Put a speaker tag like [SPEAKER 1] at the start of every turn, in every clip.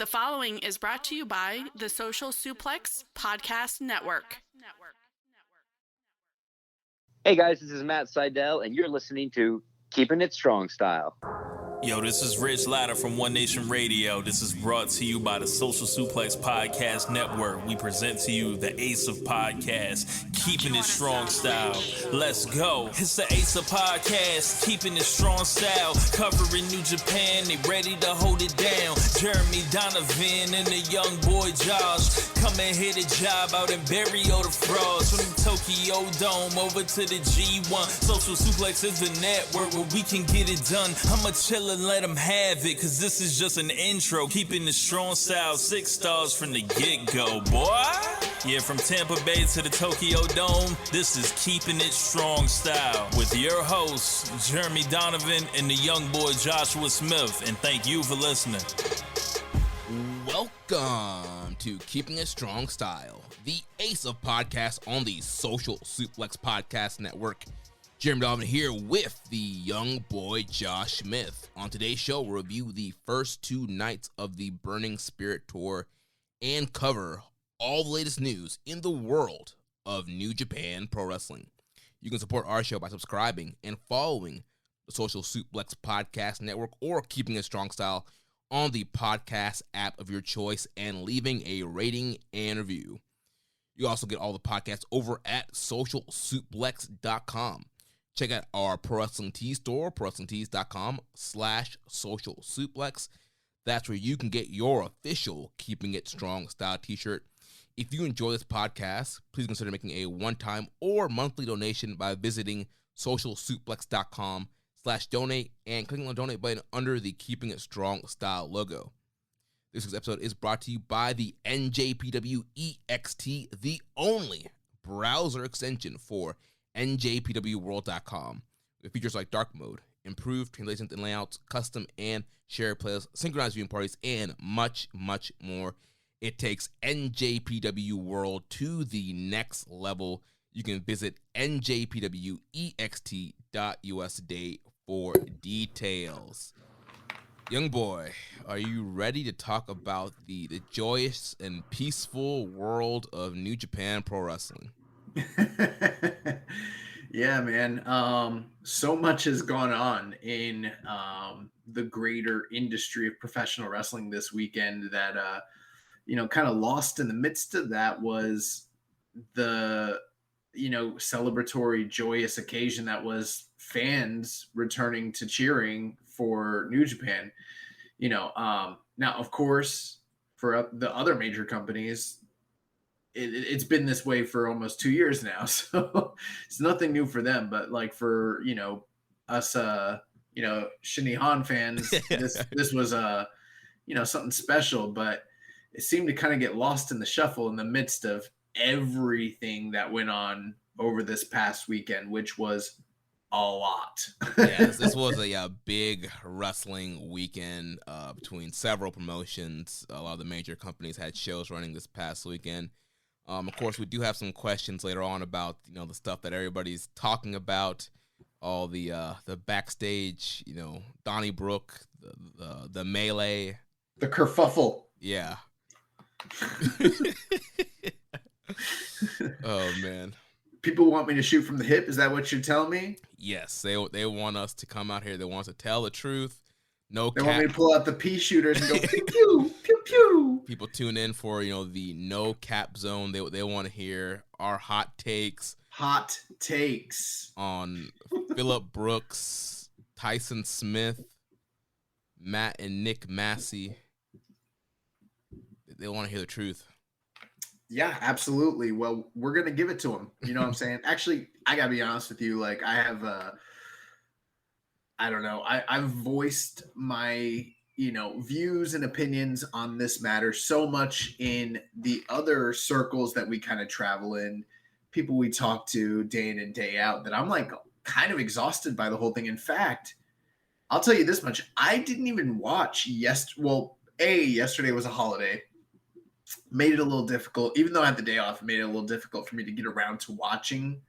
[SPEAKER 1] The following is brought to you by the Social Suplex Podcast Network.
[SPEAKER 2] Hey guys, this is Matt Seidel, and you're listening to Keepin' It Strong Style.
[SPEAKER 3] Yo, this is Rich Latta from One Nation Radio. This is brought to you by the Social Suplex Podcast Network. We present to you the Ace of Podcasts, Keepin' It Strong Style. Let's go. It's the Ace of Podcasts, Keepin' It Strong Style. Covering New Japan, they ready to hold it down. Jeremy Donovan and the young boy Josh. Come and hit a job out and bury all the frauds. From the Tokyo Dome over to the G1. Social Suplex is the network where we can get it done. I'ma chill and let them have it, cause this is just an intro. Keeping the strong style, 6 stars from the get-go, boy. Yeah, from Tampa Bay to the Tokyo Dome, this is Keeping It Strong Style with your hosts, Jeremy Donovan and the young boy Joshua Smith. And thank you for listening.
[SPEAKER 4] Welcome to Keeping It Strong Style, the ace of podcasts on the Social Suplex Podcast Network. Jeremy Donovan here with the young boy Josh Smith. On today's show, we'll review the first 2 nights of the Burning Spirit Tour and cover all the latest news in the world of New Japan Pro Wrestling. You can support our show by subscribing and following the Social Suplex Podcast Network or Keeping It Strong Style on the podcast app of your choice and leaving a rating and review. You also get all the podcasts over at socialsuplex.com. Check out our Pro Wrestling Tees store, prowrestlingtees.com/socialsuplex. That's where you can get your official Keeping It Strong Style t-shirt. If you enjoy this podcast, please consider making a one-time or monthly donation by visiting socialsuplex.com/donate and clicking on the donate button under the Keeping It Strong Style logo. This week's episode is brought to you by the NJPW EXT, the only browser extension for NJPWWorld.com, with features like dark mode, improved translations and layouts, custom and shared playlists, synchronized viewing parties, and much, much more. It takes NJPW World to the next level. You can visit njpwext.us today for details. Young boy, are you ready to talk about the joyous and peaceful world of New Japan Pro Wrestling?
[SPEAKER 5] Yeah, man. So much has gone on in the greater industry of professional wrestling this weekend that, kind of lost in the midst of that was the, celebratory, joyous occasion that was fans returning to cheering for New Japan. Now, of course, for the other major companies, it's been this way for almost 2 years now, so it's nothing new for them. But like for us, Shinihan fans, this was something special. But it seemed to kind of get lost in the shuffle in the midst of everything that went on over this past weekend, which was a lot.
[SPEAKER 4] Yes, this was a big wrestling weekend between several promotions. A lot of the major companies had shows running this past weekend. Of course, we do have some questions later on about the stuff that everybody's talking about, all the backstage, Donnybrook, the melee,
[SPEAKER 5] the kerfuffle.
[SPEAKER 4] Yeah. Oh man.
[SPEAKER 5] People want me to shoot from the hip. Is that what you're telling me?
[SPEAKER 4] Yes, they want us to come out here. They want us to tell the truth. They
[SPEAKER 5] want me to pull out the pea shooters and go pew pew pew pew.
[SPEAKER 4] People tune in for the no cap zone. They want to hear our hot takes.
[SPEAKER 5] Hot takes
[SPEAKER 4] on Phillip Brooks, Tyson Smith, Matt and Nick Massey. They want to hear the truth.
[SPEAKER 5] Yeah, absolutely. Well, we're going to give it to them. You know what I'm saying? Actually, I got to be honest with you. Like, I have, I don't know. I've voiced my, views and opinions on this matter so much in the other circles that we kind of travel in, people we talk to day in and day out, that I'm like kind of exhausted by the whole thing. In fact, I'll tell you this much. I didn't even watch yesterday was a holiday. Made it a little difficult, even though I had the day off, it made it a little difficult for me to get around to watching,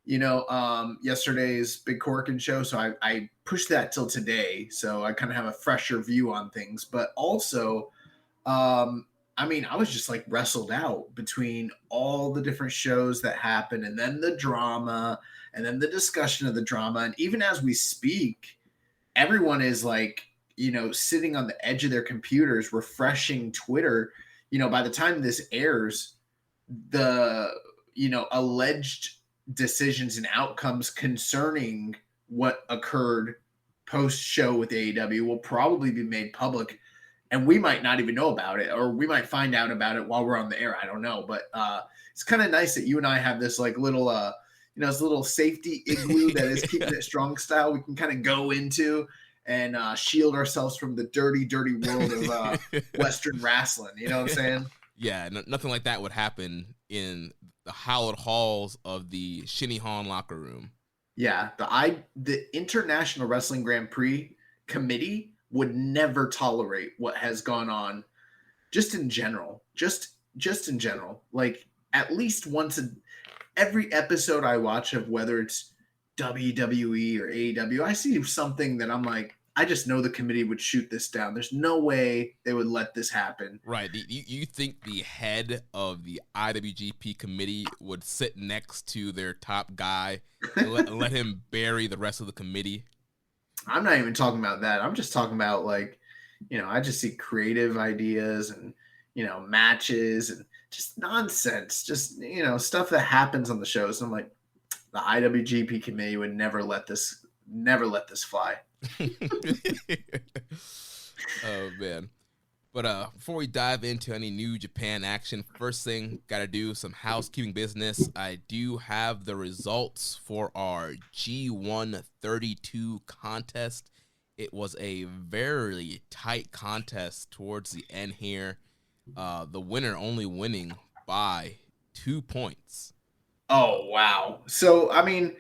[SPEAKER 5] yesterday's Big Corkin show. So I pushed that till today. So I kind of have a fresher view on things, but also I mean, I was just like wrestled out between all the different shows that happened, and then the drama, and then the discussion of the drama. And even as we speak, everyone is like, sitting on the edge of their computers, refreshing Twitter. By the time this airs, the, alleged decisions and outcomes concerning what occurred post show with AEW will probably be made public, and we might not even know about it, or we might find out about it while we're on the air. I don't know, but it's kind of nice that you and I have this like little this little safety igloo that is Keeping It Strong Style we can kind of go into and shield ourselves from the dirty world of Western wrestling. You know what I'm saying?
[SPEAKER 4] Yeah, nothing like that would happen in the hallowed halls of the Shinny-Han locker room.
[SPEAKER 5] Yeah, the International Wrestling Grand Prix committee would never tolerate what has gone on, just in general. Just in general. Like, at least once every episode I watch of whether it's WWE or AEW, I see something that I'm like, I just know the committee would shoot this down. There's no way they would let this happen.
[SPEAKER 4] Right. You think the head of the IWGP committee would sit next to their top guy and let him bury the rest of the committee?
[SPEAKER 5] I'm not even talking about that. I'm just talking about, like, I just see creative ideas and, matches and just nonsense, just, stuff that happens on the shows. I'm like, the IWGP committee would never let this fly.
[SPEAKER 4] Oh man. But before we dive into any New Japan action, first thing, gotta do some housekeeping business. I do have the results for our G1 32 contest. It was a very tight contest towards the end here. The winner only winning by 2 points.
[SPEAKER 5] Oh, wow. So, I mean,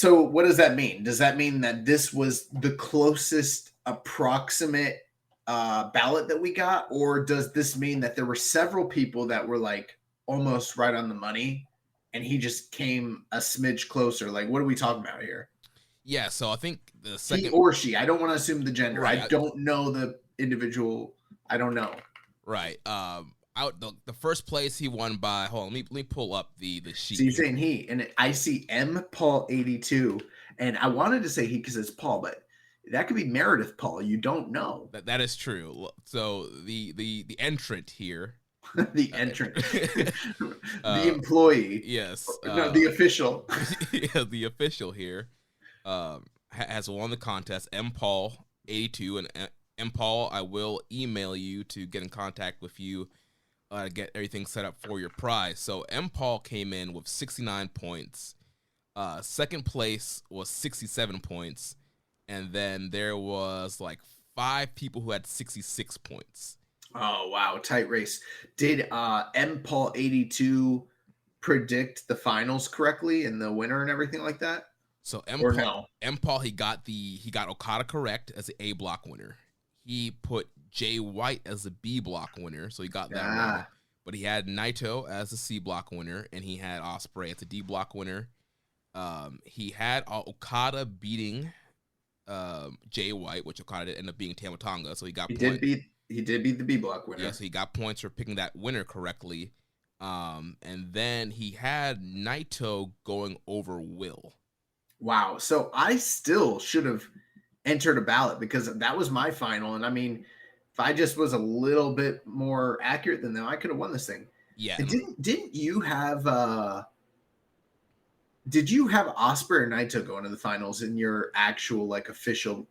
[SPEAKER 5] what does that mean? Does that mean that this was the closest approximate ballot that we got? Or does this mean that there were several people that were like almost right on the money and he just came a smidge closer? Like, what are we talking about here?
[SPEAKER 4] Yeah, so I think the second...
[SPEAKER 5] He or she. I don't want to assume the gender.
[SPEAKER 4] Right.
[SPEAKER 5] I don't know the individual. I don't know.
[SPEAKER 4] Right. The first place he won by, hold on, let me pull up the sheet.
[SPEAKER 5] So you're saying he, and I see M Paul 82, and I wanted to say he because it's Paul, but that could be Meredith Paul. You don't know.
[SPEAKER 4] That is true. So the entrant here,
[SPEAKER 5] the entrant, the employee,
[SPEAKER 4] yes,
[SPEAKER 5] no, the official,
[SPEAKER 4] yeah, the official here, has won the contest. M Paul 82, and M Paul, I will email you to get in contact with you. Get everything set up for your prize. So M. Paul came in with 69 points. Second place was 67 points. And then there was like 5 people who had 66 points.
[SPEAKER 5] Oh, wow. Tight race. Did M. Paul 82 predict the finals correctly and the winner and everything like that?
[SPEAKER 4] So
[SPEAKER 5] M.
[SPEAKER 4] Paul, he got Okada correct as the A block winner. He put Jay White as the B block winner, so he got that wrong. But he had Naito as the C block winner, and he had Ospreay as the D block winner. He had Okada beating Jay White, which Okada ended up being Tama Tonga, so he got points.
[SPEAKER 5] He did beat the B block winner.
[SPEAKER 4] Yeah, so he got points for picking that winner correctly. And then he had Naito going over Will.
[SPEAKER 5] Wow. So I still should have entered a ballot because that was my final. And I mean, if I just was a little bit more accurate than them, I could have won this thing.
[SPEAKER 4] Yeah.
[SPEAKER 5] And didn't you have did you have Ospreay or Naito going to the finals in your actual like official,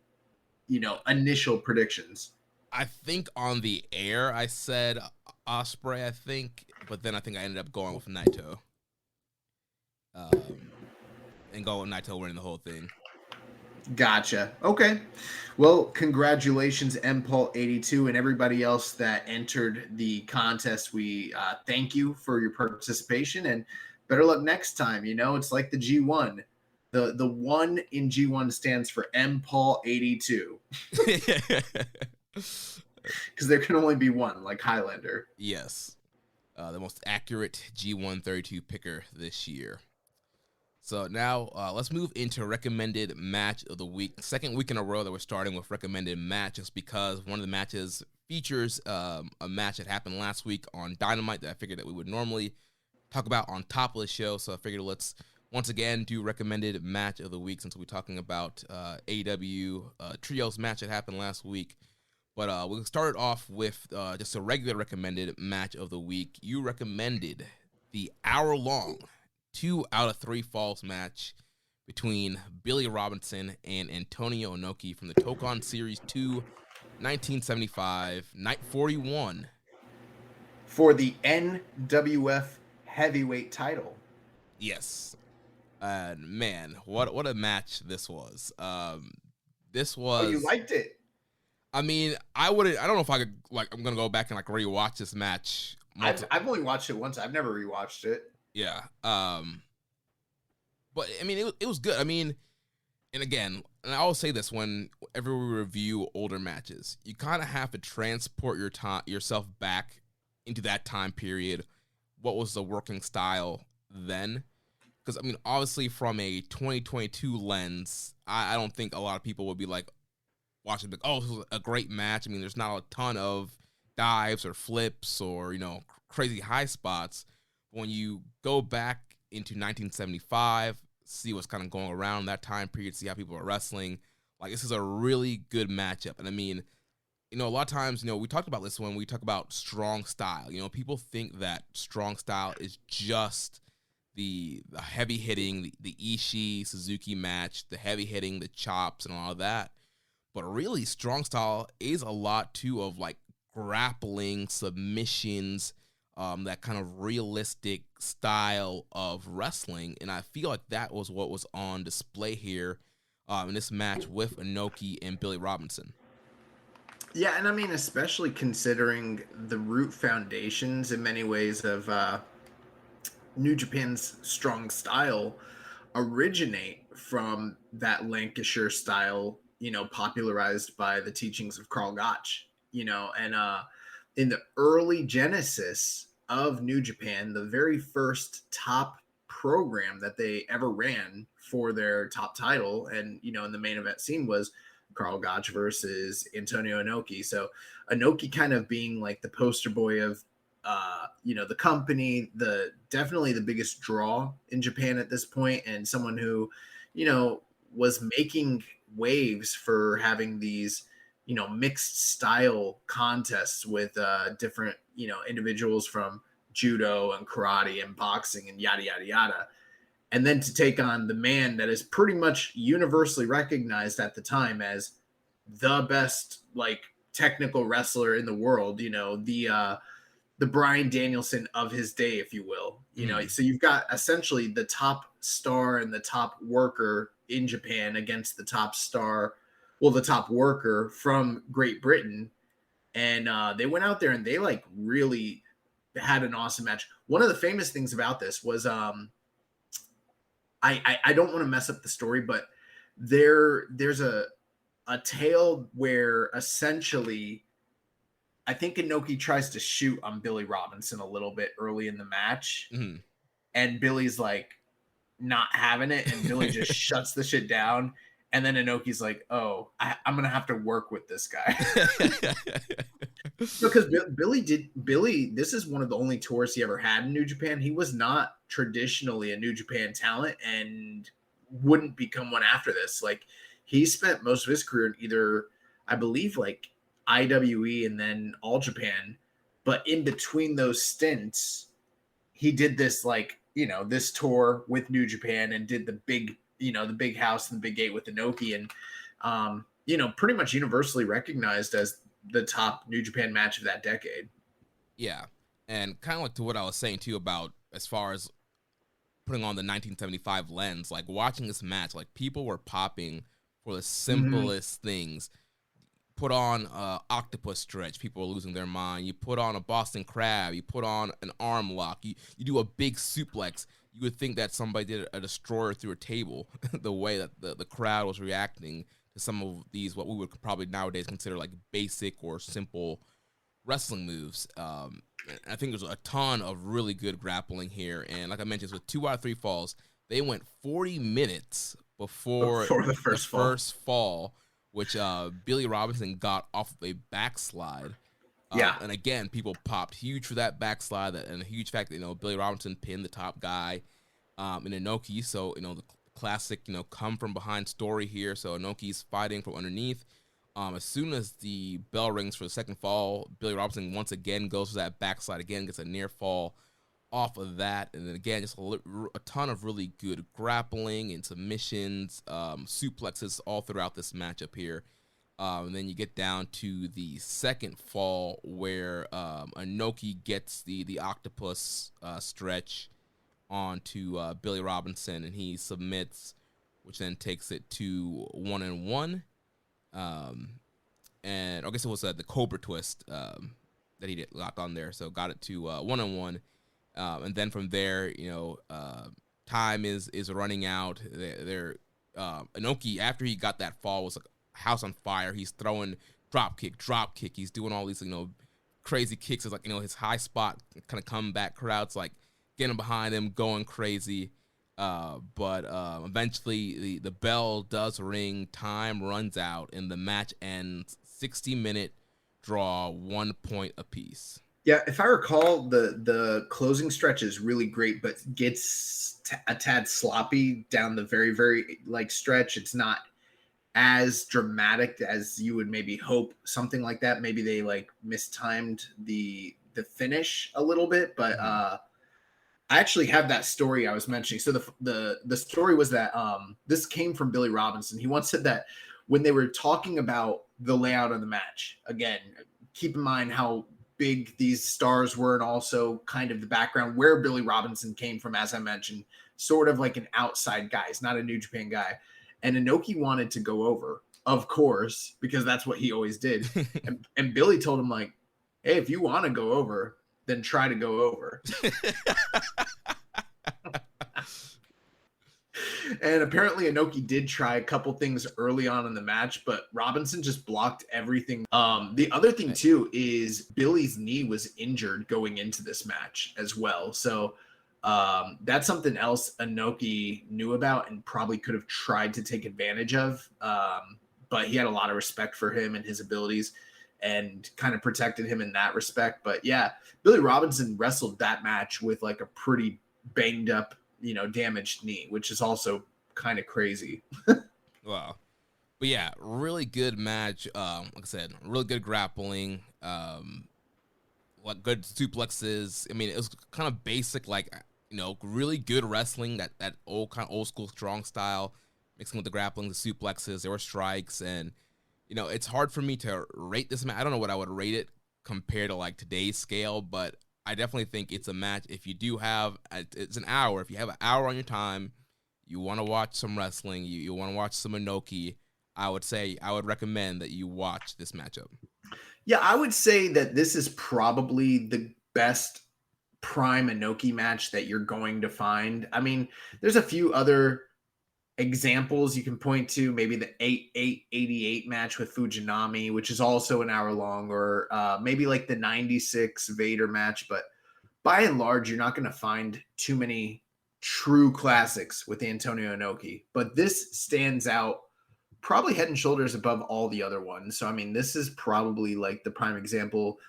[SPEAKER 5] initial predictions?
[SPEAKER 4] I think on the air I said Ospreay, I think, but then I think I ended up going with Naito. And going with Naito winning the whole thing.
[SPEAKER 5] Gotcha. Okay. Well, congratulations, M. Paul 82 and everybody else that entered the contest. We thank you for your participation and better luck next time. It's like the G1. The one in G1 stands for M. Paul 82. Because there can only be one, like Highlander.
[SPEAKER 4] Yes. The most accurate G1 32 picker this year. So now let's move into recommended match of the week. Second week in a row that we're starting with recommended matches because one of the matches features a match that happened last week on Dynamite that I figured that we would normally talk about on top of the show. So I figured let's once again do recommended match of the week, since we're talking about AEW trios match that happened last week. But we'll start it off with just a regular recommended match of the week. You recommended the hour-long 2 out of 3 falls match between Billy Robinson and Antonio Inoki from the Tokon Series 2, 1975, Night 41.
[SPEAKER 5] For the NWF Heavyweight title.
[SPEAKER 4] Yes. Man, what a match this was. This was...
[SPEAKER 5] Oh, you liked it?
[SPEAKER 4] I mean, I don't know if I could, I'm going to go back and rewatch this match.
[SPEAKER 5] I've only watched it once. I've never rewatched it.
[SPEAKER 4] Yeah. But I mean, it was good. I mean, and again, and I always say this whenever we review older matches, you kind of have to transport yourself back into that time period. What was the working style then? Because I mean, obviously, from a 2022 lens, I don't think a lot of people would be watching this was a great match. I mean, there's not a ton of dives or flips or crazy high spots. When you go back into 1975, see what's kind of going around that time period, see how people are wrestling, this is a really good matchup. And I mean, a lot of times, we talked about this when we talk about strong style. People think that strong style is just the heavy hitting, the Ishii Suzuki match, the heavy hitting, the chops and all of that. But really, strong style is a lot too of grappling, submissions, that kind of realistic style of wrestling. And I feel like that was what was on display here in this match with Inoki and Billy Robinson.
[SPEAKER 5] Yeah, and I mean, especially considering the root foundations in many ways of New Japan's strong style originate from that Lancashire style, popularized by the teachings of Karl Gotch, and in the early genesis of New Japan, the very first top program that they ever ran for their top title, and, in the main event scene was Karl Gotch versus Antonio Inoki. So Inoki kind of being the poster boy of, the company, definitely the biggest draw in Japan at this point, and someone who, was making waves for having these, mixed style contests with different, individuals from judo and karate and boxing and yada, yada, yada. And then to take on the man that is pretty much universally recognized at the time as the best, technical wrestler in the world, the Bryan Danielson of his day, if you will. So you've got essentially the top star and the top worker in Japan against the top star, the top worker from Great Britain. And they went out there and they really had an awesome match. One of the famous things about this was I don't want to mess up the story, but there's a tale where essentially I think Inoki tries to shoot on Billy Robinson a little bit early in the match. Mm-hmm. And Billy's not having it, and Billy just shuts the shit down. And then Inoki's oh, I'm going to have to work with this guy. Because Billy, this is one of the only tours he ever had in New Japan. He was not traditionally a New Japan talent and wouldn't become one after this. He spent most of his career in either, I believe, IWE and then All Japan. But in between those stints, he did this, this tour with New Japan and did the big house and the big gate with Inoki, and pretty much universally recognized as the top New Japan match of that decade.
[SPEAKER 4] Yeah. And kind of to what I was saying too about as far as putting on the 1975 lens, watching this match, people were popping for the simplest things. Put on octopus stretch, people are losing their mind. You put on a Boston Crab, you put on an arm lock, you do a big suplex. You would think that somebody did a destroyer through a table, the way that the crowd was reacting to some of these, what we would probably nowadays consider basic or simple wrestling moves. I think there's a ton of really good grappling here. And like I mentioned, with 2 out of 3 falls, they went 40 minutes before the first fall, which Billy Robinson got off of a backslide.
[SPEAKER 5] Yeah.
[SPEAKER 4] And again, people popped huge for that backslide, and a huge fact that, Billy Robinson pinned the top guy in Inoki. So, the classic, come from behind story here. So Inoki's fighting from underneath. As soon as the bell rings for the second fall, Billy Robinson once again goes for that backslide again, gets a near fall off of that. And then again, just a ton of really good grappling and submissions, suplexes all throughout this matchup here. And then you get down to the second fall where Inoki gets the octopus stretch onto Billy Robinson, and he submits, which then takes it to 1-1. And I guess it was the Cobra twist that he did locked on there, so got it to 1-1. And then from there, time is running out. Inoki, after he got that fall, was like house on fire. He's throwing drop kick. He's doing all these crazy kicks. It's like his high spot kind of comeback crowds like getting behind him, going crazy. But eventually the bell does ring. Time runs out, and the match ends 60-minute draw, 1 point apiece.
[SPEAKER 5] Yeah, if I recall, the closing stretch is really great, but gets a tad sloppy down the very, very stretch. It's not as dramatic as you would maybe hope. Something like that. Maybe they mistimed the finish a little bit, but I actually have that story I was mentioning. So the story was that this came from Billy Robinson. He once said that when they were talking about the layout of the match, again, keep in mind how big these stars were, and also kind of the background where Billy Robinson came from, as I mentioned, sort of like an outside guy. He's not a New Japan guy. And Inoki wanted to go over, of course, because that's what he always did. and Billy told him, hey, if you want to go over, then try to go over. And apparently Inoki did try a couple things early on in the match, but Robinson just blocked everything. The other thing too is Billy's knee was injured going into this match as well. So that's something else Inoki knew about and probably could have tried to take advantage of. But he had a lot of respect for him and his abilities and kind of protected him in that respect. But yeah, Billy Robinson wrestled that match with a pretty banged up, damaged knee, which is also kind of crazy.
[SPEAKER 4] Wow. But yeah, really good match. Like I said, really good grappling. Good suplexes. I mean, it was kind of basic, really good wrestling, that old school strong style, mixing with the grappling, the suplexes, there were strikes, and it's hard for me to rate this match. I don't know what I would rate it compared to today's scale, but I definitely think it's a match. If you do have, it's an hour. If you have an hour on your time, you want to watch some wrestling, you want to watch some Inoki, I would recommend that you watch this matchup.
[SPEAKER 5] Yeah, I would say that this is probably the best prime Inoki match that you're going to find. I mean, there's a few other examples you can point to, maybe the 88 match with Fujinami, which is also an hour long, or maybe the 96 Vader match. But by and large, you're not going to find too many true classics with Antonio Inoki. But this stands out probably head and shoulders above all the other ones. So, I mean, this is probably the prime example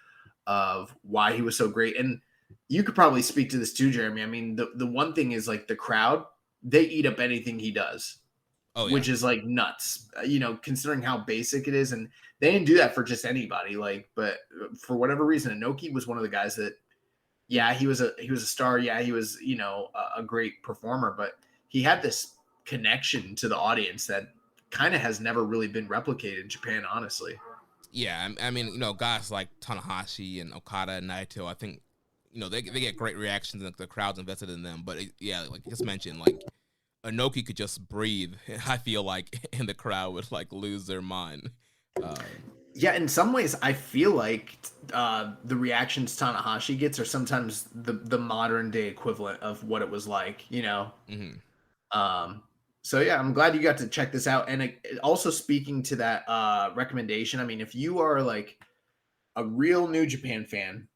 [SPEAKER 5] of why he was so great. And you could probably speak to this too, Jeremy. I mean, the one thing is the crowd, they eat up anything he does, which is nuts, considering how basic it is. And they didn't do that for just anybody. But for whatever reason, Inoki was one of the guys that, yeah, he was a star. Yeah, he was, a great performer, but he had this connection to the audience that kind of has never really been replicated in Japan, honestly.
[SPEAKER 4] Yeah, I mean, guys like Tanahashi and Okada and Naito, I think, they get great reactions and the crowd's invested in them. But like you just mentioned, Inoki could just breathe. I feel and the crowd would lose their mind.
[SPEAKER 5] Yeah, in some ways, I feel the reactions Tanahashi gets are sometimes the modern day equivalent of what it was like,
[SPEAKER 4] Mm-hmm.
[SPEAKER 5] So yeah, I'm glad you got to check this out. And also speaking to that recommendation, I mean, if you are a real New Japan fan,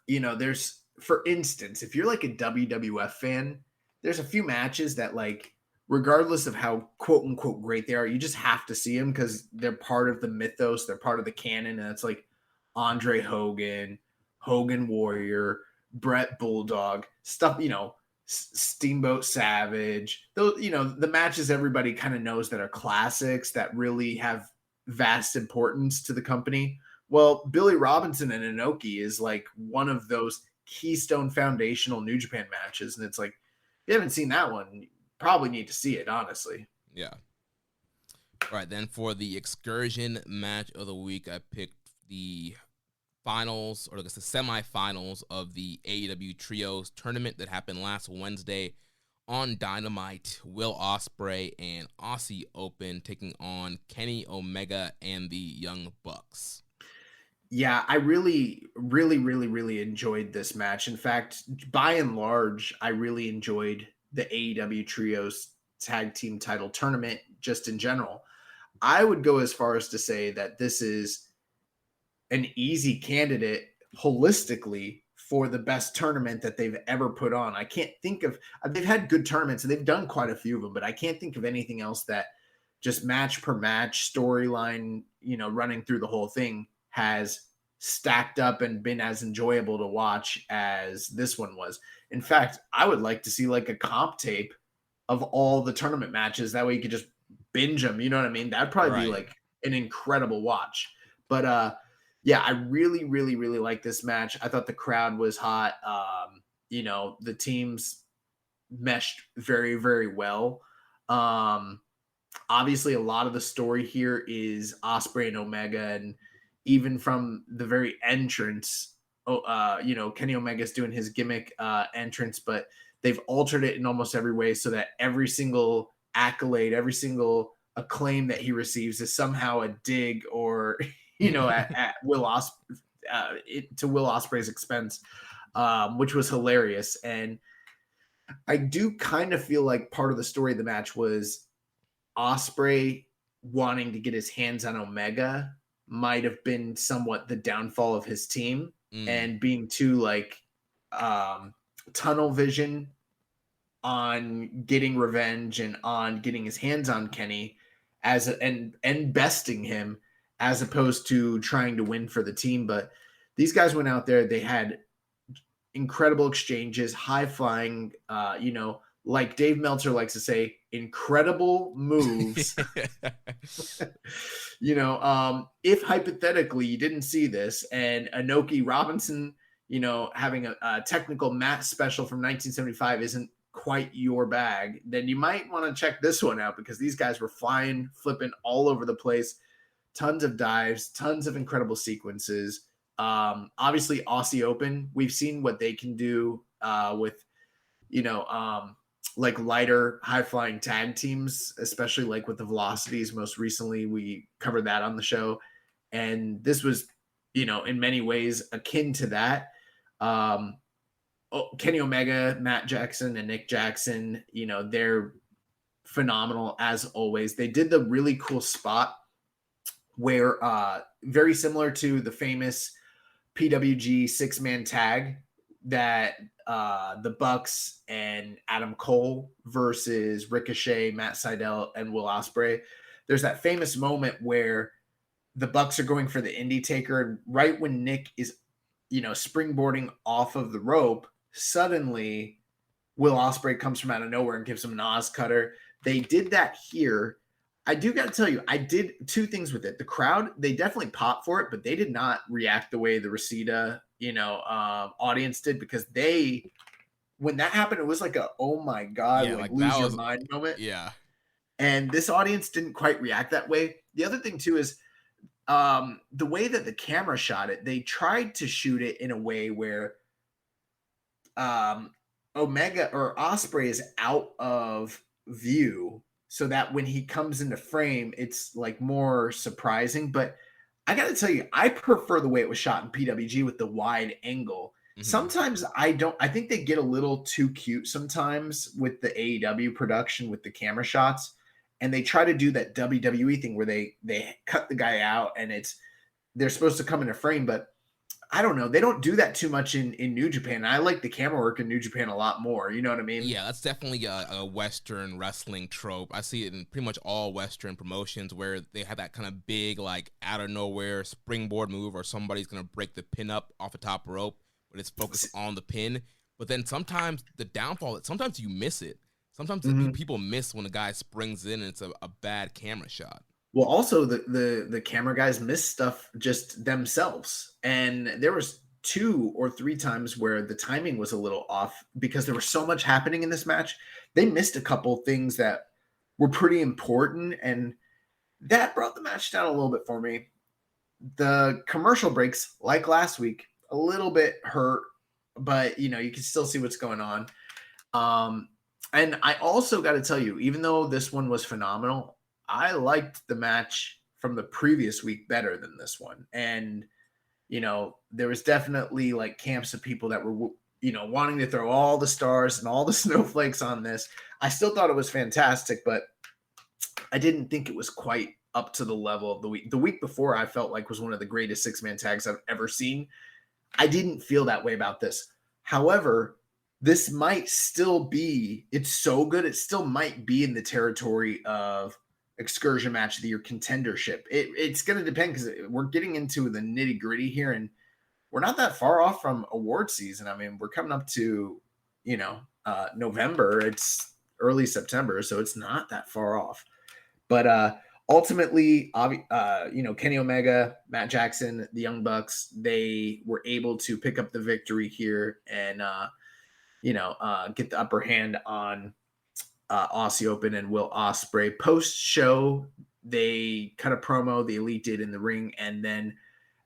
[SPEAKER 5] there's, for instance, if you're a WWF fan, there's a few matches that regardless of how quote unquote great they are, you just have to see them because they're part of the mythos, they're part of the canon, and it's Andre Hogan, Hogan Warrior, Brett Bulldog, stuff, Steamboat Savage, those, the matches everybody kind of knows that are classics that really have vast importance to the company. Well, Billy Robinson and Inoki is like one of those keystone foundational New Japan matches. And it's like, if you haven't seen that one, you probably need to see it, honestly.
[SPEAKER 4] Yeah. All right, then for the excursion match of the week, I picked the finals, or I guess the semifinals of the AEW Trios tournament that happened last Wednesday on Dynamite. Will Ospreay and Aussie Open taking on Kenny Omega and the Young Bucks.
[SPEAKER 5] Yeah, I really, really, really, really enjoyed this match. In fact, by and large, I really enjoyed the AEW Trios Tag Team Title Tournament just in general. I would go as far as to say that this is an easy candidate holistically for the best tournament that they've ever put on. I can't think of, they've had good tournaments and they've done quite a few of them, but I can't think of anything else that just match per match storyline, running through the whole thing has stacked up and been as enjoyable to watch as this one was. In fact, I would like to see like a comp tape of all the tournament matches. That way you could just binge them. You know what I mean? That'd probably be like an incredible watch. But yeah, I really, really, really like this match. I thought the crowd was hot. The teams meshed very, very well. Obviously, a lot of the story here is Ospreay and Omega, and even from the very entrance, Kenny Omega's doing his gimmick entrance, but they've altered it in almost every way so that every single accolade, every single acclaim that he receives is somehow a dig or at Will to Will Ospreay's expense, which was hilarious. And I do kind of feel like part of the story of the match was Ospreay wanting to get his hands on Omega might have been somewhat the downfall of his team, and being too tunnel vision on getting revenge and on getting his hands on Kenny and besting him, as opposed to trying to win for the team. But these guys went out there, they had incredible exchanges, high flying, like Dave Meltzer likes to say, incredible moves. If hypothetically you didn't see this and Inoki Robinson, having a technical mat special from 1975 isn't quite your bag, then you might want to check this one out, because these guys were flying, flipping all over the place. Tons of dives, tons of incredible sequences. Obviously, Aussie Open, we've seen what they can do with, like lighter, high-flying tag teams, especially like with the Velocities. Most recently, we covered that on the show. And this was, in many ways akin to that. Kenny Omega, Matt Jackson, and Nick Jackson, they're phenomenal as always. They did the really cool spot where very similar to the famous PWG 6-man tag that the Bucks and Adam Cole versus Ricochet, Matt Sydal, and Will Ospreay. There's that famous moment where the Bucks are going for the Indie Taker, and right when Nick is, springboarding off of the rope, suddenly Will Ospreay comes from out of nowhere and gives him an Oz Cutter. They did that here. I do got to tell you, I did two things with it. The crowd, they definitely popped for it, but they did not react the way the Reseda, audience did, because when that happened, it was like oh my God, lose your mind moment.
[SPEAKER 4] Yeah.
[SPEAKER 5] And this audience didn't quite react that way. The other thing too is the way that the camera shot it, they tried to shoot it in a way where Omega or Ospreay is out of view, so that when he comes into frame, it's like more surprising. But I got to tell you, I prefer the way it was shot in PWG with the wide angle. Mm-hmm. Sometimes I think they get a little too cute sometimes with the AEW production with the camera shots, and they try to do that WWE thing where they cut the guy out and they're supposed to come into frame. But I don't know. They don't do that too much in New Japan. I like the camera work in New Japan a lot more. You know what I mean?
[SPEAKER 4] Yeah, that's definitely a Western wrestling trope. I see it in pretty much all Western promotions where they have that kind of big, like, out of nowhere springboard move or somebody's going to break the pin up off a top rope, but it's focused on the pin. But then sometimes the downfall, sometimes you miss it. Sometimes people miss when a guy springs in and it's a bad camera shot.
[SPEAKER 5] Well, also the camera guys miss stuff just themselves. And there was 2 or 3 times where the timing was a little off because there was so much happening in this match. They missed a couple things that were pretty important, and that brought the match down a little bit for me. The commercial breaks, like last week, a little bit hurt, but you can still see what's going on. And I also got to tell you, even though this one was phenomenal, I liked the match from the previous week better than this one. And there was definitely like camps of people that were, wanting to throw all the stars and all the snowflakes on this. I still thought it was fantastic, but I didn't think it was quite up to the level of the week. The week before, I felt like was one of the greatest 6-man tags I've ever seen. I didn't feel that way about this. However, this might still be, it's so good, it still might be in the territory of excursion match of the year contendership. It's going to depend because we're getting into the nitty gritty here, and we're not that far off from award season. I mean, we're coming up to, November. It's early September, so it's not that far off. But ultimately, Kenny Omega, Matt Jackson, the Young Bucks, they were able to pick up the victory here and, get the upper hand on Aussie Open and Will Ospreay. Post show, they cut a promo, the Elite did in the ring, and then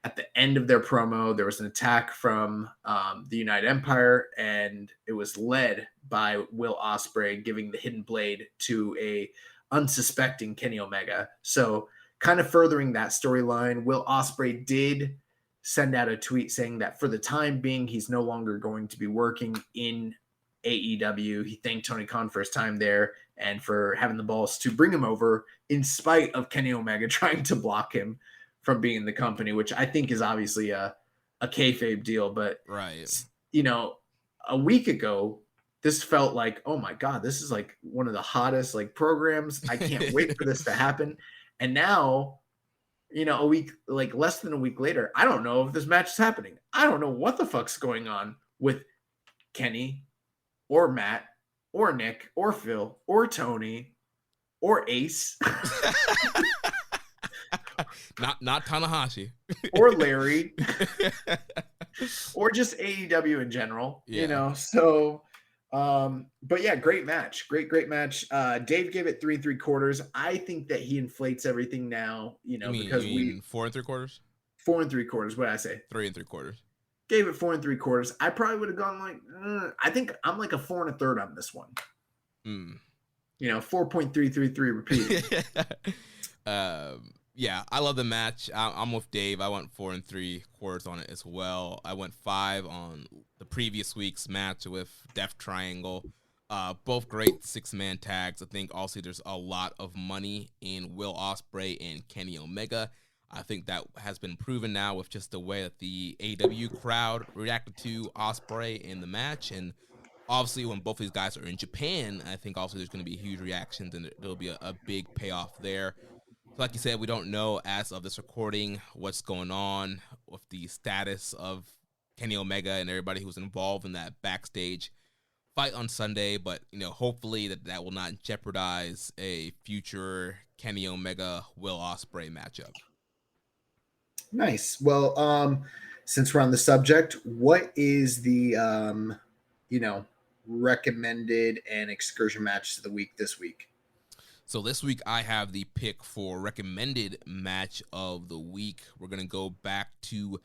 [SPEAKER 5] at the end of their promo, there was an attack from the United Empire, and it was led by Will Ospreay giving the hidden blade to a unsuspecting Kenny Omega. So kind of furthering that storyline, Will Ospreay did send out a tweet saying that for the time being, he's no longer going to be working in AEW. He thanked Tony Khan for his time there and for having the balls to bring him over in spite of Kenny Omega trying to block him from being in the company, which I think is obviously a kayfabe deal. But,
[SPEAKER 4] right,
[SPEAKER 5] a week ago, this felt like, oh my God, this is like one of the hottest like programs. I can't wait for this to happen. And now, a week, like less than a week later, I don't know if this match is happening. I don't know what the fuck's going on with Kenny or Matt or Nick or Phil or Tony or Ace.
[SPEAKER 4] not Tanahashi
[SPEAKER 5] or Larry or just AEW in general, so but yeah, great match. Great match. Dave gave it 3 3/4. I think that he inflates everything now, because we
[SPEAKER 4] 4 3/4.
[SPEAKER 5] 4 3/4. What did I say?
[SPEAKER 4] 3 3/4.
[SPEAKER 5] Gave it 4 3/4. I probably would have gone like, I think I'm like a 4 1/3 on this one. 4.333 repeat.
[SPEAKER 4] Yeah, I love the match. I'm with Dave. I went 4 3/4 on it as well. I went 5 on the previous week's match with Death Triangle. Both great 6-man tags. I think also there's a lot of money in Will Ospreay and Kenny Omega. I think that has been proven now with just the way that the AEW crowd reacted to Ospreay in the match. And obviously when both these guys are in Japan, I think also there's going to be huge reactions and there'll be a big payoff there. Like you said, we don't know as of this recording what's going on with the status of Kenny Omega and everybody who's involved in that backstage fight on Sunday, but hopefully that will not jeopardize a future Kenny Omega Will Ospreay matchup.
[SPEAKER 5] Nice. Well, since we're on the subject, what is the recommended and excursion match of the week this week?
[SPEAKER 4] So this week I have the pick for recommended match of the week. We're going to go back to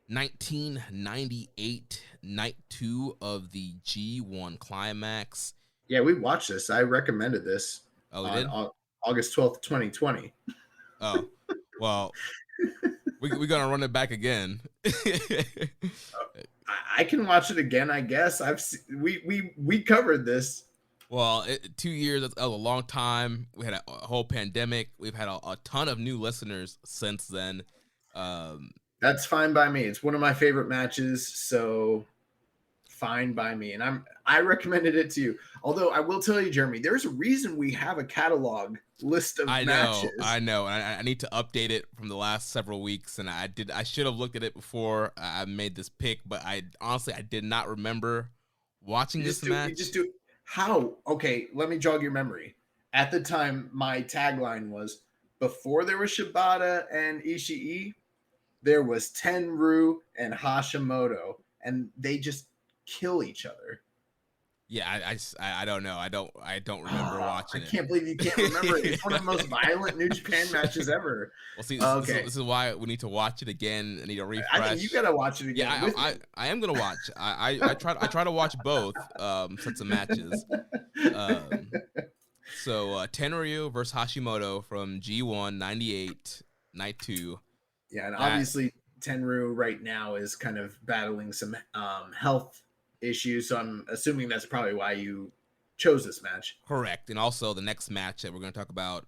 [SPEAKER 4] 1998, night 2 of the G1 Climax.
[SPEAKER 5] Yeah, we watched this. I recommended this.
[SPEAKER 4] Oh, we did?
[SPEAKER 5] August 12th, 2020.
[SPEAKER 4] Oh, well, we're going to run it back again.
[SPEAKER 5] I can watch it again, I guess. We covered this.
[SPEAKER 4] Well, 2 years, that's a long time. We had a whole pandemic. We've had a ton of new listeners since then.
[SPEAKER 5] That's fine by me. It's one of my favorite matches, so fine by me. And I recommended it to you. Although I will tell you, Jeremy, there's a reason we have a catalog list of matches.
[SPEAKER 4] I know. I need to update it from the last several weeks, and I should have looked at it before I made this pick, but I did not remember watching this match.
[SPEAKER 5] How? Okay, let me jog your memory. At the time, my tagline was, before there was Shibata and Ishii, there was Tenryu and Hashimoto, and they just kill each other.
[SPEAKER 4] Yeah, I don't know. I don't remember watching it.
[SPEAKER 5] I can't believe you can't remember it. It's one of the most violent New Japan matches ever.
[SPEAKER 4] Well, see, this is why we need to watch it again. I need to refresh.
[SPEAKER 5] I think you gotta watch it again.
[SPEAKER 4] Yeah, I am gonna watch. I try to watch both sets of matches. So Tenryu versus Hashimoto from G1 98 Night 2.
[SPEAKER 5] Yeah, and obviously Tenryu right now is kind of battling some health issues, so I'm assuming that's probably why you chose this match.
[SPEAKER 4] Correct. And also the next match that we're going to talk about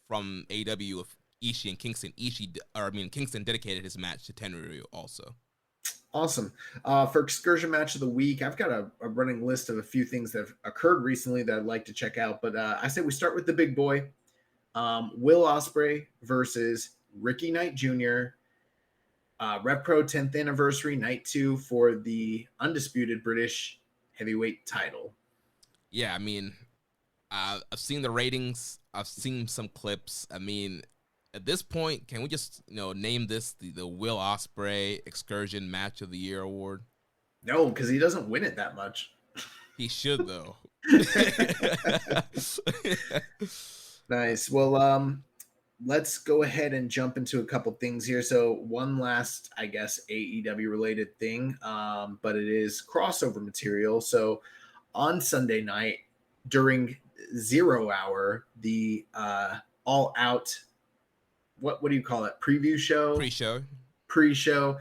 [SPEAKER 4] from AEW of Ishii and Kingston. Kingston dedicated his match to Tenryu also.
[SPEAKER 5] Awesome. For Excursion Match of the Week, I've got a running list of a few things that have occurred recently that I'd like to check out, but I say we start with the big boy. Will Ospreay versus Ricky Knight Jr., Rev Pro 10th Anniversary Night 2 for the undisputed British heavyweight title.
[SPEAKER 4] Yeah, I mean, I've seen the ratings. I've seen some clips. I mean, at this point, can we just name this the Will Ospreay Excursion Match of the Year award?
[SPEAKER 5] No, because he doesn't win it that much.
[SPEAKER 4] He should, though.
[SPEAKER 5] Nice. Well, let's go ahead and jump into a couple things here. So one last, I guess, AEW related thing, but it is crossover material. So on Sunday night during 0 hour, the All Out, what do you call it? Preview show? Pre-show.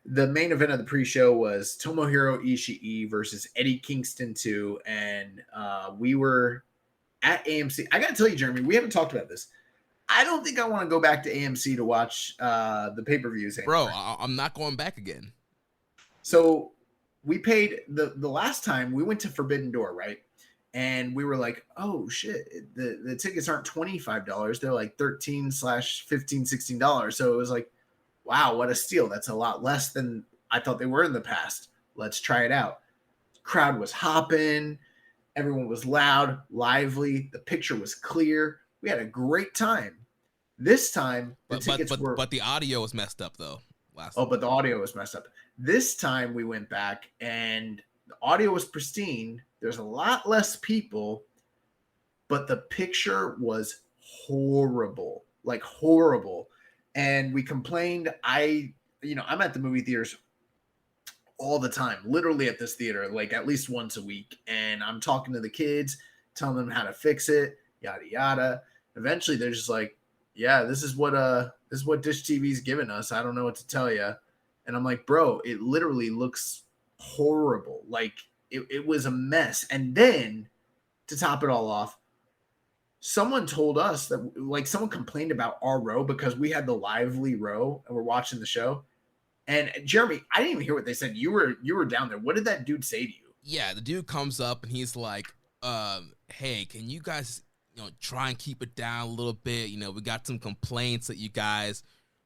[SPEAKER 5] The main event of the pre-show was Tomohiro Ishii versus Eddie Kingston 2. And we were at AMC. I got to tell you, Jeremy, we haven't talked about this. I don't think I want to go back to AMC to watch the pay-per-views anymore.
[SPEAKER 4] Bro, I'm not going back again.
[SPEAKER 5] So we paid the last time we went to Forbidden Door, right? And we were like, oh shit, the tickets aren't $25. They're like $13/$15, $16. So it was like, wow, what a steal. That's a lot less than I thought they were in the past. Let's try it out. Crowd was hopping. Everyone was loud, lively. The picture was clear. We had a great time. This time,
[SPEAKER 4] but the audio was messed up though.
[SPEAKER 5] But the audio was messed up. This time we went back and the audio was pristine. There's a lot less people, but the picture was horrible, like horrible. And we complained. I'm at the movie theaters all the time, literally at this theater, like at least once a week. And I'm talking to the kids, telling them how to fix it, yada, yada. Eventually they're just like, yeah, this is what Dish TV's giving us. I don't know what to tell you. And I'm like, bro, it literally looks horrible. Like it was a mess. And then to top it all off, someone told us that, like, someone complained about our row because we had the lively row and we're watching the show. And Jeremy, I didn't even hear what they said. You were down there. What did that dude say to you?
[SPEAKER 4] Yeah, the dude comes up and he's like, hey, can you guys, try and keep it down a little bit? We got some complaints that you guys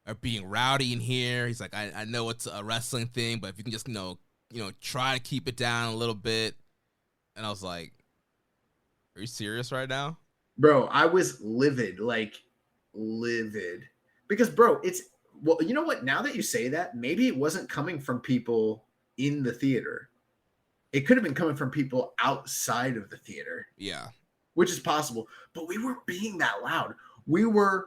[SPEAKER 4] are being rowdy in here. He's like, I know it's a wrestling thing, but if you can just, try to keep it down a little bit. And I was like, are you serious right now?
[SPEAKER 5] Bro, I was livid. Because, bro, well, you know what? Now that you say that, maybe it wasn't coming from people in the theater. It could have been coming from people outside of the theater.
[SPEAKER 4] Yeah.
[SPEAKER 5] Which is possible. But we weren't being that loud. We were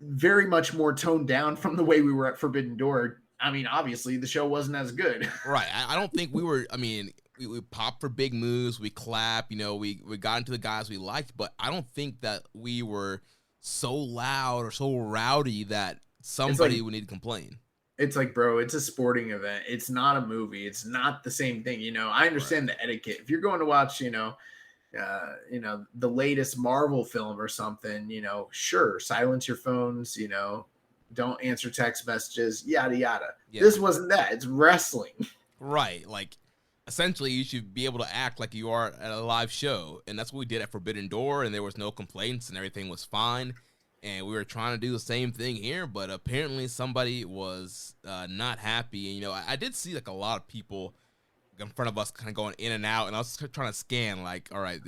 [SPEAKER 5] very much more toned down from the way we were at Forbidden Door. I mean, obviously, the show wasn't as good.
[SPEAKER 4] Right. I don't think we were, we popped for big moves. We clap, we got into the guys we liked. But I don't think that we were so loud or so rowdy that somebody would need to complain.
[SPEAKER 5] It's like, bro, it's a sporting event. It's not a movie. It's not the same thing. I understand the etiquette. If you're going to watch, the latest Marvel film or something, sure, silence your phones, don't answer text messages, yada yada.
[SPEAKER 4] Yeah.
[SPEAKER 5] This wasn't that. It's wrestling.
[SPEAKER 4] Right. Like, essentially, you should be able to act like you are at a live show. And that's what we did at Forbidden Door, and there was no complaints, and everything was fine. And we were trying to do the same thing here, but apparently somebody was not happy. And, you know, I did see, like, a lot of people in front of us kind of going in and out, and I was trying to scan, like, all right.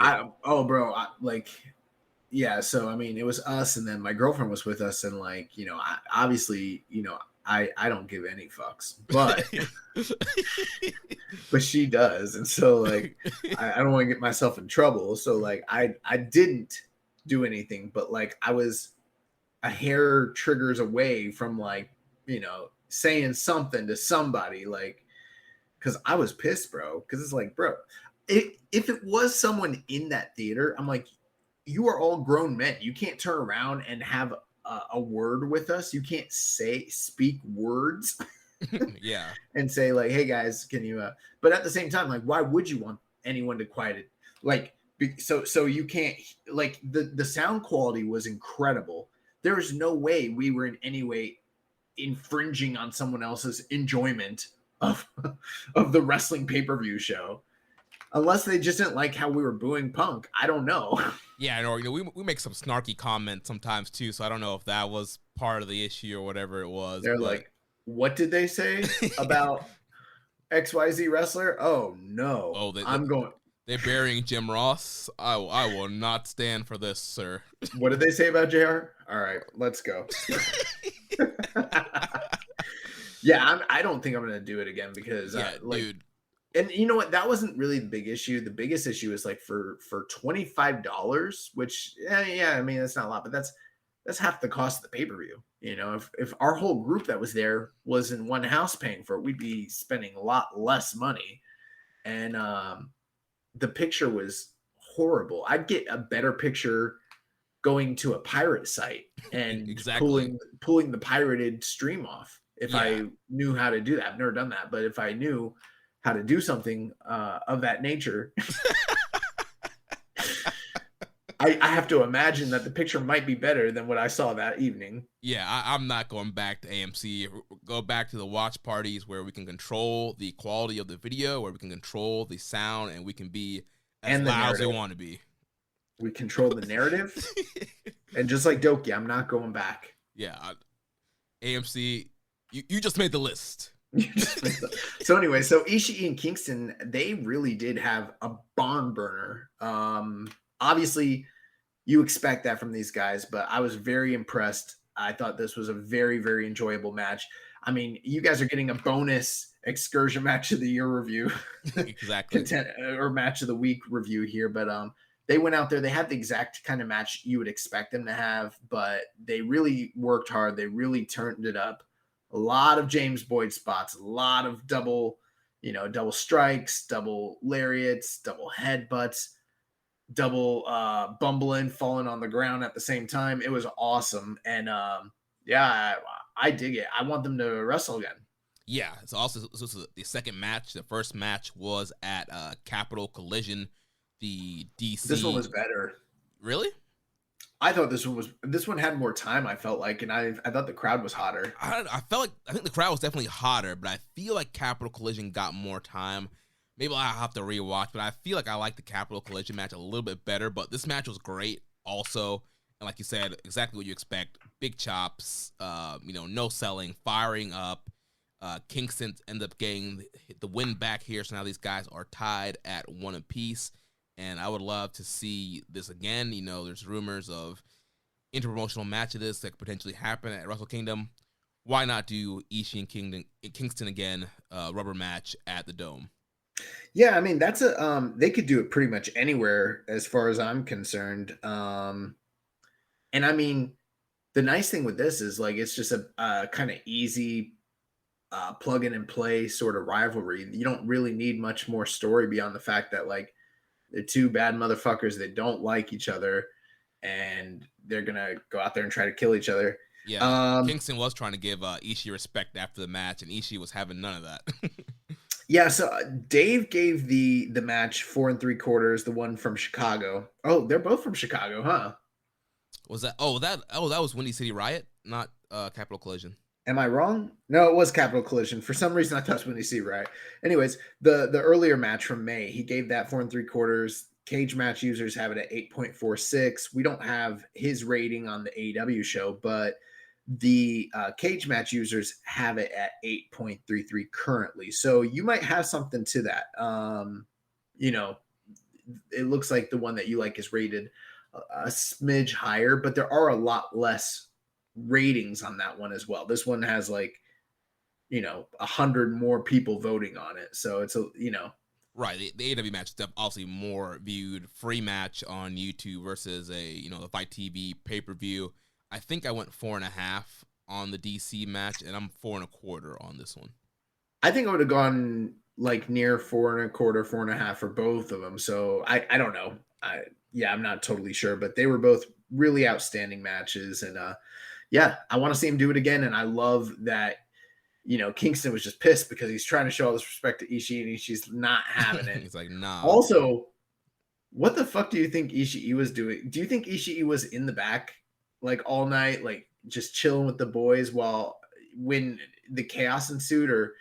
[SPEAKER 5] Yeah, so, I mean, it was us, and then my girlfriend was with us, and, like, you know, obviously, you know, I don't give any fucks, but but she does, and so, like, I don't want to get myself in trouble, so, like, I didn't do anything, but, like, I was a hair triggers away from, like, you know, saying something to somebody, like, because I was pissed, bro, because it's like, bro, if it was someone in that theater, I'm like, you are all grown men. You can't turn around and have a word with us. You can't speak words.
[SPEAKER 4] Yeah.
[SPEAKER 5] And say, like, hey guys, can you but at the same time, like, why would you want anyone to quiet it? Like, so you can't, like, the sound quality was incredible. There was no way we were in any way infringing on someone else's enjoyment of the wrestling pay-per-view show, unless they just didn't like how we were booing Punk. I don't know.
[SPEAKER 4] Yeah, or, you know, we make some snarky comments sometimes too, so I don't know if that was part of the issue or whatever it was.
[SPEAKER 5] They're like, what did they say about XYZ wrestler? Oh no.
[SPEAKER 4] They're burying Jim Ross. I will not stand for this, sir.
[SPEAKER 5] What did they say about JR? All right, let's go. Yeah, I don't think I'm gonna do it again because dude. And you know what? That wasn't really the big issue. The biggest issue is, like, for $25, which yeah, I mean, that's not a lot, but that's half the cost of the pay-per-view. You know, if our whole group that was there was in one house paying for it, we'd be spending a lot less money. And the picture was horrible. I'd get a better picture going to a pirate site and pulling the pirated stream off if I knew how to do that. I've never done that, but if I knew how to do something of that nature, I have to imagine that the picture might be better than what I saw that evening.
[SPEAKER 4] Yeah, I'm not going back to AMC. Go back to the watch parties where we can control the quality of the video, where we can control the sound, and we can be as loud as we want to be.
[SPEAKER 5] We control the narrative. And just like Doki, I'm not going back.
[SPEAKER 4] Yeah, AMC, you just made the list.
[SPEAKER 5] So anyway, so Ishii and Kingston, they really did have a barn burner. Obviously, you expect that from these guys, but I was very impressed. I thought this was a very, very enjoyable match. I mean, you guys are getting a bonus excursion match of the year review.
[SPEAKER 4] Exactly.
[SPEAKER 5] Or match of the week review here, but they went out there. They had the exact kind of match you would expect them to have, but they really worked hard. They really turned it up. A lot of James Boyd spots, a lot of double strikes, double lariats, double headbutts, double bumbling, falling on the ground at the same time. It was awesome. And I dig it. I want them to wrestle again.
[SPEAKER 4] Yeah. It's also the second match. The first match was at Capital Collision, the DC.
[SPEAKER 5] This one was better.
[SPEAKER 4] Really?
[SPEAKER 5] I thought this one had more time, I felt like, and I thought the crowd was hotter.
[SPEAKER 4] I think the crowd was definitely hotter, but I feel like Capital Collision got more time. Maybe I'll have to rewatch, but I feel like I like the Capital Collision match a little bit better, but this match was great also. And like you said, exactly what you expect. Big chops, no selling, firing up. Kingston ended up getting the win back here, so now these guys are tied at 1 apiece. And I would love to see this again. You know, there's rumors of interpromotional match of this that could potentially happen at Wrestle Kingdom. Why not do Ishii and Kingston again, rubber match at the Dome?
[SPEAKER 5] Yeah, I mean, that's they could do it pretty much anywhere as far as I'm concerned. And I mean, the nice thing with this is, like, it's just a kind of easy plug in and play sort of rivalry. You don't really need much more story beyond the fact that, like, they're two bad motherfuckers that don't like each other, and they're gonna go out there and try to kill each other.
[SPEAKER 4] Yeah, Kingston was trying to give Ishii respect after the match, and Ishii was having none of that.
[SPEAKER 5] Yeah, so Dave gave the match 4 3/4, the one from Chicago. Oh, they're both from Chicago, huh?
[SPEAKER 4] Was that? That was Windy City Riot. not Capital Collision.
[SPEAKER 5] Am I wrong? No, it was Capital Collision. For some reason, I thought it was Windy Sea, right? Anyways, the earlier match from May, he gave that 4 3/4. Cage match users have it at 8.46. We don't have his rating on the AEW show, but the cage match users have it at 8.33 currently. So you might have something to that. You know, it looks like the one that you like is rated a smidge higher, but there are a lot less ratings on that one as well. This one has like, 100 more people voting on it. So it's
[SPEAKER 4] Right, the AEW match is obviously more viewed free match on YouTube versus the Fight TV pay-per-view. I think I went 4.5 on the DC match, and I'm 4.25 on this one.
[SPEAKER 5] I think I would have gone like near 4.25, 4.5 for both of them. So I don't know. I'm not totally sure, but they were both really outstanding matches. And I want to see him do it again. And I love that, Kingston was just pissed because he's trying to show all this respect to Ishii and Ishii's not having it.
[SPEAKER 4] He's like, nah.
[SPEAKER 5] Also, what the fuck do you think Ishii was doing? Do you think Ishii was in the back like all night, like just chilling with the boys when the chaos ensued? Or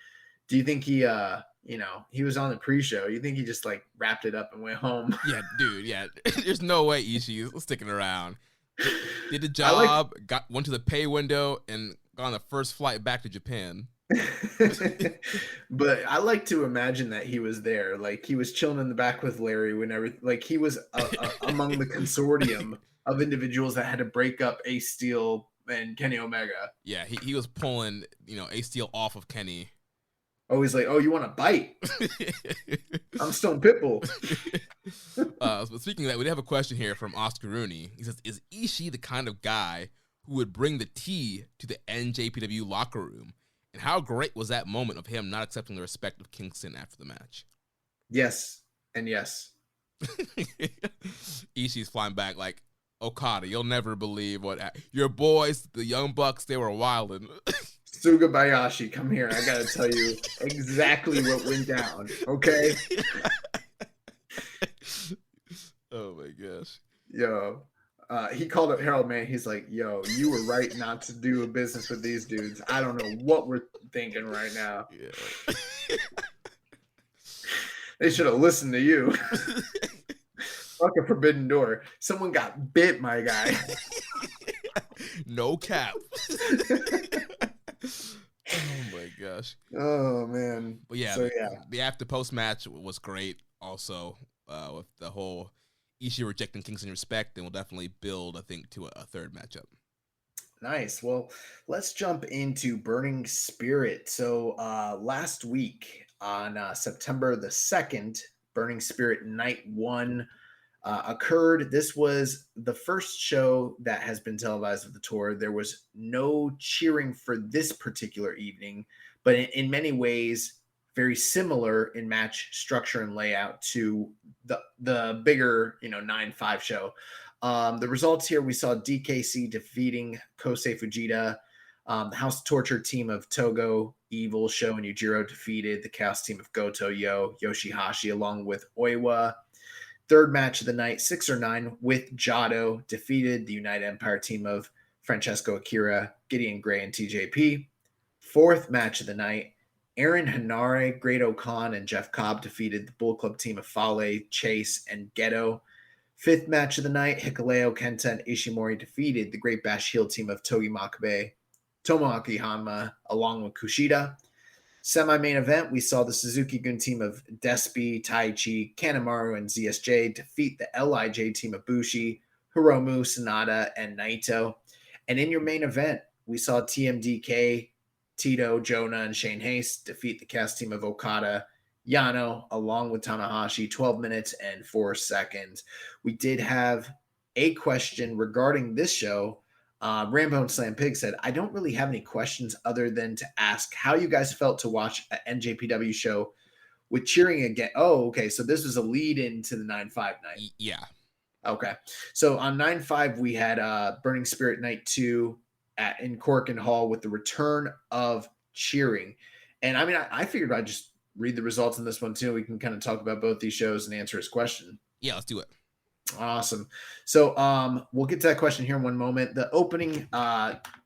[SPEAKER 5] do you think he was on the pre-show? You think he just like wrapped it up and went home?
[SPEAKER 4] Yeah, dude. Yeah, there's no way Ishii is sticking around. Did the job, went to the pay window, and got on the first flight back to Japan.
[SPEAKER 5] But I like to imagine that he was there, like he was chilling in the back with Larry whenever, like he was among the consortium of individuals that had to break up Ace Steel and Kenny Omega.
[SPEAKER 4] Yeah, he was pulling Ace Steel off of Kenny.
[SPEAKER 5] Oh, he's like, oh, you want to bite? I'm Stone Pitbull.
[SPEAKER 4] But speaking of that, we have a question here from Oscar Rooney. He says, is Ishii the kind of guy who would bring the tea to the NJPW locker room? And how great was that moment of him not accepting the respect of Kingston after the match?
[SPEAKER 5] Yes, and yes.
[SPEAKER 4] Ishii's flying back like, Okada, you'll never believe what your boys, the Young Bucks, they were wildin'.
[SPEAKER 5] Suga Bayashi, come here. I gotta tell you exactly what went down. Okay.
[SPEAKER 4] Oh my gosh.
[SPEAKER 5] Yo. He called up Harold, man. He's like, yo, you were right not to do a business with these dudes. I don't know what we're thinking right now.
[SPEAKER 4] Yeah.
[SPEAKER 5] They should have listened to you. Fuck a forbidden door. Someone got bit, my guy.
[SPEAKER 4] No cap. Oh my gosh.
[SPEAKER 5] Oh man.
[SPEAKER 4] But yeah,
[SPEAKER 5] so,
[SPEAKER 4] the after post match was great also, with the whole Ishii rejecting Kingston respect, and will definitely build, I think, to a third matchup.
[SPEAKER 5] Nice. Well, let's jump into Burning Spirit. So last week on September the 2nd, Burning Spirit Night 1 occurred. This was the first show that has been televised of the tour. There was no cheering for this particular evening, but in many ways, very similar in match structure and layout to the bigger, 9-5 show. The results here, we saw DKC defeating Kosei Fujita. The House of Torture team of Togo, Evil, Sho, and Yujiro defeated the Chaos team of Goto, Yoshihashi, along with Oiwa. Third match of the night, 6 or 9, with Jado, defeated the United Empire team of Francesco Akira, Gideon Gray, and TJP. Fourth match of the night, Aaron Hanare, Great O'Khan, and Jeff Cobb defeated the Bull Club team of Fale, Chase, and Ghetto. Fifth match of the night, Hikuleo, Kenta, and Ishimori defeated the Great Bash Heel team of Togi Makabe, Tomoaki Hanma, along with Kushida. Semi-main event, we saw the Suzuki-gun team of Despi, Taichi, Kanemaru, and ZSJ defeat the LIJ team of Bushi, Hiromu, Sonata, and Naito. And in your main event, we saw TMDK, Tito, Jonah, and Shane Hayes defeat the cast team of Okada, Yano, along with Tanahashi, 12 minutes and 4 seconds. We did have a question regarding this show. Rambo and Slam Pig said, I don't really have any questions other than to ask how you guys felt to watch an NJPW show with cheering again. Oh, okay. So this was a lead into the 9-5 night.
[SPEAKER 4] Yeah.
[SPEAKER 5] Okay. So on 9-5, we had Burning Spirit Night 2 in Cork and Hall with the return of cheering. And I mean, I figured I'd just read the results in this one too. We can kind of talk about both these shows and answer his question.
[SPEAKER 4] Yeah, let's do it.
[SPEAKER 5] Awesome. So we'll get to that question here in one moment. The opening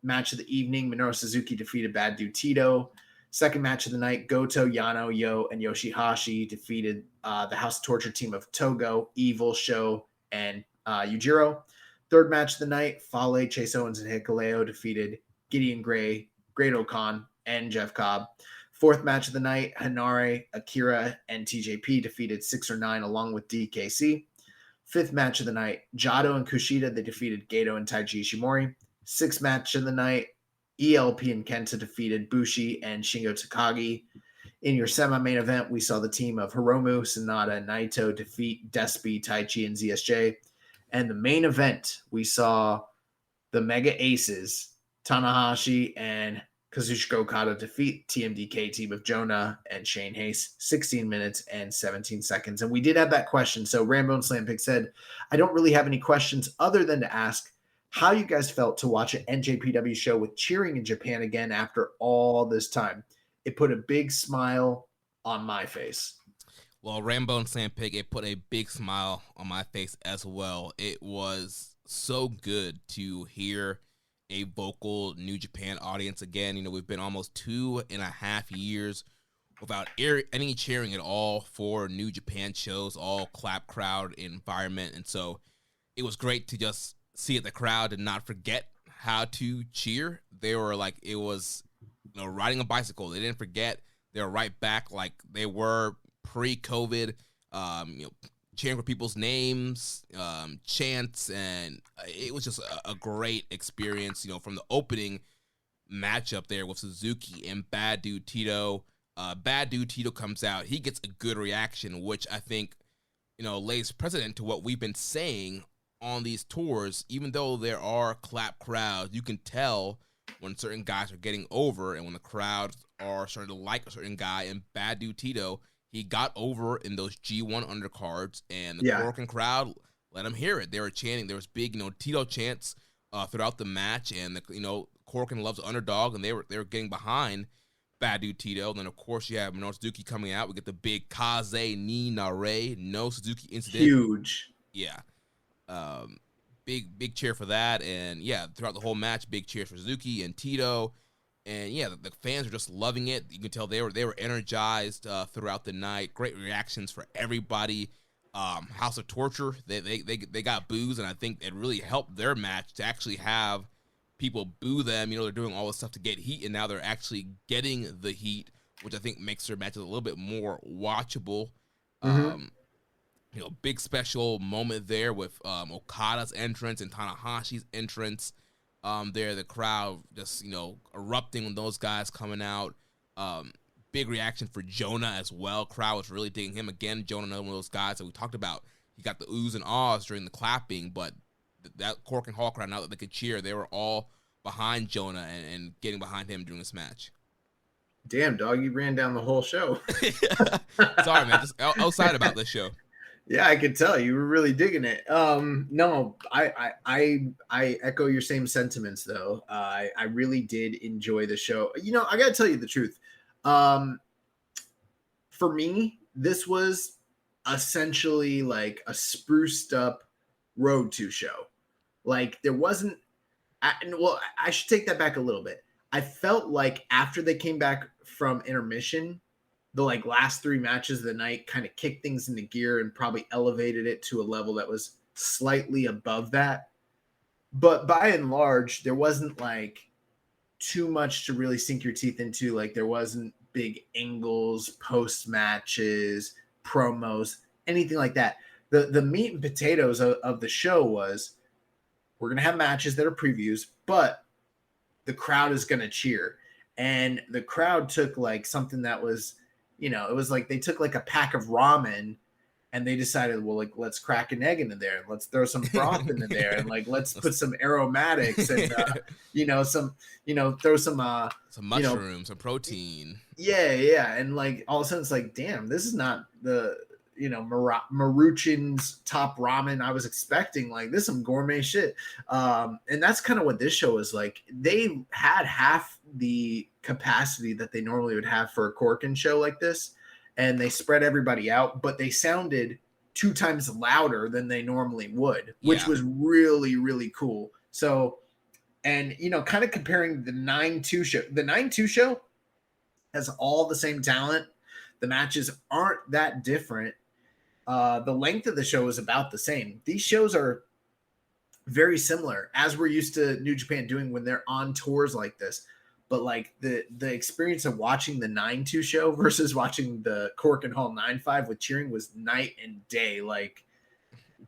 [SPEAKER 5] match of the evening, Minoru Suzuki defeated Bad Dude Tito. Second match of the night, Goto, Yano, Yo, and Yoshihashi defeated the House of Torture team of Togo, Evil, Sho, and Yujiro. Third match of the night, Fale, Chase Owens, and Hikuleo defeated Gideon Gray, Great Okan, and Jeff Cobb. Fourth match of the night, Hanare, Akira, and TJP defeated 6 or 9 along with DKC. Fifth match of the night, Jado and Kushida, they defeated Gato and Taiji Ishimori. Sixth match of the night, ELP and Kenta defeated Bushi and Shingo Takagi. In your semi-main event, we saw the team of Hiromu, Sonata, and Naito defeat Despy, Taichi, and ZSJ. And the main event, we saw the Mega Aces, Tanahashi and Kazuchika Okada defeat TMDK team of Jonah and Shane Hayes, 16 minutes and 17 seconds. And we did have that question. So Rambo and Slampig said, I don't really have any questions other than to ask how you guys felt to watch an NJPW show with cheering in Japan again after all this time. It put a big smile on my face.
[SPEAKER 4] Well, Rambo and Slampig, it put a big smile on my face as well. It was so good to hear a vocal New Japan audience again. You know, we've been almost 2.5 years without any cheering at all for New Japan shows, all clap crowd environment. And so it was great to just see it. The crowd did not forget how to cheer. They were like, it was, you know, riding a bicycle. They didn't forget. They were right back like they were pre-COVID, you know, cheering for people's names, chants, and it was just a great experience, you know, from the opening matchup there with Suzuki and Bad Dude Tito. Bad Dude Tito comes out. He gets a good reaction, which I think, you know, lays precedent to what we've been saying on these tours. Even though there are clap crowds, you can tell when certain guys are getting over and when the crowds are starting to like a certain guy. And Bad Dude Tito, he got over in those G1 undercards, and the Korakuen crowd let him hear it. They were chanting. There was big, you know, Tito chants throughout the match, and the, you know, Korakuen loves the underdog, and they were getting behind Bad Dude Tito. And then of course you have Minoru Suzuki coming out. We get the big Kaze ni Nare no Suzuki incident.
[SPEAKER 5] Huge.
[SPEAKER 4] Yeah. Big cheer for that, and yeah, throughout the whole match, big cheers for Suzuki and Tito. And yeah, the fans are just loving it. You can tell they were energized throughout the night. Great reactions for everybody. House of Torture, they got boos, and I think it really helped their match to actually have people boo them. You know, they're doing all this stuff to get heat, and now they're actually getting the heat, which I think makes their matches a little bit more watchable.
[SPEAKER 5] Mm-hmm.
[SPEAKER 4] You know, big special moment there with Okada's entrance and Tanahashi's entrance. There, the crowd just, you know, erupting when those guys coming out. Big reaction for Jonah as well. Crowd was really digging him again. Jonah, another one of those guys that we talked about. He got the oohs and ahs during the clapping, but that Korakuen Hall crowd, now that they could cheer, they were all behind Jonah and getting behind him during this match.
[SPEAKER 5] Damn, dog, you ran down the whole show.
[SPEAKER 4] Sorry, man. Just outside about this show.
[SPEAKER 5] Yeah, I could tell you were really digging it. No, I echo your same sentiments though. I really did enjoy the show. You know, I gotta tell you the truth. For me, this was essentially like a spruced up Road to show. Like there wasn't. I should take that back a little bit. I felt like after they came back from intermission, the like last 3 matches of the night kind of kicked things into gear and probably elevated it to a level that was slightly above that. But by and large, there wasn't like too much to really sink your teeth into. Like there wasn't big angles, post matches, promos, anything like that. The meat and potatoes of the show was we're going to have matches that are previews, but the crowd is going to cheer. And the crowd took like something that was, you know, it was like they took like a pack of ramen and they decided, well, like, let's crack an egg into there and let's throw some broth into there and like, let's put some aromatics and, you know, throw some
[SPEAKER 4] mushrooms, you know, some protein.
[SPEAKER 5] Yeah. And like, all of a sudden it's like, damn, this is not the, you know, Maruchan's top ramen I was expecting. Like this is some gourmet shit. And that's kind of what this show is like. They had half the capacity that they normally would have for a Korakuen show like this, and they spread everybody out, but they sounded 2 times louder than they normally would, which was really, really cool. So, and, you know, kind of comparing the 9-2 show, the 9-2 show has all the same talent. The matches aren't that different. The length of the show is about the same. These shows are very similar, as we're used to New Japan doing when they're on tours like this. But like the experience of watching the 9-2 show versus watching the Cork and Hall 9-5 with cheering was night and day, like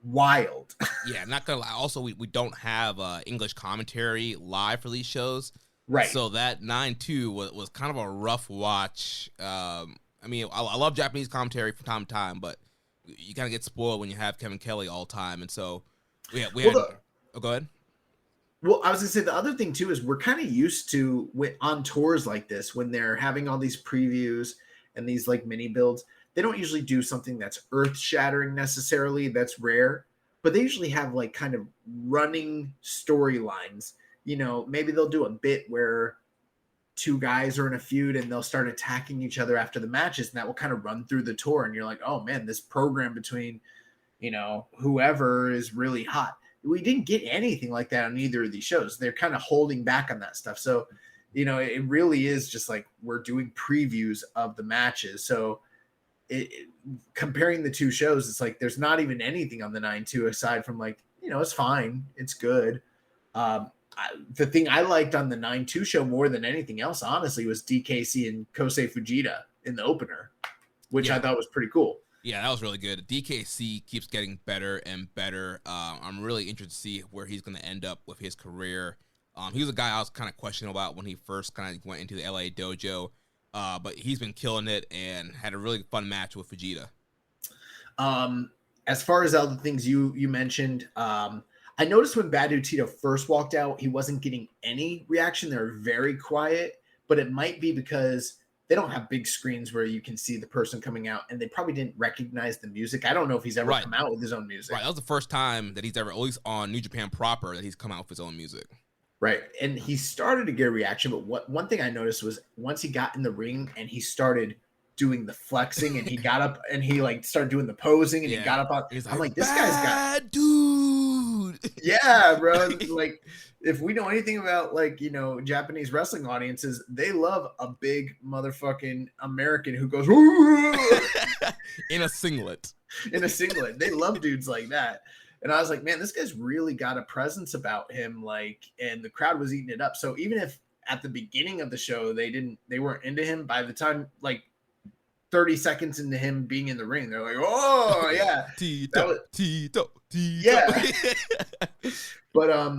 [SPEAKER 5] wild.
[SPEAKER 4] Yeah, not gonna lie. Also, we don't have English commentary live for these shows.
[SPEAKER 5] Right.
[SPEAKER 4] So that 9-2 was kind of a rough watch. I mean, I love Japanese commentary from time to time, but you kind of get spoiled when you have Kevin Kelly all time. And so we had go ahead.
[SPEAKER 5] Well, I was gonna say the other thing too is we're kind of used to on tours like this when they're having all these previews and these like mini builds. They don't usually do something that's earth shattering necessarily. That's rare, but they usually have like kind of running storylines. You know, maybe they'll do a bit where 2 guys are in a feud and they'll start attacking each other after the matches, and that will kind of run through the tour. And you're like, oh man, this program between, you know, whoever is really hot. We didn't get anything like that on either of these shows. They're kind of holding back on that stuff. So, you know, it really is just like we're doing previews of the matches. So comparing the 2 shows, it's like there's not even anything on the 9-2 aside from like, you know, it's fine. It's good. The thing I liked on the 9-2 show more than anything else, honestly, was DKC and Kosei Fujita in the opener, which I thought was pretty cool.
[SPEAKER 4] Yeah, that was really good. DKC keeps getting better and better. I'm really interested to see where he's going to end up with his career. He was a guy I was kind of questioning about when he first kind of went into the LA dojo, but he's been killing it and had a really fun match with Fujita.
[SPEAKER 5] As far as other things you mentioned, I noticed when Badu Tito first walked out, he wasn't getting any reaction. They were very quiet, but it might be because they don't have big screens where you can see the person coming out, and they probably didn't recognize the music. I don't know if he's ever come out with his own music.
[SPEAKER 4] Right, that was the first time that he's ever, at least on New Japan proper, that he's come out with his own music.
[SPEAKER 5] Right, and he started to get a reaction, but one thing I noticed was once he got in the ring and he started doing the flexing, and he got up and he like started doing the posing, and he got up on. I'm like, this guy's got
[SPEAKER 4] dude.
[SPEAKER 5] Yeah, bro. Like, if we know anything about like, you know, Japanese wrestling audiences, they love a big motherfucking American who goes
[SPEAKER 4] in a singlet.
[SPEAKER 5] In a singlet. They love dudes like that. And I was like, man, this guy's really got a presence about him, like, and the crowd was eating it up. So even if at the beginning of the show they weren't into him, by the time like 30 seconds into him being in the ring, they're like, oh yeah.
[SPEAKER 4] Tito.
[SPEAKER 5] Yeah. But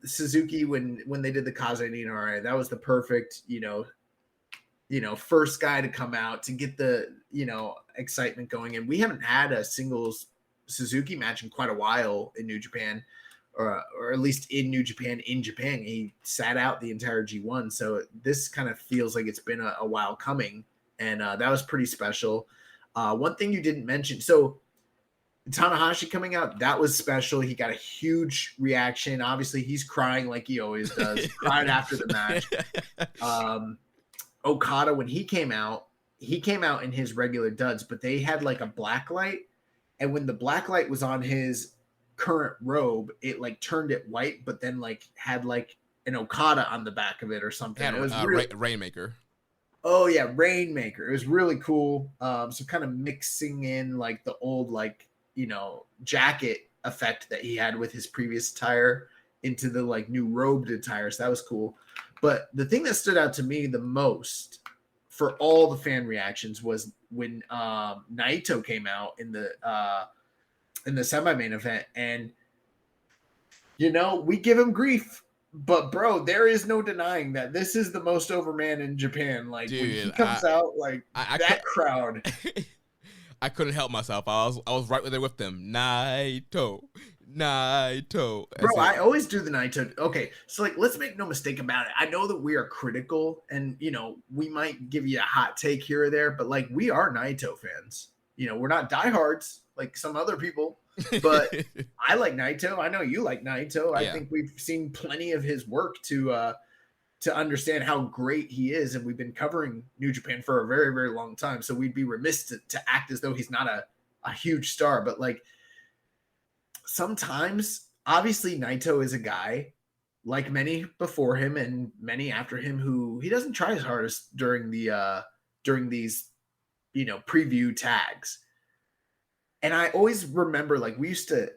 [SPEAKER 5] Suzuki, when they did the Kaze Nino, that was the perfect, you know, first guy to come out to get the, you know, excitement going. And we haven't had a singles Suzuki match in quite a while in New Japan, or at least in New Japan, in Japan. He sat out the entire G1. So this kind of feels like it's been a while coming. And that was pretty special. One thing you didn't mention, so Tanahashi coming out, that was special. He got a huge reaction. Obviously, he's crying like he always does. Cried after the match. Okada, when he came out in his regular duds, but they had like a black light. And when the black light was on his current robe, it like turned it white, but then like had like an Okada on the back of it or something.
[SPEAKER 4] It was Rainmaker.
[SPEAKER 5] Oh yeah, Rainmaker. It was really cool. So kind of mixing in like the old, like, you know, jacket effect that he had with his previous attire into the like new robed attire. So that was cool. But the thing that stood out to me the most for all the fan reactions was when Naito came out in the semi-main event. And, you know, we give him grief. But bro, there is no denying that this is the most over man in Japan. Like, dude, when he comes out, like that crowd.
[SPEAKER 4] I couldn't help myself. I was right there with them. Naito. Bro,
[SPEAKER 5] I always do the Naito. Okay, so like, let's make no mistake about it. I know that we are critical, and you know, we might give you a hot take here or there, but like, we are Naito fans. You know, we're not diehards like some other people. But I like Naito. I know you like Naito. I think we've seen plenty of his work to understand how great he is, and we've been covering New Japan for a very, very long time. So we'd be remiss to act as though he's not a a huge star, but like sometimes, obviously, Naito is a guy like many before him and many after him who he doesn't try his hardest during these preview tags. And I always remember, like, we used to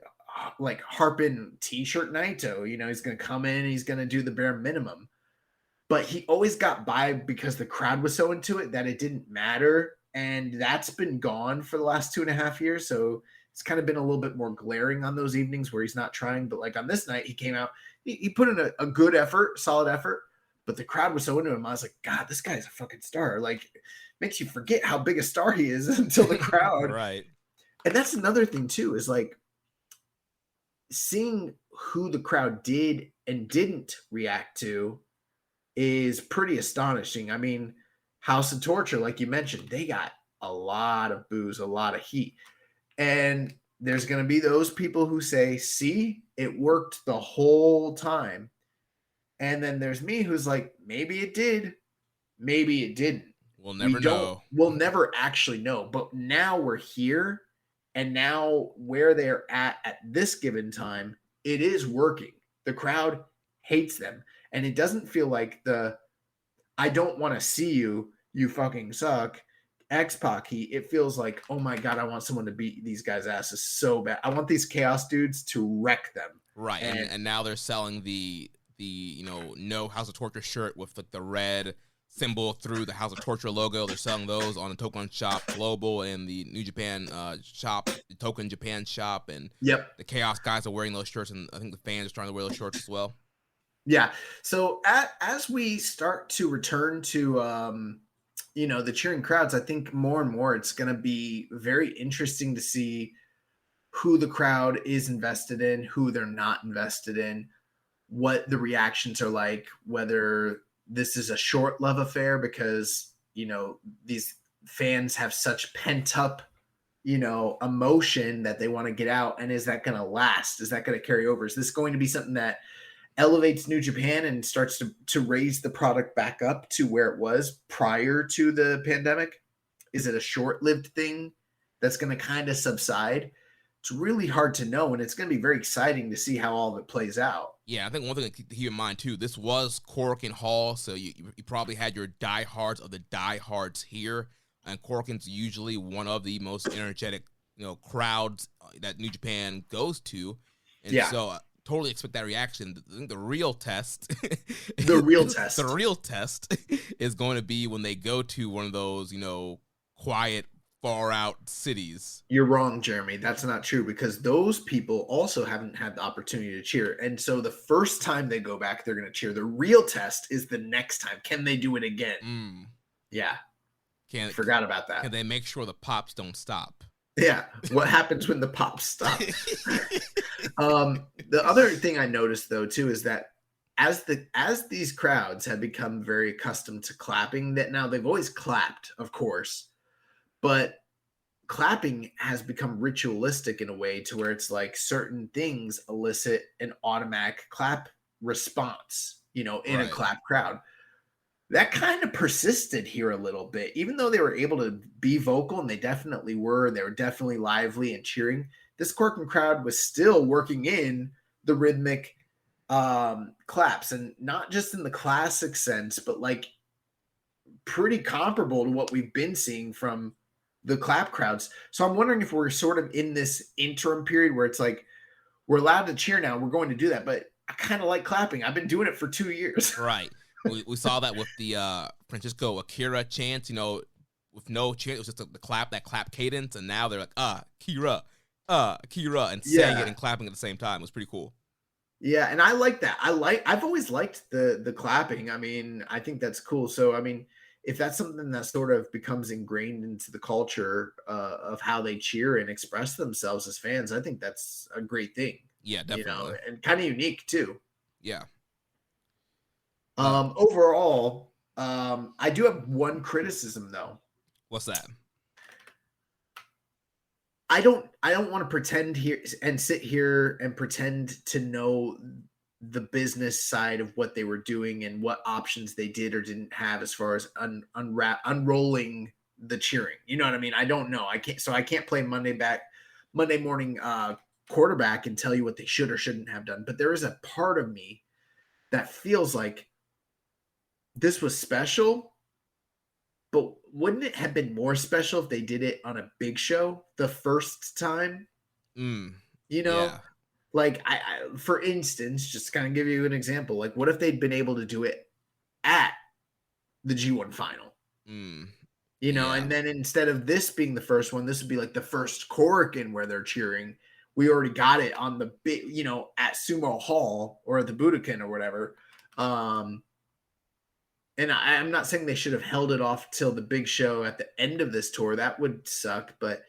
[SPEAKER 5] like harp in T-shirt Naito. He's going to come in, he's going to do the bare minimum. But he always got by because the crowd was so into it that it didn't matter. And that's been gone for the last 2.5 years. So it's kind of been a little bit more glaring on those evenings where he's not trying. But like on this night, he came out, he put in a good effort, solid effort. But the crowd was so into him. I was like, God, this guy's a fucking star. Like, makes you forget how big a star he is until the crowd.
[SPEAKER 4] Right.
[SPEAKER 5] And that's another thing too, is like seeing who the crowd did and didn't react to is pretty astonishing. I mean, House of Torture, like you mentioned, they got a lot of boos, a lot of heat. And there's going to be those people who say, see, it worked the whole time. And then there's me who's like, maybe it did, maybe it didn't.
[SPEAKER 4] We'll never know.
[SPEAKER 5] We'll never actually know. But now we're here, and now where they're at this given time, it is working. The crowd hates them. And it doesn't feel like I don't want to see you, you fucking suck, X-Pac heat. It feels like, oh my God, I want someone to beat these guys' asses so bad. I want these Chaos dudes to wreck them.
[SPEAKER 4] Right. And now they're selling the no House of Torture shirt with the red symbol through the House of Torture logo. They're selling those on the Token Shop Global and the New Japan shop, the Token Japan shop. And
[SPEAKER 5] yep,
[SPEAKER 4] the Chaos guys are wearing those shirts, and I think the fans are trying to wear those shirts as well.
[SPEAKER 5] Yeah. So as we start to return to, the cheering crowds, I think more and more it's going to be very interesting to see who the crowd is invested in, who they're not invested in, what the reactions are like, whether this is a short love affair because, these fans have such pent up, emotion that they want to get out. And is that going to last? Is that going to carry over? Is this going to be something that elevates New Japan and starts to raise the product back up to where it was prior to the pandemic? Is it a short-lived thing that's going to kind of subside? It's really hard to know, and it's going to be very exciting to see how all of it plays out.
[SPEAKER 4] Yeah, I think one thing to keep in mind, too, this was Korakuen Hall, so you probably had your diehards of the diehards here, and Korakuen's usually one of the most energetic, crowds that New Japan goes to, and so totally expect that reaction. I think the real test is going to be when they go to one of those, quiet, far out cities.
[SPEAKER 5] You're wrong, Jeremy. That's not true, because those people also haven't had the opportunity to cheer. And so the first time they go back, they're going to cheer. The real test is the next time. Can they do it again? Yeah. Forgot about that.
[SPEAKER 4] Can they make sure the pops don't stop?
[SPEAKER 5] Yeah. What happens when the pops stop? The other thing I noticed, though, too, is that as these crowds have become very accustomed to clapping, that now they've always clapped, of course, but clapping has become ritualistic in a way to where it's like certain things elicit an automatic clap response, in a clap crowd. That kind of persisted here a little bit, even though they were able to be vocal, and they definitely were. They were definitely lively and cheering. This Korakuen crowd was still working in the rhythmic claps, and not just in the classic sense, but like pretty comparable to what we've been seeing from the clap crowds. So I'm wondering if we're sort of in this interim period where it's like, we're allowed to cheer now, we're going to do that, but I kind of like clapping. I've been doing it for 2 years.
[SPEAKER 4] Right. We saw that with the Francisco Akira chant, with no chant. It was just that clap cadence. And now they're like, Akira, and saying it and clapping at the same time. It was pretty cool.
[SPEAKER 5] Yeah, and I like that. I've always liked the clapping. I mean, I think that's cool. So, I mean, if that's something that sort of becomes ingrained into the culture of how they cheer and express themselves as fans, I think that's a great thing.
[SPEAKER 4] Yeah, definitely.
[SPEAKER 5] And kind of unique too.
[SPEAKER 4] Yeah.
[SPEAKER 5] Overall, I do have one criticism though.
[SPEAKER 4] What's that?
[SPEAKER 5] I don't want to pretend here and sit here and pretend to know the business side of what they were doing and what options they did or didn't have as far as unrolling the cheering. You know what I mean? I don't know. I can't play Monday morning quarterback and tell you what they should or shouldn't have done. But there is a part of me that feels like this was special, but wouldn't it have been more special if they did it on a big show the first time? You know,
[SPEAKER 4] Yeah.
[SPEAKER 5] like I, for instance, just to kind of give you an example, like what if they'd been able to do it at the G1 final? You know,
[SPEAKER 4] Yeah.
[SPEAKER 5] and then instead of this being the first one, this would be like the first Korakuen where they're cheering. We already got it on the big, you know, at Sumo Hall or the Budokan or whatever. And I'm not saying they should have held it off till the big show at the end of this tour. That would suck. But,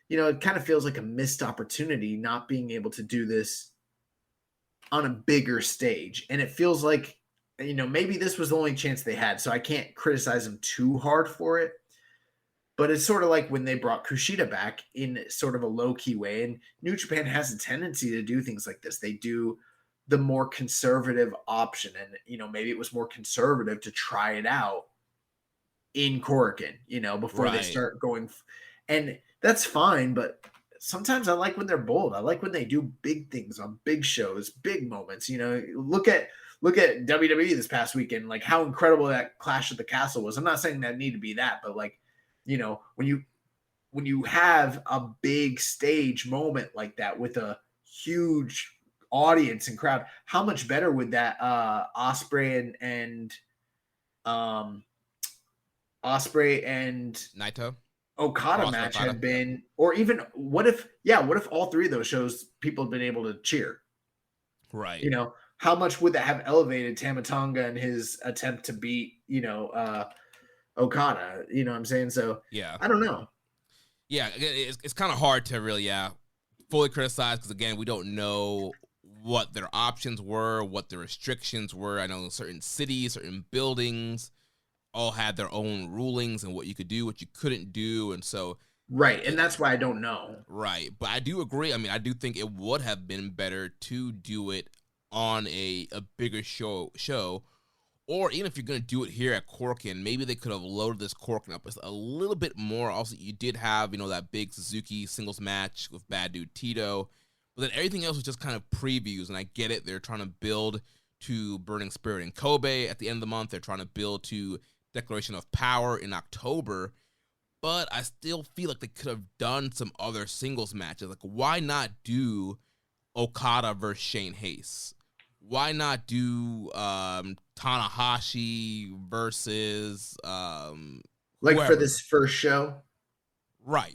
[SPEAKER 5] you know, it kind of feels like a missed opportunity not being able to do this on a bigger stage. And it feels like, you know, maybe this was the only chance they had. So I can't criticize them too hard for it. But it's sort of like when they brought Kushida back in sort of a low-key way. And New Japan has a tendency to do things like this. They do the more conservative option. And, you know, maybe it was more conservative to try it out in Korakuen, you know, before they start going. And that's fine. But sometimes I like when they're bold. I like when they do big things on big shows, big moments. You know, look at WWE this past weekend, like how incredible that Clash at the Castle was. I'm not saying that need to be that, but like, you know, when you have a big stage moment like that with a huge audience and crowd, how much better would that Osprey and
[SPEAKER 4] Naito
[SPEAKER 5] Okada match had been, or even what if all three of those shows people have been able to cheer?
[SPEAKER 4] Right.
[SPEAKER 5] You know, how much would that have elevated Tama Tonga and his attempt to beat, you know, Okada, you know what I'm saying? So
[SPEAKER 4] yeah,
[SPEAKER 5] I don't know.
[SPEAKER 4] Yeah, it's kind of hard to really fully criticize because again, we don't know what their options were, what the restrictions were. I know certain cities, certain buildings all had their own rulings and what you could do, what you couldn't do, and so
[SPEAKER 5] right, and that's why I don't know.
[SPEAKER 4] Right, but I do agree. I mean, I do think it would have been better to do it on a bigger show. Or even if you're going to do it here at Korakuen, maybe they could have loaded this Korakuen up a little bit more. Also, you did have, you know, that big Suzuki singles match with Bad Dude Tito. But then everything else was just kind of previews. And I get it. They're trying to build to Burning Spirit in Kobe at the end of the month. They're trying to build to Declaration of Power in October. But I still feel like they could have done some other singles matches. Like, why not do Okada versus Shane Hayes? Why not do Tanahashi versus
[SPEAKER 5] like
[SPEAKER 4] whoever?
[SPEAKER 5] For this first show?
[SPEAKER 4] Right.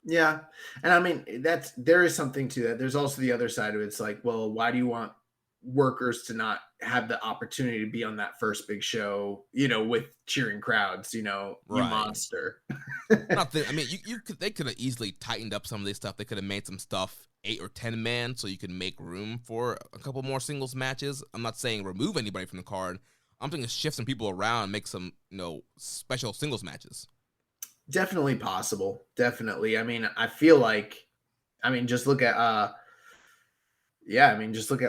[SPEAKER 5] Yeah. And I mean, there is something to that. There's also the other side of it. It's like, well, why do you want workers to not have the opportunity to be on that first big show, you know, with cheering crowds, you know, you monster.
[SPEAKER 4] I mean, they could have easily tightened up some of this stuff. They could have made some stuff 8 or 10 man so you could make room for a couple more singles matches. I'm not saying remove anybody from the card. I'm thinking shift some people around and make some, you know, special singles matches.
[SPEAKER 5] Definitely possible. Definitely. I mean, I feel like, just look at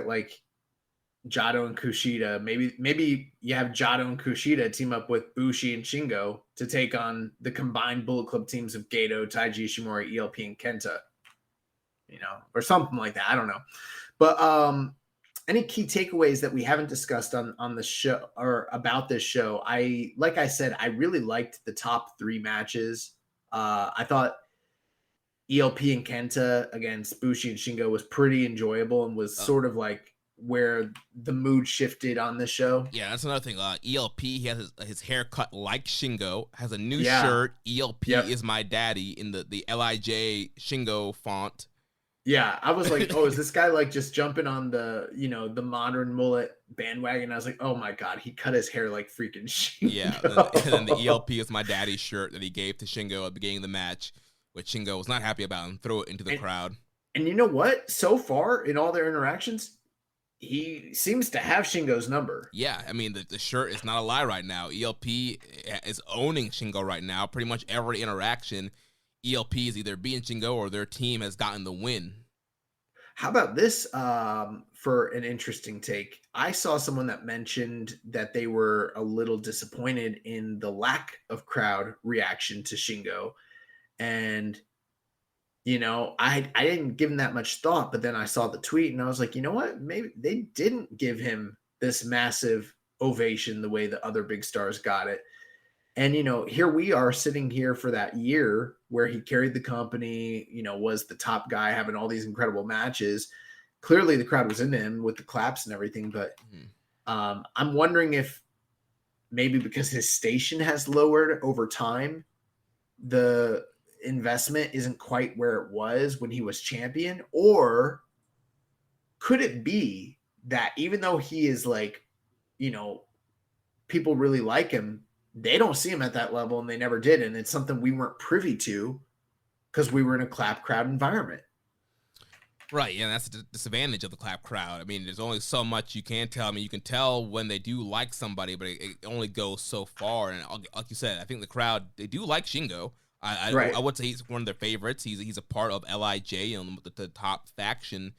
[SPEAKER 5] like Jado and Kushida. Maybe you have Jado and Kushida team up with Bushi and Shingo to take on the combined Bullet Club teams of Gedo, Taiji Ishimori, ELP, and Kenta. You know, or something like that. I don't know. But any key takeaways that we haven't discussed on the show or about this show? Like I said, I really liked the top 3 matches. I thought ELP and Kenta against Bushi and Shingo was pretty enjoyable and was sort of like where the mood shifted on this show.
[SPEAKER 4] Yeah, that's another thing. ELP, he has his hair cut like Shingo, has a new shirt. ELP is my daddy in the LIJ Shingo font.
[SPEAKER 5] Yeah, I was like, oh, is this guy like just jumping on the, you know, the modern mullet bandwagon? I was like, oh my God, he cut his hair like freaking Shingo.
[SPEAKER 4] Yeah, and then the ELP is my daddy's shirt that he gave to Shingo at the beginning of the match, which Shingo was not happy about and threw it into the crowd. And
[SPEAKER 5] you know what? So far in all their interactions, he seems to have Shingo's number.
[SPEAKER 4] Yeah, I mean, the shirt is not a lie right now. ELP is owning Shingo right now. Pretty much every interaction, ELP is either beating Shingo or their team has gotten the win.
[SPEAKER 5] How about this for an interesting take? I saw someone that mentioned that they were a little disappointed in the lack of crowd reaction to Shingo. And, I didn't give him that much thought, but then I saw the tweet and I was like, you know what? Maybe they didn't give him this massive ovation the way the other big stars got it. And, here we are sitting here for that year where he carried the company, was the top guy having all these incredible matches. Clearly the crowd was into him with the claps and everything, but I'm wondering if maybe because his station has lowered over time, the investment isn't quite where it was when he was champion, or could it be that even though he is like, people really like him, they don't see him at that level and they never did. And it's something we weren't privy to because we were in a clap crowd environment.
[SPEAKER 4] Right, yeah, that's the disadvantage of the clap crowd. I mean, there's only so much you can tell. I mean, you can tell when they do like somebody, but it only goes so far. And like you said, I think the crowd, they do like Shingo. I would say he's one of their favorites. He's a part of LIJ, the top faction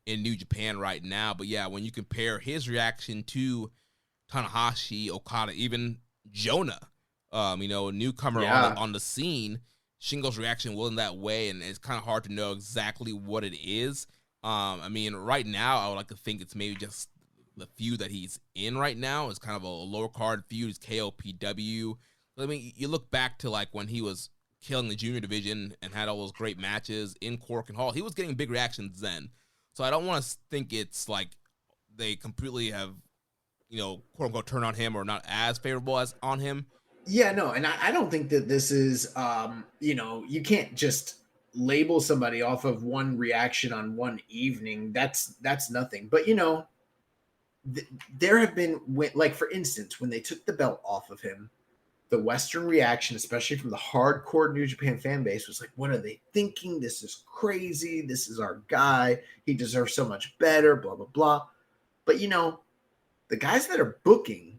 [SPEAKER 4] in New Japan right now. But yeah, when you compare his reaction to Tanahashi, Okada, even Jonah, a newcomer on the scene, Shingo's reaction wasn't that way, and it's kind of hard to know exactly what it is. I mean, right now, I would like to think it's maybe just the feud that he's in right now. It's kind of a lower card feud. It's KOPW. I mean, you look back to like when he was killing the junior division and had all those great matches in Cork and Hall. He was getting big reactions then. So I don't want to think it's like they completely have, quote unquote, turn on him or not as favorable as on him.
[SPEAKER 5] Yeah, no, and I don't think that this is, you can't just label somebody off of one reaction on one evening. That's nothing. But, there have been, like, for instance, when they took the belt off of him, the Western reaction, especially from the hardcore New Japan fan base, was like, what are they thinking? This is crazy. This is our guy. He deserves so much better, blah, blah, blah. But, the guys that are booking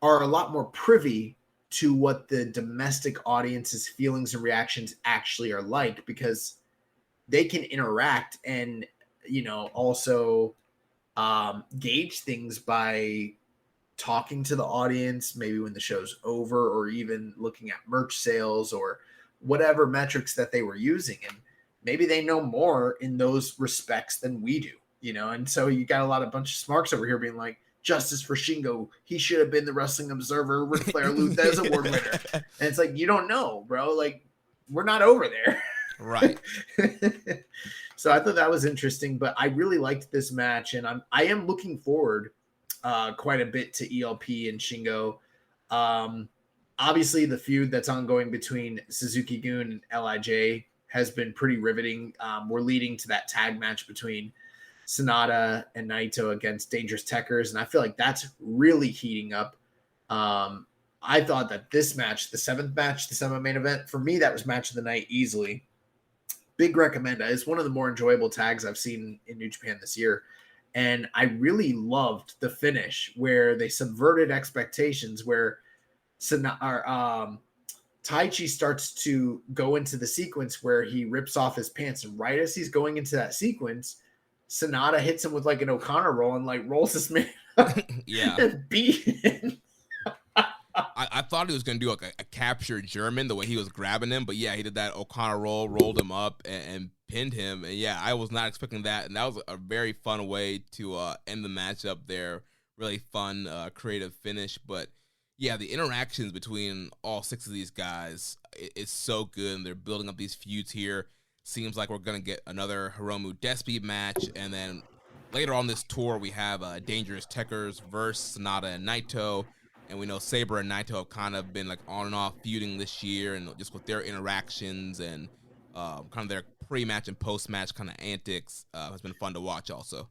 [SPEAKER 5] are a lot more privy to what the domestic audience's feelings and reactions actually are like, because they can interact and, also gauge things by talking to the audience, maybe when the show's over, or even looking at merch sales or whatever metrics that they were using. And maybe they know more in those respects than we do, and so you got a bunch of smarks over here being like, justice for Shingo. He should have been the Wrestling Observer Ric Flair Luthez Award winner. And it's like, you don't know, bro. Like, we're not over there.
[SPEAKER 4] Right.
[SPEAKER 5] So I thought that was interesting, but I really liked this match, and I am looking forward quite a bit to ELP and Shingo. Obviously, the feud that's ongoing between Suzuki-gun and LIJ has been pretty riveting. We're leading to that tag match between Sonata and Naito against Dangerous Tekkers, and I feel like that's really heating up. I thought that this match, the seventh match, the semi-main event, for me, that was match of the night easily. Big recommend. It's one of the more enjoyable tags I've seen in New Japan this year. And I really loved the finish where they subverted expectations, where Taichi starts to go into the sequence where he rips off his pants. And right as he's going into that sequence, Sonata hits him with like an O'Connor roll and like rolls this man up and beat him.
[SPEAKER 4] I thought he was going to do like a capture German, the way he was grabbing him. But yeah, he did that O'Connor roll, rolled him up, and pinned him. And yeah, I was not expecting that. And that was a very fun way to end the match up there. Really fun, creative finish. But yeah, the interactions between all six of these guys is so good. And they're building up these feuds here. Seems like we're going to get another Hiromu Despy match. And then later on this tour, we have Dangerous Tekkers versus Sonata and Naito. And we know Sabre and Naito have kind of been like on and off feuding this year, and just with their interactions and kind of their pre-match and post-match kind of antics has been fun to watch also.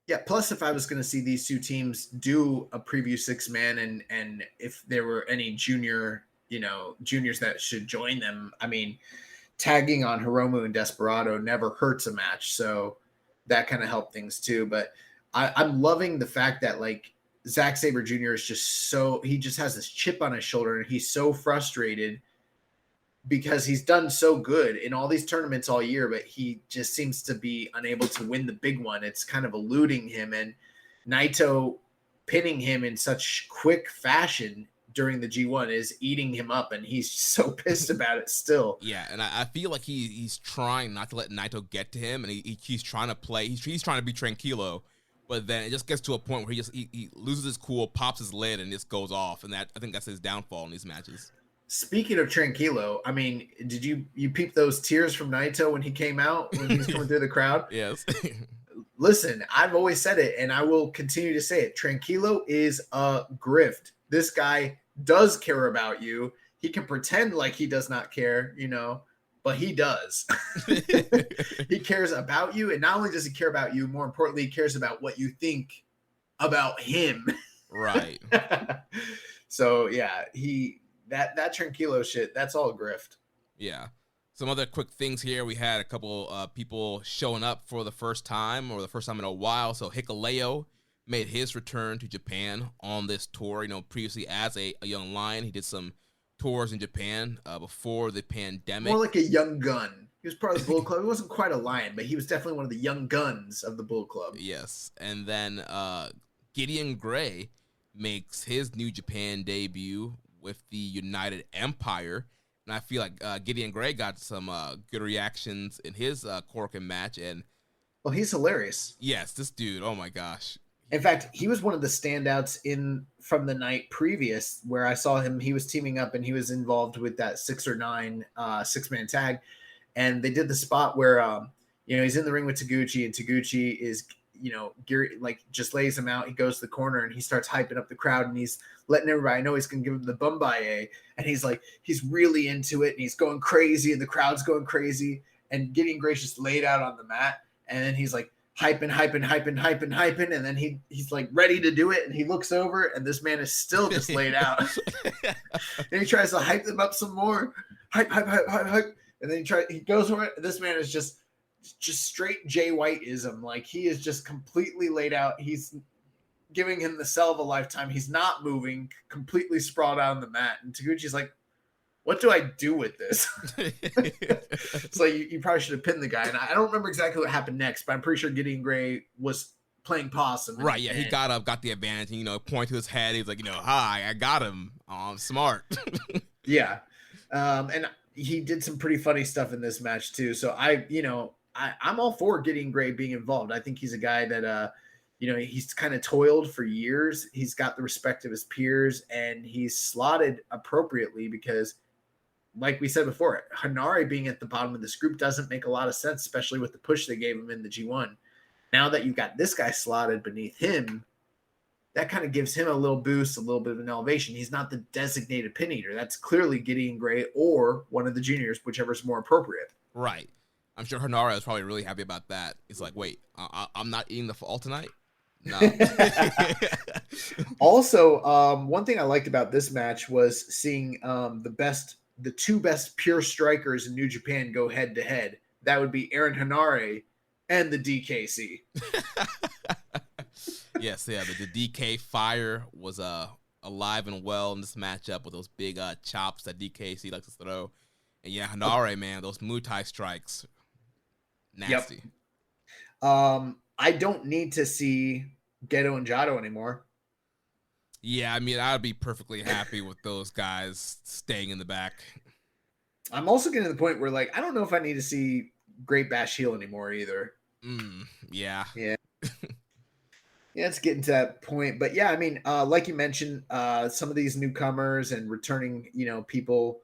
[SPEAKER 5] Yeah, plus if I was going to see these two teams do a preview six-man and if there were any juniors that should join them, I mean, tagging on Hiromu and Desperado never hurts a match, so that kind of helped things too. But I'm loving the fact that like Zack Sabre Jr. is he just has this chip on his shoulder, and he's so frustrated because he's done so good in all these tournaments all year, but he just seems to be unable to win the big one. It's kind of eluding him. And, Naito pinning him in such quick fashion during the G1 is eating him up, and he's so pissed about it still.
[SPEAKER 4] Yeah, and I feel like he's trying not to let Naito get to him, and he's trying to play. He's trying to be tranquilo, but then it just gets to a point where he loses his cool, pops his lid, and just goes off. And I think that's his downfall in these matches.
[SPEAKER 5] Speaking of tranquilo, I mean, did you peep those tears from Naito when he came out, when he was coming through the crowd?
[SPEAKER 4] Yes.
[SPEAKER 5] Listen, I've always said it, and I will continue to say it. Tranquilo is a grift. This guy does care about you. He can pretend like he does not care, but he does. He cares about you, and not only does he care about you, more importantly, he cares about what you think about him.
[SPEAKER 4] Right.
[SPEAKER 5] So yeah, that tranquilo shit, that's all grift.
[SPEAKER 4] Yeah. Some other quick things here. We had a couple people showing up for the first time, or the first time in a while. So Hikuleo made his return to Japan on this tour. Previously as a young lion, he did some tours in Japan before the pandemic.
[SPEAKER 5] More like a young gun. He was part of the Bull Club. He wasn't quite a lion, but he was definitely one of the young guns of the Bull Club.
[SPEAKER 4] Yes. And then Gideon Gray makes his New Japan debut with the United Empire. And I feel like Gideon Gray got some good reactions in his Corkin match. And
[SPEAKER 5] well, he's hilarious.
[SPEAKER 4] Yes, this dude, oh my gosh.
[SPEAKER 5] In fact, he was one of the standouts from the night previous where I saw him. He was teaming up and he was involved with that 6 or 9 6-man tag. And they did the spot where, he's in the ring with Taguchi, and Taguchi is, just lays him out. He goes to the corner and he starts hyping up the crowd, and he's letting everybody know he's going to give him the Bumbaye. And he's really into it, and he's going crazy, and the crowd's going crazy. And Gideon Gray's just laid out on the mat. And then he's like, hyping, and then he's like ready to do it, and he looks over, and this man is still just laid out. And he tries to hype them up some more, hype, and then he goes for it. This man is just straight Jay White-ism. Like, he is just completely laid out. He's giving him the sell of a lifetime. He's not moving, completely sprawled out on the mat, and Taguchi's like, what do I do with this? It's like, you probably should have pinned the guy. And I don't remember exactly what happened next, but I'm pretty sure Gideon Gray was playing possum.
[SPEAKER 4] Right, yeah, he got up, got the advantage, and, point to his head. He's like, hi, I got him. Oh, I'm smart.
[SPEAKER 5] Yeah. And he did some pretty funny stuff in this match too. So I'm all for Gideon Gray being involved. I think he's a guy that, he's kind of toiled for years. He's got the respect of his peers, and he's slotted appropriately because, like we said before, Hanare being at the bottom of this group doesn't make a lot of sense, especially with the push they gave him in the G1. Now that you've got this guy slotted beneath him, that kind of gives him a little boost, a little bit of an elevation. He's not the designated pin eater. That's clearly Gideon Gray or one of the juniors, whichever's more appropriate.
[SPEAKER 4] Right. I'm sure Hanare is probably really happy about that. He's like, wait, I'm not eating the fall tonight? No.
[SPEAKER 5] Also, one thing I liked about this match was seeing the two best pure strikers in New Japan go head to head. That would be Aaron Hanare and the DKC.
[SPEAKER 4] Yes, yeah, the DK Fire was alive and well in this matchup with those big chops that DKC likes to throw. And yeah, Hanare, man, those Muay Thai strikes, nasty.
[SPEAKER 5] Yep. I don't need to see Gedo and Jado anymore.
[SPEAKER 4] Yeah, I mean, I'd be perfectly happy with those guys staying in the back.
[SPEAKER 5] I'm also getting to the point where, I don't know if I need to see Great Bash heel anymore either.
[SPEAKER 4] Yeah.
[SPEAKER 5] Yeah. Yeah, it's getting to that point. But yeah, I mean, like you mentioned, some of these newcomers and returning, people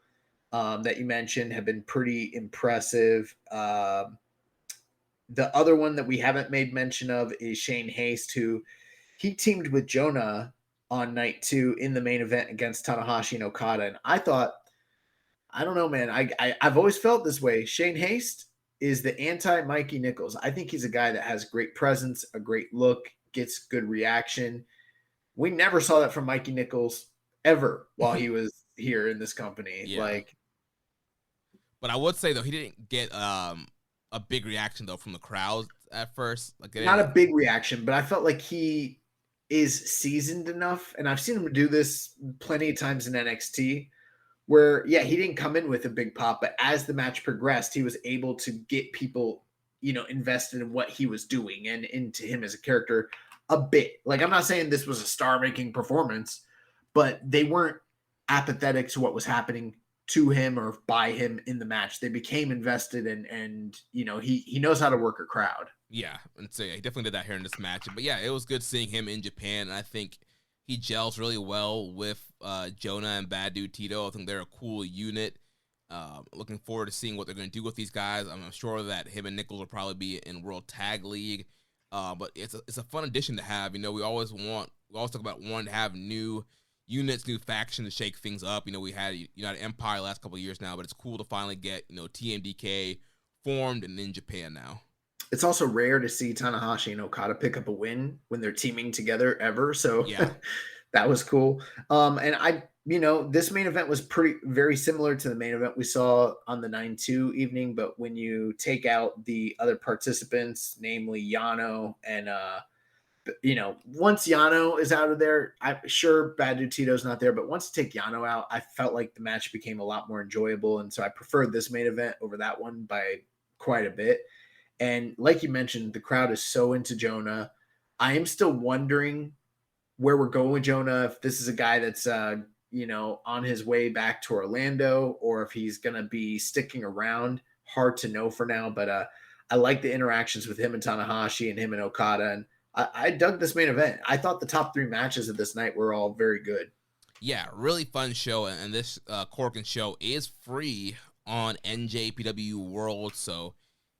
[SPEAKER 5] that you mentioned have been pretty impressive. The other one that we haven't made mention of is Shane Haste, who he teamed with Jonah on night 2 in the main event against Tanahashi and Okada. And I thought, I don't know, man. I've always felt this way. Shane Haste is the anti-Mikey Nichols. I think he's a guy that has great presence, a great look, gets good reaction. We never saw that from Mikey Nichols ever while he was here in this company.
[SPEAKER 4] Yeah. But I would say, though, he didn't get a big reaction, though, from the crowd at first.
[SPEAKER 5] Not a big reaction, but I felt like he is seasoned enough, and I've seen him do this plenty of times in NXT, where, yeah, he didn't come in with a big pop, but as the match progressed, he was able to get people, invested in what he was doing and into him as a character. a bit. Like, I'm not saying this was a star-making performance, but they weren't apathetic to what was happening to him or by him in the match. They became invested, and you know, he knows how to work a crowd.
[SPEAKER 4] Yeah, and so yeah, he definitely did that here in this match. But yeah, it was good seeing him in Japan, and I think he gels really well with Jonah and Bad Dude Tito. I think they're a cool unit. Looking forward to seeing what they're going to do with these guys. I'm sure that him and Nichols will probably be in World Tag League. But it's a fun addition to have. You know, we always talk about wanting to have new units, new factions to shake things up. You know, we had United Empire last couple of years now, but it's cool to finally get, you know, TMDK formed and in Japan now.
[SPEAKER 5] It's also rare to see Tanahashi and Okada pick up a win when they're teaming together ever. So
[SPEAKER 4] yeah,
[SPEAKER 5] that was cool. And this main event was very similar to the main event we saw on the 9-2 evening. But when you take out the other participants, namely Yano and, once Yano is out of there, I'm sure Bad Dude Tito's not there, but once you take Yano out, I felt like the match became a lot more enjoyable. And so I preferred this main event over that one by quite a bit. And like you mentioned, the crowd is so into Jonah. I am still wondering where we're going with Jonah, if this is a guy that's, on his way back to Orlando, or if he's going to be sticking around. Hard to know for now, but I like the interactions with him and Tanahashi and him and Okada. And I dug this main event. I thought the top 3 matches of this night were all very good.
[SPEAKER 4] Yeah, really fun show. And this Corkin show is free on NJPW World. So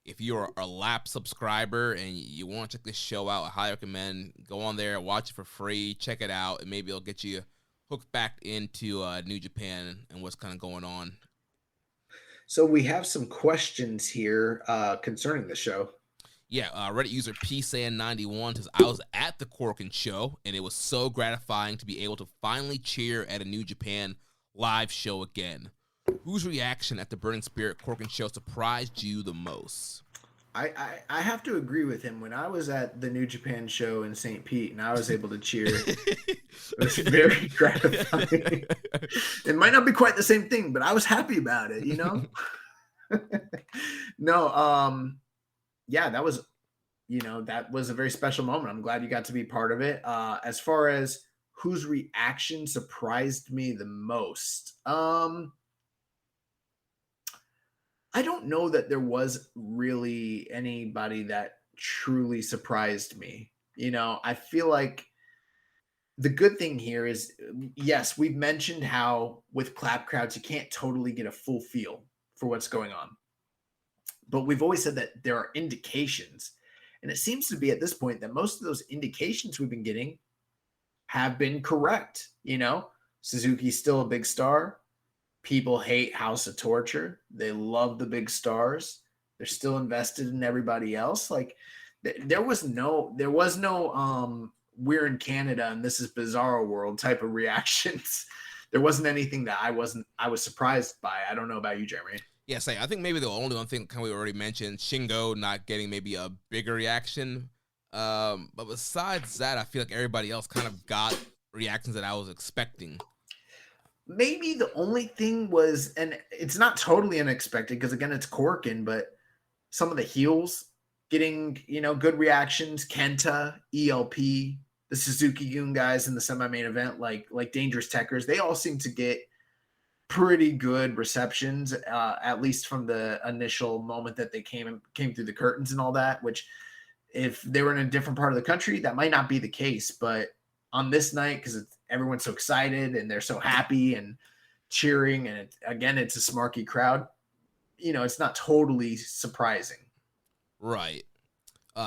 [SPEAKER 4] if you're a lap subscriber and you want to check this show out, I highly recommend go on there, watch it for free, check it out, and maybe it'll get you hooked back into New Japan and what's kind of going on.
[SPEAKER 5] So we have some questions here concerning the show.
[SPEAKER 4] Yeah, Reddit user PSan91 says, I was at the Corkin show, and it was so gratifying to be able to finally cheer at a New Japan live show again. Whose reaction at the Burning Spirit Corkin show surprised you the most?
[SPEAKER 5] I have to agree with him. When I was at the New Japan show in St. Pete and I was able to cheer, it was very gratifying. It might not be quite the same thing, but I was happy about it, No, yeah, that was a very special moment. I'm glad you got to be part of it. As far as whose reaction surprised me the most, I don't know that there was really anybody that truly surprised me. I feel like the good thing here is, yes, we've mentioned how with clap crowds, you can't totally get a full feel for what's going on. But we've always said that there are indications. And it seems to be at this point that most of those indications we've been getting have been correct. Suzuki's still a big star. People hate House of Torture. They love the big stars. They're still invested in everybody else. Like there was no we're in Canada and this is Bizarro World type of reactions. There wasn't anything that I was surprised by. I don't know about you, Jeremy.
[SPEAKER 4] Yes, I think maybe the only one thing kind of we already mentioned, Shingo not getting maybe a bigger reaction. But besides that, I feel like everybody else kind of got reactions that I was expecting.
[SPEAKER 5] Maybe the only thing was, and it's not totally unexpected because again, it's Corkin, but some of the heels getting, good reactions. Kenta, ELP, the Suzuki-gun guys in the semi-main event, like Dangerous Techers, they all seem to get pretty good receptions, at least from the initial moment that they came through the curtains and all that, which if they were in a different part of the country, that might not be the case. But on this night, because everyone's so excited and they're so happy and cheering, and it's a smarky crowd, it's not totally surprising.
[SPEAKER 4] Right.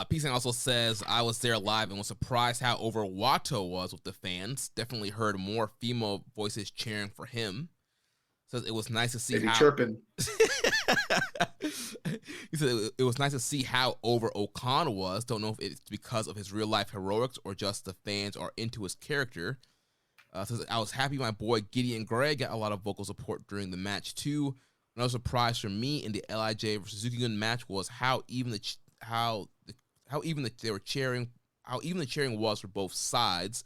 [SPEAKER 4] Peace also says, I was there live and was surprised how over Watto was with the fans. Definitely heard more female voices cheering for him. Says it was nice to see how
[SPEAKER 5] chirping.
[SPEAKER 4] He said it was nice to see how over O'Connor was. Don't know if it's because of his real life heroics or just the fans are into his character. Says I was happy my boy Gideon Gray got a lot of vocal support during the match too. Another surprise for me in the LIJ versus Suzuki-gun match was how even the cheering was for both sides.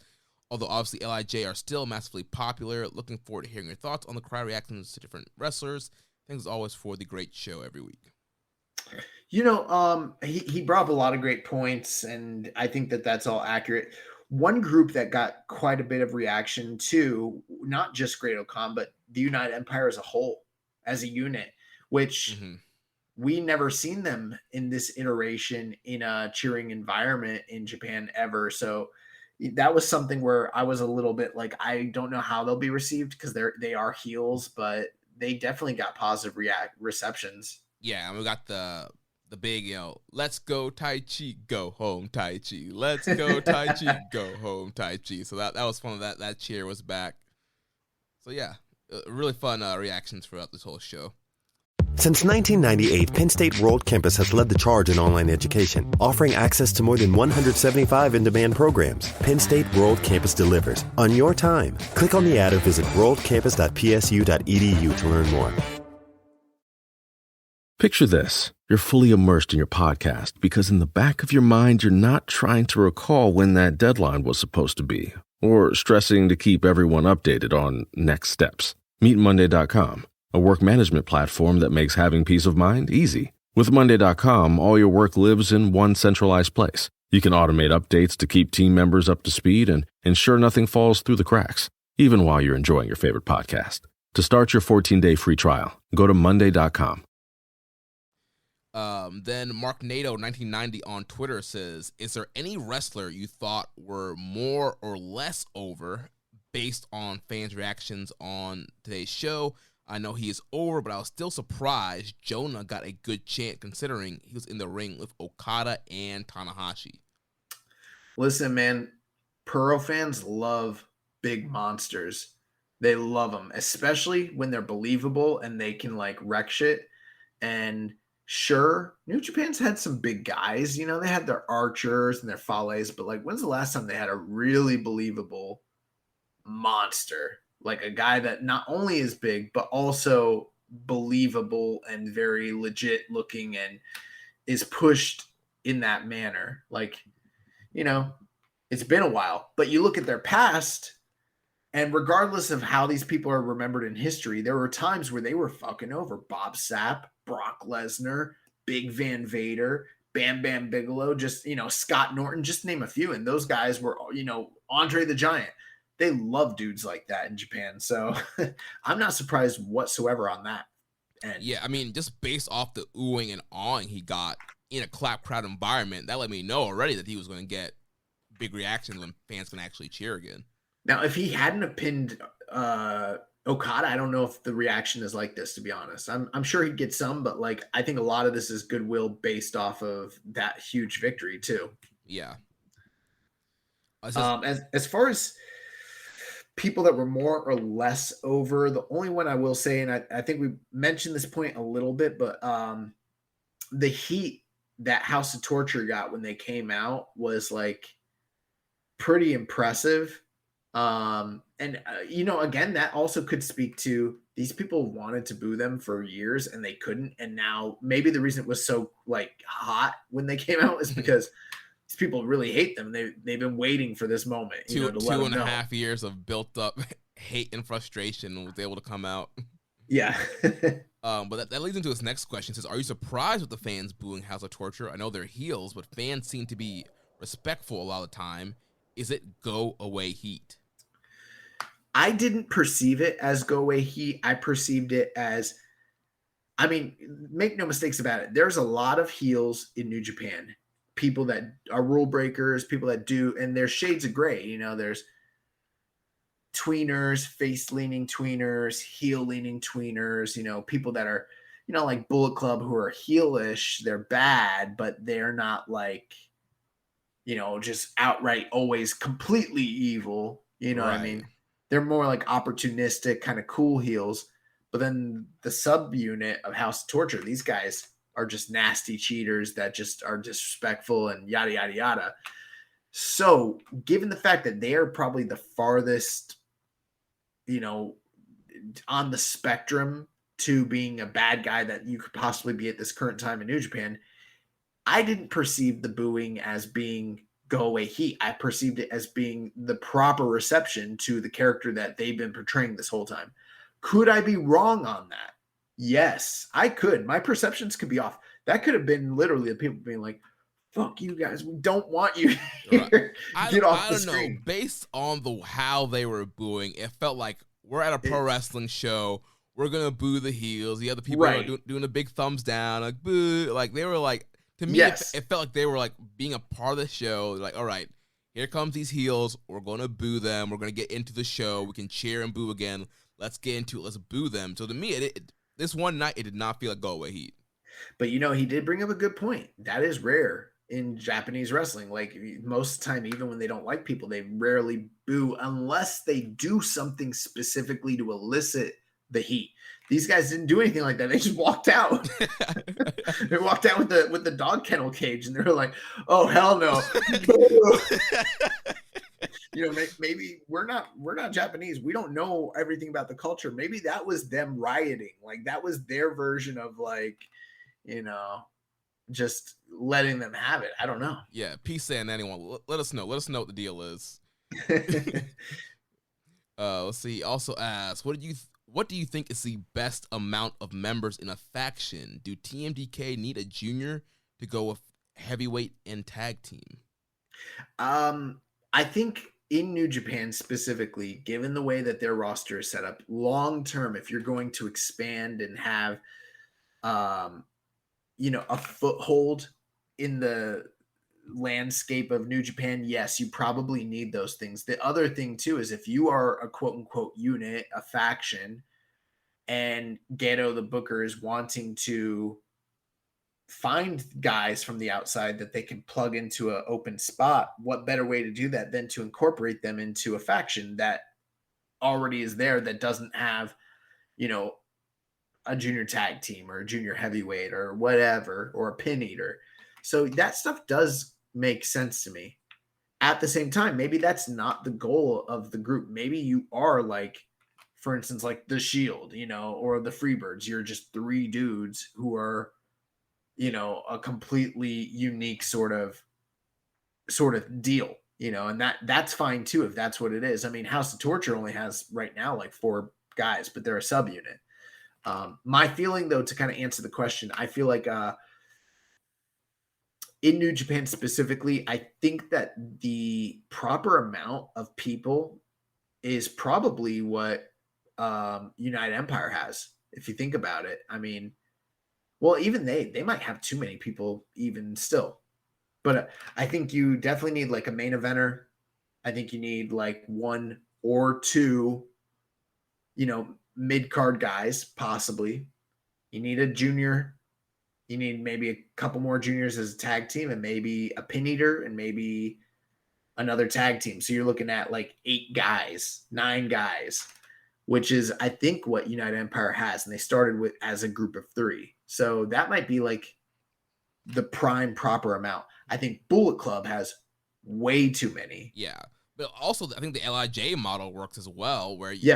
[SPEAKER 4] Although obviously LIJ are still massively popular. Looking forward to hearing your thoughts on the crowd reactions to different wrestlers. Thanks as always for the great show every week.
[SPEAKER 5] He brought up a lot of great points, and I think that that's all accurate. One group that got quite a bit of reaction too, not just Great Okan, but the United Empire as a whole, as a unit, which we never seen them in this iteration in a cheering environment in Japan ever. So that was something where I was a little bit like, I don't know how they'll be received because they are heels, but they definitely got positive receptions.
[SPEAKER 4] Yeah, and we got the big, let's go Tai Chi, go home Tai Chi. Let's go Tai Chi, go home Tai Chi. So that was fun. That cheer was back. So yeah, really fun reactions throughout this whole show.
[SPEAKER 6] Since 1998, Penn State World Campus has led the charge in online education, offering access to more than 175 in-demand programs. Penn State World Campus delivers on your time. Click on the ad or visit worldcampus.psu.edu to learn more.
[SPEAKER 7] Picture this. You're fully immersed in your podcast because in the back of your mind, you're not trying to recall when that deadline was supposed to be or stressing to keep everyone updated on next steps. Meet Monday.com, a work management platform that makes having peace of mind easy. With Monday.com, all your work lives in one centralized place. You can automate updates to keep team members up to speed and ensure nothing falls through the cracks, even while you're enjoying your favorite podcast. To start your 14-day free trial, go to Monday.com.
[SPEAKER 4] Then Mark Nato 1990 on Twitter says, is there any wrestler you thought were more or less over based on fans' reactions on today's show? I know he is over, but I was still surprised Jonah got a good chant considering he was in the ring with Okada and Tanahashi.
[SPEAKER 5] Listen, man, Puro fans love big monsters. They love them, especially when they're believable and they can wreck shit. And sure, New Japan's had some big guys. They had their Archers and their Fales, but when's the last time they had a really believable monster? Like a guy that not only is big, but also believable and very legit looking and is pushed in that manner. It's been a while, but you look at their past, and regardless of how these people are remembered in history, there were times where they were fucking over Bob Sapp, Brock Lesnar, Big Van Vader, Bam Bam Bigelow, just, Scott Norton, just name a few. And those guys were, Andre the Giant. They love dudes like that in Japan. So I'm not surprised whatsoever on that end.
[SPEAKER 4] Yeah, I mean, just based off the oohing and awing he got in a clap crowd environment, that let me know already that he was going to get big reactions when fans can actually cheer again.
[SPEAKER 5] Now, if he hadn't have pinned Okada, I don't know if the reaction is like this, to be honest. I'm sure he'd get some, but I think a lot of this is goodwill based off of that huge victory too.
[SPEAKER 4] Yeah.
[SPEAKER 5] As far as people that were more or less over, the only one I will say, and I think we mentioned this point a little bit, but the heat that House of Torture got when they came out was pretty impressive. Again, that also could speak to these people wanted to boo them for years and they couldn't. And now maybe the reason it was so hot when they came out is because these people really hate them. They've been waiting for this moment.
[SPEAKER 4] Two and a half years of built up hate and frustration was able to come out.
[SPEAKER 5] Yeah.
[SPEAKER 4] But that leads into his next question. It says, are you surprised with the fans booing House of Torture? I know they're heels, but fans seem to be respectful a lot of the time. Is it go away heat?
[SPEAKER 5] I didn't perceive it as go away heat. I perceived it as, make no mistakes about it. There's a lot of heels in New Japan. People that are rule breakers, people that do, and there's shades of gray. There's tweeners, face-leaning tweeners, heel-leaning tweeners, people that are, like Bullet Club who are heelish. They're bad, but they're not just outright always completely evil. Right. What I mean? They're more opportunistic, kind of cool heels. But then the subunit of House of Torture, these guys are just nasty cheaters that just are disrespectful and yada, yada, yada. So given the fact that they are probably the farthest, on the spectrum to being a bad guy that you could possibly be at this current time in New Japan, I didn't perceive the booing as being go away heat. I perceived it as being the proper reception to the character that they've been portraying this whole time. Could I be wrong on that? Yes, I could. My perceptions could be off. That could have been literally the people being like, fuck you guys, we don't want you
[SPEAKER 4] Right.
[SPEAKER 5] here. Get off
[SPEAKER 4] I
[SPEAKER 5] the
[SPEAKER 4] don't know.
[SPEAKER 5] screen.
[SPEAKER 4] Based on how they were booing, it felt like we're at a pro wrestling show. We're gonna boo the heels. The other people are doing a big thumbs down, like boo. Like they were like, to me,
[SPEAKER 5] Yes.
[SPEAKER 4] it felt like they were like being a part of the show. Like, all right, here comes these heels. We're gonna boo them. We're gonna get into the show. We can cheer and boo again. Let's get into it. Let's boo them. So to me, this one night, it did not feel like go away heat.
[SPEAKER 5] But you know, he did bring up a good point. That is rare in Japanese wrestling. Like most of the time, even when they don't like people, they rarely boo unless they do something specifically to elicit the heat. These guys didn't do anything like that. They just walked out. They walked out with the dog kennel cage, and they were like, "Oh hell no!" You know, maybe we're not Japanese. We don't know everything about the culture. Maybe that was them rioting. Like that was their version of like, you know, just letting them have it. I don't know.
[SPEAKER 4] Yeah, peace and anyone. Let us know. Let us know what the deal is. Let's see. He also asks, what do you think is the best amount of members in a faction? Do TMDK need a junior to go with heavyweight and tag team?
[SPEAKER 5] I think in New Japan specifically, given the way that their roster is set up, long term, if you're going to expand and have, you know, a foothold in the landscape of New Japan, yes, you probably need those things. The other thing too is if you are a quote unquote unit, a faction, and Gedo the Booker is wanting to find guys from the outside that they can plug into an open spot, what better way to do that than to incorporate them into a faction that already is there, that doesn't have, you know, a junior tag team or a junior heavyweight or whatever, or a pin eater. So that stuff does make sense to me. At the same time, maybe that's not the goal of the group. Maybe you are like, for instance, like the Shield, you know, or the Freebirds. You're just three dudes who are, you know, a completely unique sort of deal, you know, and that's fine too if that's what it is. I mean, House of Torture only has right now like 4 guys, but they're a subunit. My feeling though, to kind of answer the question, I feel like in New Japan specifically, I think that the proper amount of people is probably what United Empire has. If you think about it, I mean, well, even they might have too many people even still. But I think you definitely need like a main eventer. I think you need like 1 or 2, you know, mid-card guys, possibly. You need a junior. You need maybe a couple more juniors as a tag team, and maybe a pin eater, and maybe another tag team. So you're looking at like 8 guys, 9 guys, which is, I think, what United Empire has. And they started with as a group of 3. So that might be like the prime proper amount. I think Bullet Club has way too many.
[SPEAKER 4] Yeah. But also, I think the LIJ model works as well, where you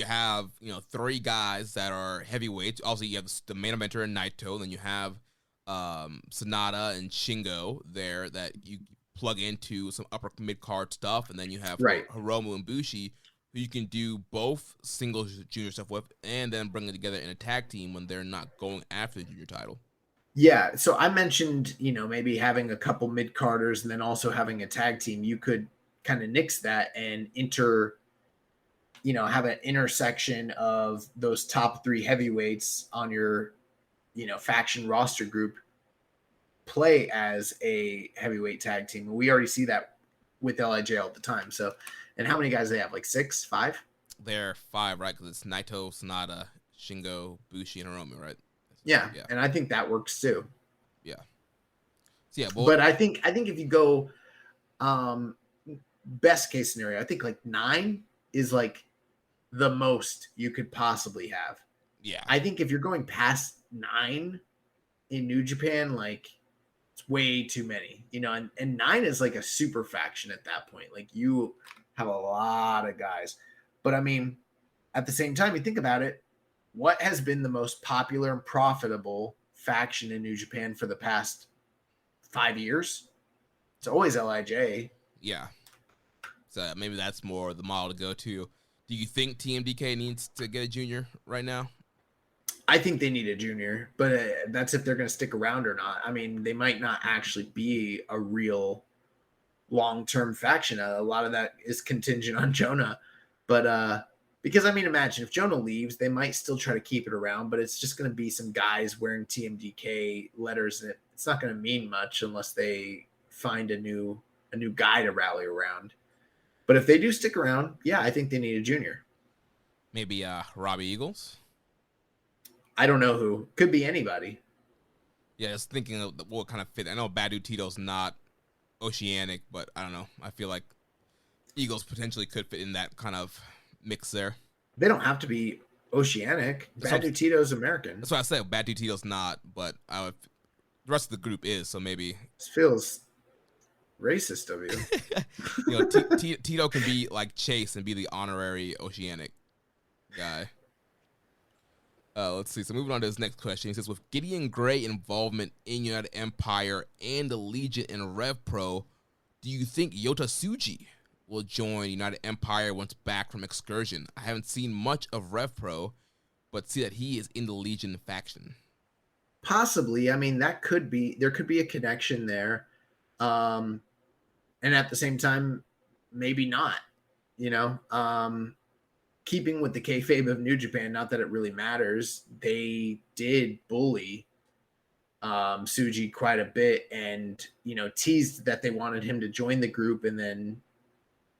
[SPEAKER 4] have, you know, 3 guys that are heavyweights. Also, you have the main eventer in Naito, and then you have Sonata and Shingo there that you plug into some upper mid-card stuff, and then you have Hiromu and Bushi, who you can do both singles junior stuff with, and then bring it together in a tag team when they're not going after the junior title.
[SPEAKER 5] Yeah, so I mentioned, you know, maybe having a couple mid-carders and then also having a tag team. You could kind of nix that and have an intersection of those top 3 heavyweights on your, you know, faction roster group play as a heavyweight tag team. And we already see that with LIJ all the time. So, and how many guys do they have? Like 6, 5?
[SPEAKER 4] They're 5, right? Because it's Naito, Sonata, Shingo, Bushi, and Hiromu, right?
[SPEAKER 5] Yeah, and I think that works too.
[SPEAKER 4] Yeah. So yeah,
[SPEAKER 5] but I think if you go best case scenario, I think like 9 is like the most you could possibly have.
[SPEAKER 4] Yeah.
[SPEAKER 5] I think if you're going past 9 in New Japan, like it's way too many, you know, and 9 is like a super faction at that point. Like you have a lot of guys. But I mean, at the same time, you think about it, what has been the most popular and profitable faction in New Japan for the past 5 years? It's always LIJ.
[SPEAKER 4] Yeah. So maybe that's more the model to go to. Do you think TMDK needs to get a junior right now?
[SPEAKER 5] I think they need a junior, but that's if they're going to stick around or not. I mean, they might not actually be a real long-term faction. A lot of that is contingent on Jonah, but because I mean, imagine if Jonah leaves, they might still try to keep it around, but it's just going to be some guys wearing TMDK letters, and it's not going to mean much unless they find a new guy to rally around. But if they do stick around, yeah, I think they need a junior.
[SPEAKER 4] Maybe Robbie Eagles.
[SPEAKER 5] I don't know who. Could be anybody.
[SPEAKER 4] Yeah, just thinking of what kind of fit. I know Badu Tito's not Oceanic, but I don't know. I feel like Eagles potentially could fit in that kind of mix there.
[SPEAKER 5] They don't have to be Oceanic. Badu Tito's American.
[SPEAKER 4] That's what I said. Badu Tito's not, but the rest of the group is, so maybe.
[SPEAKER 5] This feels racist of you.
[SPEAKER 4] You know, Tito can be like Chase and be the honorary Oceanic guy. Let's see. So moving on to his next question. He says, with Gideon Gray involvement in United Empire and the Legion and Rev Pro, do you think Yota Tsuji will join United Empire once back from excursion? I haven't seen much of Rev Pro, but see that he is in the Legion faction.
[SPEAKER 5] Possibly. I mean, there could be a connection there. And at the same time, maybe not, you know, keeping with the kayfabe of New Japan, not that it really matters. They did bully Tsuji quite a bit and, you know, teased that they wanted him to join the group and then,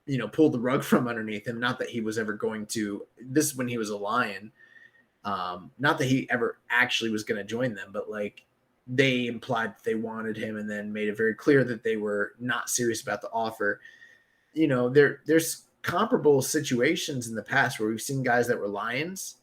[SPEAKER 5] you know, pulled the rug from underneath him. Not that he was ever going to, this is when he was a Lion. Not that he ever actually was going to join them, but like they implied that they wanted him and then made it very clear that they were not serious about the offer. You know, there's comparable situations in the past where we've seen guys that were Lions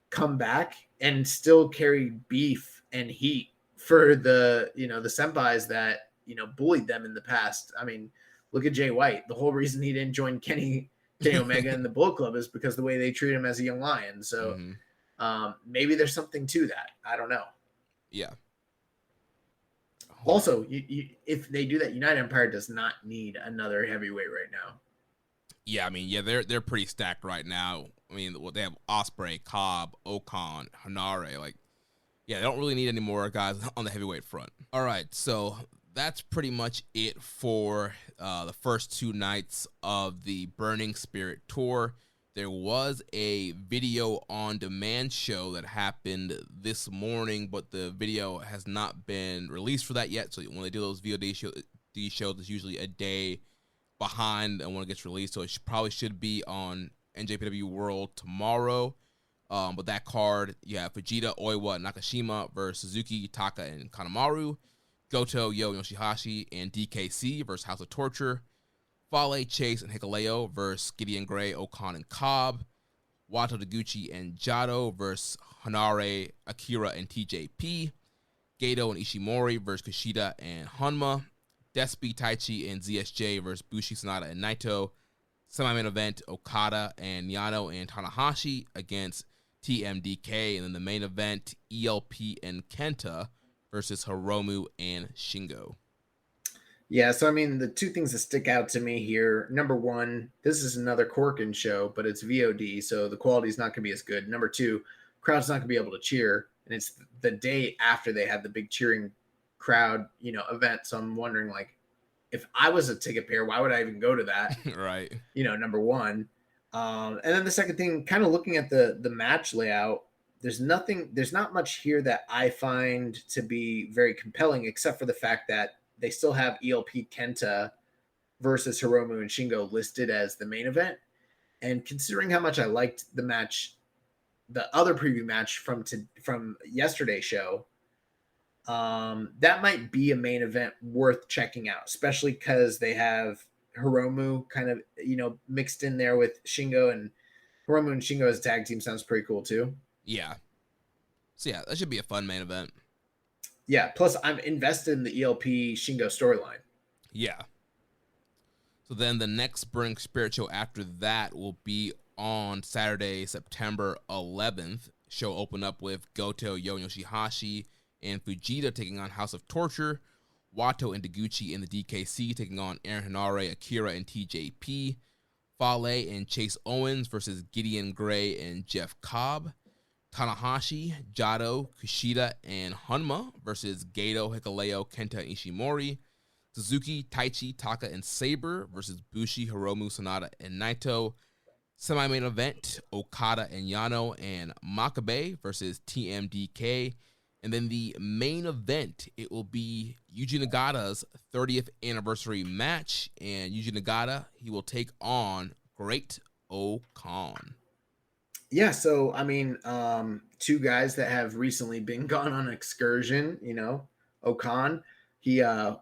[SPEAKER 5] come back and still carry beef and heat for the, you know, the senpais that, you know, bullied them in the past. I mean, look at Jay White. The whole reason he didn't join Kenny Omega in the Bullet Club is because the way they treat him as a young Lion. So maybe there's something to that. I don't know.
[SPEAKER 4] Yeah.
[SPEAKER 5] Also, if they do that, United Empire does not need another heavyweight right now.
[SPEAKER 4] Yeah, I mean, yeah, they're pretty stacked right now. I mean, they have Ospreay, Cobb, Ocon, Hanare. Like, yeah, they don't really need any more guys on the heavyweight front. All right, so that's pretty much it for the first two nights of the Burning Spirit Tour. There was a video on demand show that happened this morning, but the video has not been released for that yet. So when they do those VOD shows, it's usually a day behind and when it gets released. So it probably should be on NJPW World tomorrow. But that card, you have Fujita, Oiwa, Nakashima versus Suzuki, Taka, and Kanemaru. Goto, Yo, Yoshihashi, and DKC versus House of Torture. Fale, Chase, and Hikuleo versus Gideon Gray, Ocon, and Cobb. Wato, Taguchi, and Jado versus Hanare, Akira, and TJP. Gato and Ishimori versus Kushida and Honma. Despi, Taichi, and ZSJ versus Bushi, Sonata, and Naito. Semi-main event, Okada and Yano and Tanahashi against TMDK. And then the main event, ELP and Kenta versus Hiromu and Shingo.
[SPEAKER 5] Yeah, so I mean, the two things that stick out to me here, number one, this is another Corkin show, but it's VOD, so the quality is not going to be as good. Number two, crowd's not going to be able to cheer, and it's the day after they had the big cheering crowd, you know, event. So I'm wondering, like, if I was a ticket payer, why would I even go to that?
[SPEAKER 4] Right.
[SPEAKER 5] You know, number one. And then the second thing, kind of looking at the match layout, there's not much here that I find to be very compelling, except for the fact that they still have ELP Kenta versus Hiromu and Shingo listed as the main event. And considering how much I liked the match, the other preview match from yesterday's show, that might be a main event worth checking out, especially because they have Hiromu kind of, you know, mixed in there with Shingo, and Hiromu and Shingo as a tag team sounds pretty cool too.
[SPEAKER 4] Yeah. So yeah, that should be a fun main event.
[SPEAKER 5] Yeah. Plus, I'm invested in the ELP Shingo storyline.
[SPEAKER 4] Yeah. So then the next Burning Spirit show after that will be on Saturday, September 11th. Show open up with Goto, Yo, Yoshihashi, and Fujita taking on House of Torture. Wato and Taguchi in the DKC taking on Aaron Hanare, Akira, and TJP. Fale and Chase Owens versus Gideon Gray and Jeff Cobb. Tanahashi, Jado, Kushida, and Hanma versus Gato, Hikuleo, Kenta, and Ishimori. Suzuki, Taichi, Taka, and Sabre versus Bushi, Hiromu, Sonata, and Naito. Semi-main event, Okada and Yano and Makabe versus TMDK. And then the main event, it will be Yuji Nagata's 30th anniversary match. And Yuji Nagata, he will take on Great O-Khan.
[SPEAKER 5] Yeah, so I mean, two guys that have recently been gone on excursion. O-Khan, he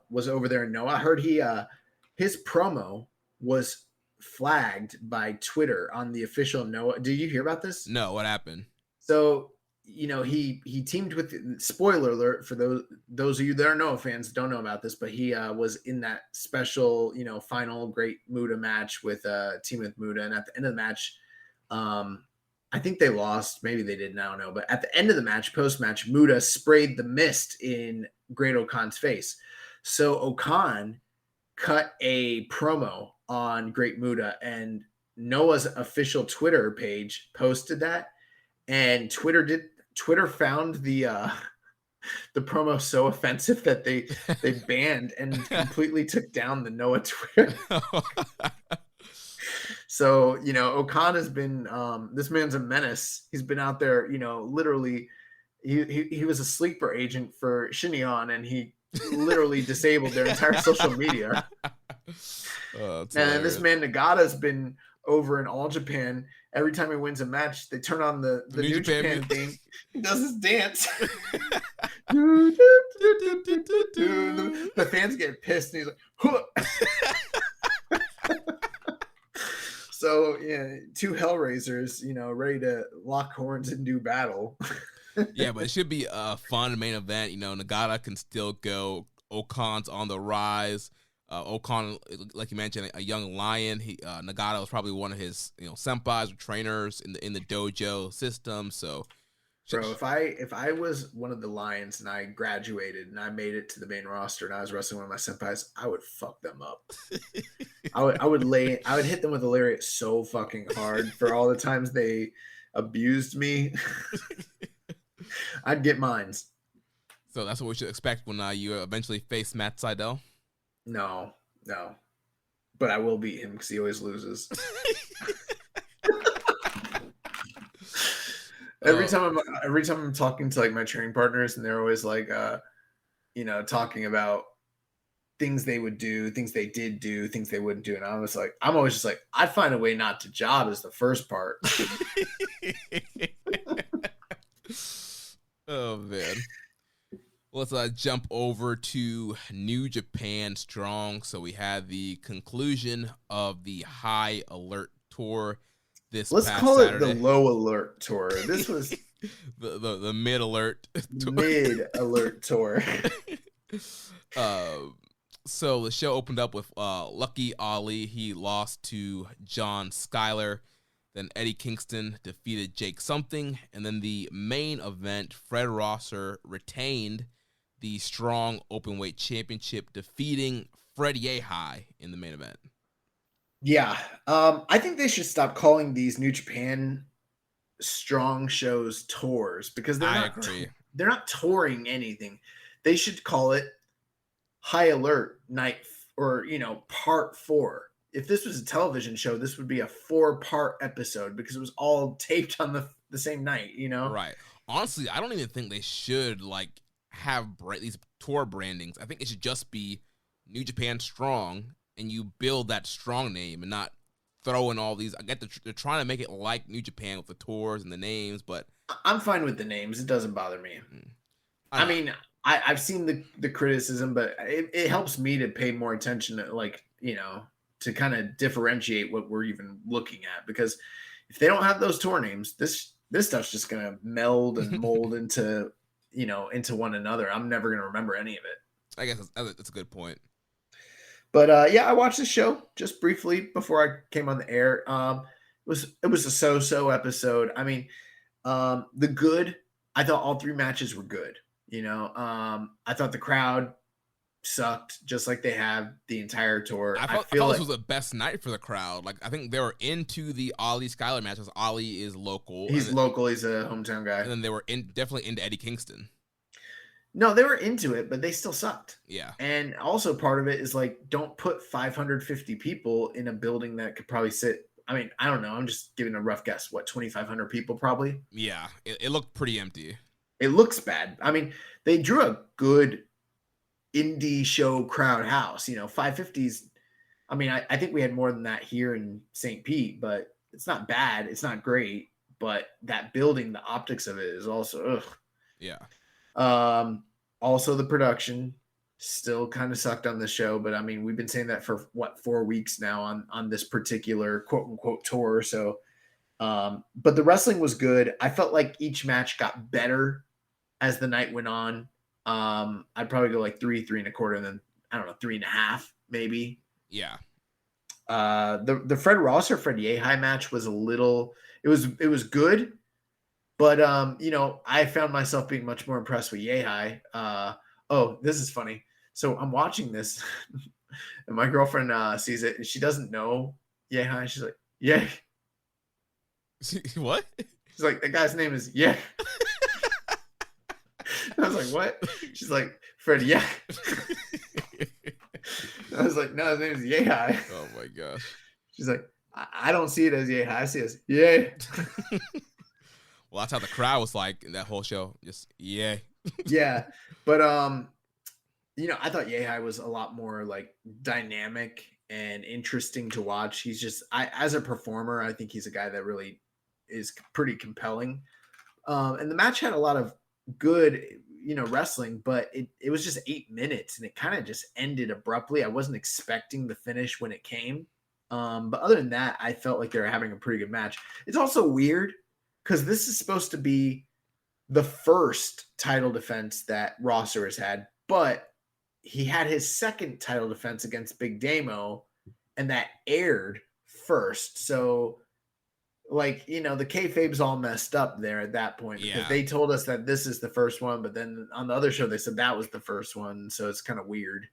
[SPEAKER 5] was over there in Noah. I heard his promo was flagged by Twitter on the official Noah. Did you hear about this?
[SPEAKER 4] No, what happened?
[SPEAKER 5] So he teamed with, spoiler alert for those of you that are Noah fans don't know about this, but he was in that special final Great Muta match with team with Muta, and at the end of the match, I think they lost. Maybe they didn't. I don't know. But at the end of the match, post-match, Muta sprayed the mist in Great O-Khan's face. So O-Khan cut a promo on Great Muta, and Noah's official Twitter page posted that. And Twitter found the promo so offensive that they banned and completely took down the Noah Twitter. So, O-Khan has been, this man's a menace. He's been out there, literally, he was a sleeper agent for Shinyon, and he literally disabled their entire social media. And this man Nagata's been over in All Japan. Every time he wins a match, they turn on the New Japan theme. He does his dance. The fans get pissed, and he's like, huh. So, yeah, two Hellraisers, ready to lock horns and do battle.
[SPEAKER 4] Yeah, but it should be a fun main event. Nagata can still go. O-Khan's on the rise. O-Khan, like you mentioned, a young lion. Nagata was probably one of his, senpais or trainers in the dojo system. So,
[SPEAKER 5] bro, if I was one of the lions and I graduated and I made it to the main roster and I was wrestling one of my senpais, I would fuck them up. I would hit them with a lariat so fucking hard for all the times they abused me. I'd get mines.
[SPEAKER 4] So that's what we should expect when you eventually face Matt Sydal.
[SPEAKER 5] No, but I will beat him because he always loses. Every time I'm talking to like my training partners, and they're always like, talking about things they would do, things they did do, things they wouldn't do, and I'm always just like, I'd find a way not to job is the first part.
[SPEAKER 4] Oh man. Let's jump over to New Japan Strong. So we had the conclusion of the High Alert Tour
[SPEAKER 5] Let's call Saturday. It the Low Alert Tour. This was
[SPEAKER 4] the Mid Alert
[SPEAKER 5] Tour. Mid Alert Tour.
[SPEAKER 4] So the show opened up with Lucky Ali. He lost to John Skyler. Then Eddie Kingston defeated Jake Something. And then the main event, Fred Rosser retained the Strong Openweight Championship, defeating Fred Yehai in the main event.
[SPEAKER 5] Yeah. I think they should stop calling these New Japan Strong shows tours, because they're not touring anything. They should call it High Alert Night, or, Part 4. If this was a television show, this would be a 4-part episode because it was all taped on the same night,
[SPEAKER 4] Right. Honestly, I don't even think they should have these tour brandings. I think it should just be New Japan Strong, and you build that Strong name and not throw in all these. I get they're trying to make it like New Japan with the tours and the names, but
[SPEAKER 5] I'm fine with the names. It doesn't bother me. I mean, I've seen the criticism, but it helps me to pay more attention to, to kind of differentiate what we're even looking at, because if they don't have those tour names, this stuff's just going to meld and mold into one another. I'm never going to remember any of it.
[SPEAKER 4] I guess that's a good point.
[SPEAKER 5] But I watched the show just briefly before I came on the air. It was a so-so episode. I mean, I thought all 3 matches were good. I thought the crowd sucked, just like they have the entire tour.
[SPEAKER 4] I thought this was the best night for the crowd. Like, I think they were into the Ali Skyler match, because Ali is local.
[SPEAKER 5] He's local. He's a hometown guy.
[SPEAKER 4] And then they were definitely into Eddie Kingston.
[SPEAKER 5] No, they were into it, but they still sucked.
[SPEAKER 4] Yeah.
[SPEAKER 5] And also part of it is like, don't put 550 people in a building that could probably sit. I mean, I don't know. I'm just giving a rough guess. What, 2,500 people probably?
[SPEAKER 4] Yeah. It looked pretty empty.
[SPEAKER 5] It looks bad. I mean, they drew a good indie show crowd house, 550s. I mean, I think we had more than that here in St. Pete, but it's not bad. It's not great, but that building, the optics of it is also, ugh.
[SPEAKER 4] Yeah.
[SPEAKER 5] Also the production still kind of sucked on the show, but I mean, we've been saying that for 4 weeks now on this particular quote unquote tour. So, but the wrestling was good. I felt like each match got better as the night went on. I'd probably go like 3 3.25, and then I don't know, 3.5 maybe.
[SPEAKER 4] Yeah.
[SPEAKER 5] The Fred Ross or Fred Yehai match was it was good, but I found myself being much more impressed with Yehai. Oh, this is funny. So I'm watching this, and my girlfriend sees it, and she doesn't know Yehai. She's like, yeah.
[SPEAKER 4] What?
[SPEAKER 5] She's like, the guy's name is Yeah. I was like, what? She's like, Fred, yeah. I was like, no, his name is Yehai.
[SPEAKER 4] Oh my gosh.
[SPEAKER 5] She's like, I don't see it as Yehai. I see it as yeah.
[SPEAKER 4] Well, that's how the crowd was like in that whole show. Just yeah.
[SPEAKER 5] Yeah. But I thought Yehai was a lot more like dynamic and interesting to watch. He's just as a performer, I think he's a guy that really is pretty compelling. And the match had a lot of good wrestling, but it was just 8 minutes, and it kind of just ended abruptly. I wasn't expecting the finish when it came, but other than that, I felt like they were having a pretty good match. It's also weird because this is supposed to be the first title defense that Rosser has had, but he had his second title defense against Big Damo, and that aired first. So like, the kayfabe's all messed up there at that point, because they told us that this is the first one, but then on the other show they said that was the first one, so it's kind of weird.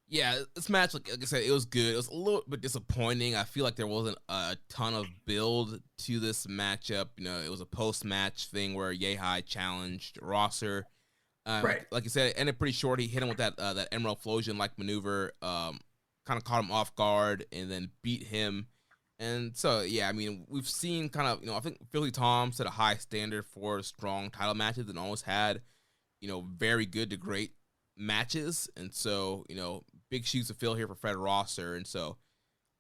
[SPEAKER 4] Yeah, this match, like I said, it was good. It was a little bit disappointing. I feel like there wasn't a ton of build to this matchup. It was a post-match thing where Yehai challenged Rosser.
[SPEAKER 5] Right.
[SPEAKER 4] Like you said, it ended pretty short. He hit him with that Emerald Flosion-like maneuver, kind of caught him off guard, and then beat him. And so, yeah, I mean, we've seen kind of, I think Philly Tom set a high standard for strong title matches and always had, very good to great matches. And so, big shoes to fill here for Fred Rosser. And so,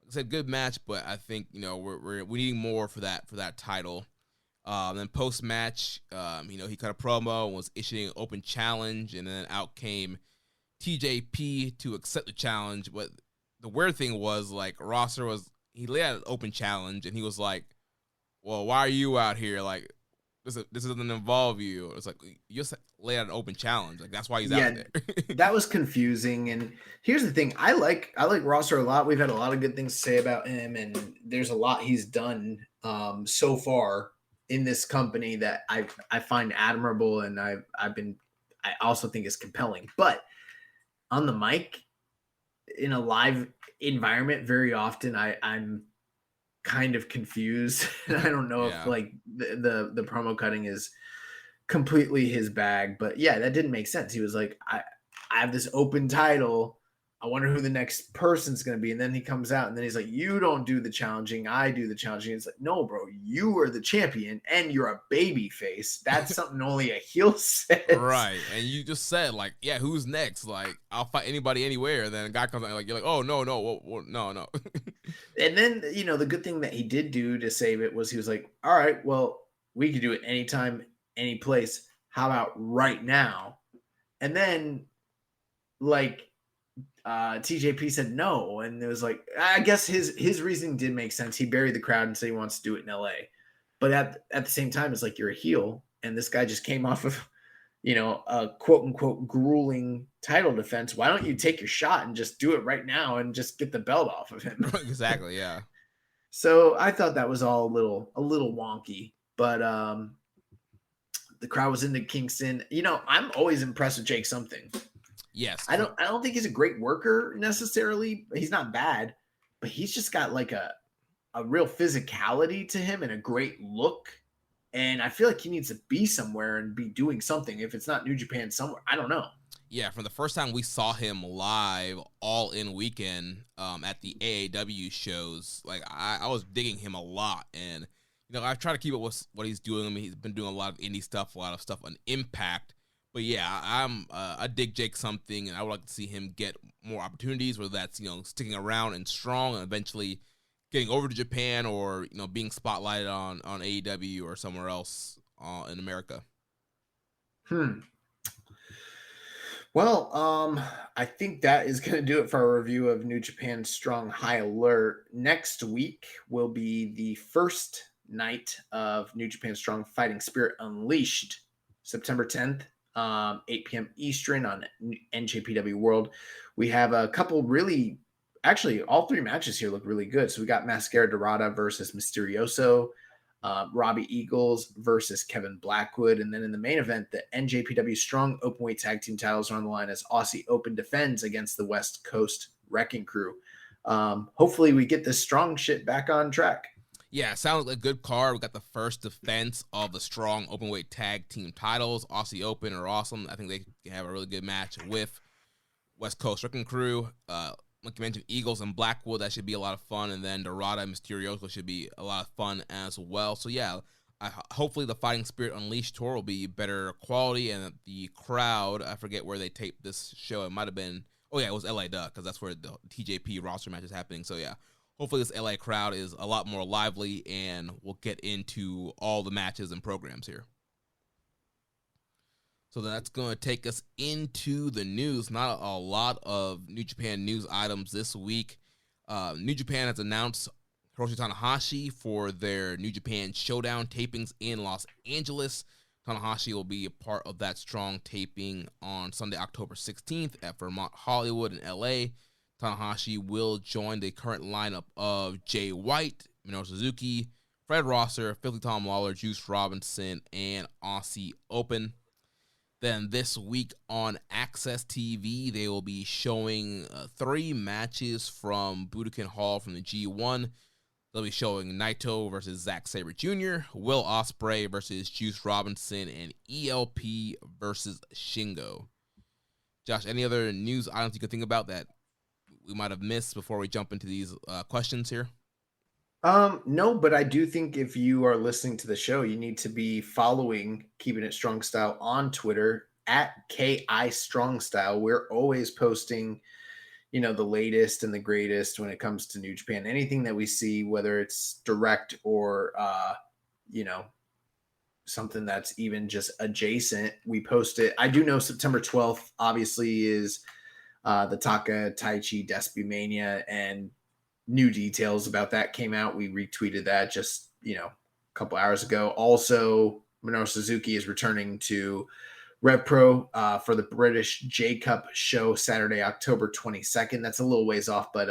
[SPEAKER 4] like I said, good match, but I think, we're needing more for that title. Then post match, he cut a promo and was issuing an open challenge, and then out came TJP to accept the challenge. But the weird thing was, like, Rosser he laid out an open challenge, and he was like, well, why are you out here? Like, this doesn't involve you. It's like, you just lay out an open challenge. Like, that's why he's out there.
[SPEAKER 5] That was confusing. And here's the thing. I like Rosser a lot. We've had a lot of good things to say about him, and there's a lot he's done so far in this company that I find admirable, and I also think is compelling. But on the mic, in a live environment, very often I'm kind of confused. I don't know if like the promo cutting is completely his bag, but yeah, that didn't make sense. He was like, I have this open title. I wonder who the next person's going to be. And then he comes out and then he's like, you don't do the challenging. I do the challenging. It's like, no, bro, you are the champion and you're a baby face. That's something only a heel says.
[SPEAKER 4] Right. And you just said like, yeah, who's next? Like, I'll fight anybody anywhere. And then a guy comes out like, you're like, oh, no. No.
[SPEAKER 5] And then, the good thing that he did do to save it was he was like, all right, well, we can do it anytime, any place. How about right now? And then like, TJP said no, and it was like, I guess his reasoning did make sense. He buried the crowd and said he wants to do it in LA, but at the same time, it's like, you're a heel, and this guy just came off of a quote unquote grueling title defense. Why don't you take your shot and just do it right now and just get the belt off of him?
[SPEAKER 4] Exactly, yeah.
[SPEAKER 5] So I thought that was all a little wonky, but the crowd was into Kingston. I'm always impressed with Jake Something.
[SPEAKER 4] Yes.
[SPEAKER 5] I don't think he's a great worker necessarily. He's not bad, but he's just got like a real physicality to him and a great look. And I feel like he needs to be somewhere and be doing something. If it's not New Japan, somewhere. I don't know.
[SPEAKER 4] Yeah, from the first time we saw him live All In weekend at the AAW shows, like I was digging him a lot. And, I try to keep up with what he's doing. I mean, he's been doing a lot of indie stuff, a lot of stuff on Impact. But yeah, I dig Jake something, and I would like to see him get more opportunities, whether that's, sticking around and Strong and eventually getting over to Japan or, being spotlighted on AEW or somewhere else in America.
[SPEAKER 5] Well, I think that is going to do it for our review of New Japan Strong High Alert. Next week will be the first night of New Japan Strong Fighting Spirit Unleashed, September 10th, 8 p.m. Eastern on NJPW World. We have a couple actually, all three matches here look really good. So we got Mascara Dorada versus Mysterioso, Robbie Eagles versus Kevin Blackwood. And then in the main event, the NJPW Strong Openweight Tag Team titles are on the line as Aussie Open defends against the West Coast Wrecking Crew. Hopefully we get this Strong shit back on track.
[SPEAKER 4] Yeah, sounds like a good card. We got the first defense of the Strong Openweight Tag Team titles. Aussie Open are awesome. I think they can have a really good match with West Coast Wrecking Crew. Like you mentioned, Eagles and Blackwood, that should be a lot of fun. And then Dorada and Mysterioso should be a lot of fun as well. So yeah, hopefully the Fighting Spirit Unleashed tour will be better quality. And the crowd, I forget where they taped this show. It might have been, it was LA Duck, because that's where the TJP roster match is happening. So yeah, hopefully this LA crowd is a lot more lively and we'll get into all the matches and programs here. So that's going to take us into the news. Not a lot of New Japan news items this week. New Japan has announced Hiroshi Tanahashi for their New Japan Showdown tapings in Los Angeles. Tanahashi will be a part of that Strong taping on Sunday, October 16th at Vermont Hollywood in LA. Tanahashi will join the current lineup of Jay White, Minoru Suzuki, Fred Rosser, Filthy Tom Lawler, Juice Robinson, and Aussie Open. Then this week on Access TV, they will be showing 3 matches from Budokan Hall from the G1. They'll be showing Naito versus Zack Sabre Jr., Will Ospreay versus Juice Robinson, and ELP versus Shingo. Josh, any other news items you can think about that we might have missed before we jump into these questions here?
[SPEAKER 5] No, but I do think if you are listening to the show, you need to be following Keepin It Strong Style on Twitter at KI Strong Style. We're always posting, the latest and the greatest when it comes to New Japan. Anything that we see, whether it's direct or, something that's even just adjacent, we post it. I do know September 12th, obviously, is the Taka Taichi Despy Mania, and new details about that came out. We retweeted that just, a couple hours ago. Also, Minoru Suzuki is returning to Rev Pro for the British J Cup show Saturday, October 22nd. That's a little ways off, but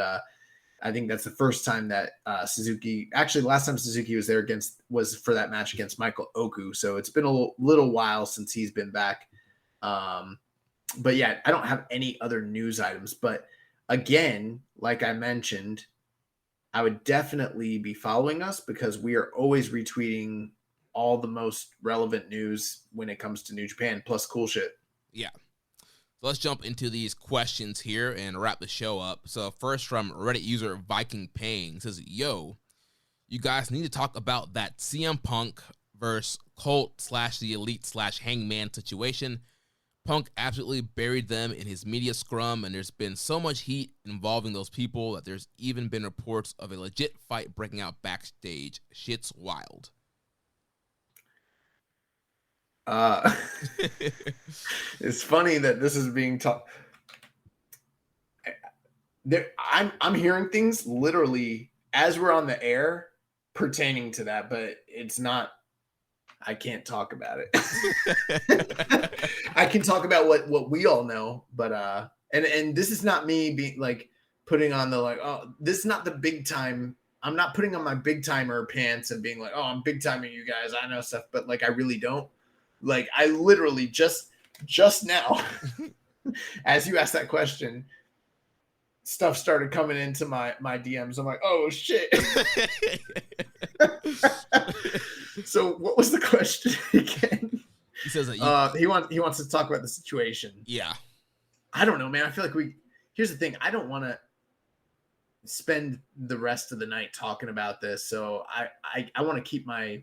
[SPEAKER 5] I think that's the first time that Suzuki, actually last time Suzuki was there was for that match against Michael Oku. So it's been a little while since he's been back. But yeah, I don't have any other news items, but again, like I mentioned, I would definitely be following us because we are always retweeting all the most relevant news when it comes to New Japan, plus cool shit.
[SPEAKER 4] Yeah. So let's jump into these questions here and wrap the show up. So first from Reddit user Viking Payne says, yo, you guys need to talk about that CM Punk versus Colt / the Elite / Hangman situation. Punk absolutely buried them in his media scrum, and there's been so much heat involving those people that there's even been reports of a legit fight breaking out backstage. Shit's wild.
[SPEAKER 5] It's funny that this is being talked. I'm hearing things literally as we're on the air pertaining to that, but it's not. I can't talk about it. I can talk about what we all know, but and this is not me being like putting on the this is not the big time. I'm not putting on my big timer pants and being like, oh, I'm big timing you guys. I know stuff, but I really don't. I literally just now as you asked that question, stuff started coming into my DMs. I'm like, oh shit. So what was the question again?
[SPEAKER 4] He says that
[SPEAKER 5] he wants to talk about the situation.
[SPEAKER 4] Yeah.
[SPEAKER 5] I don't know, man. I feel like here's the thing. I don't want to spend the rest of the night talking about this. So I want to keep my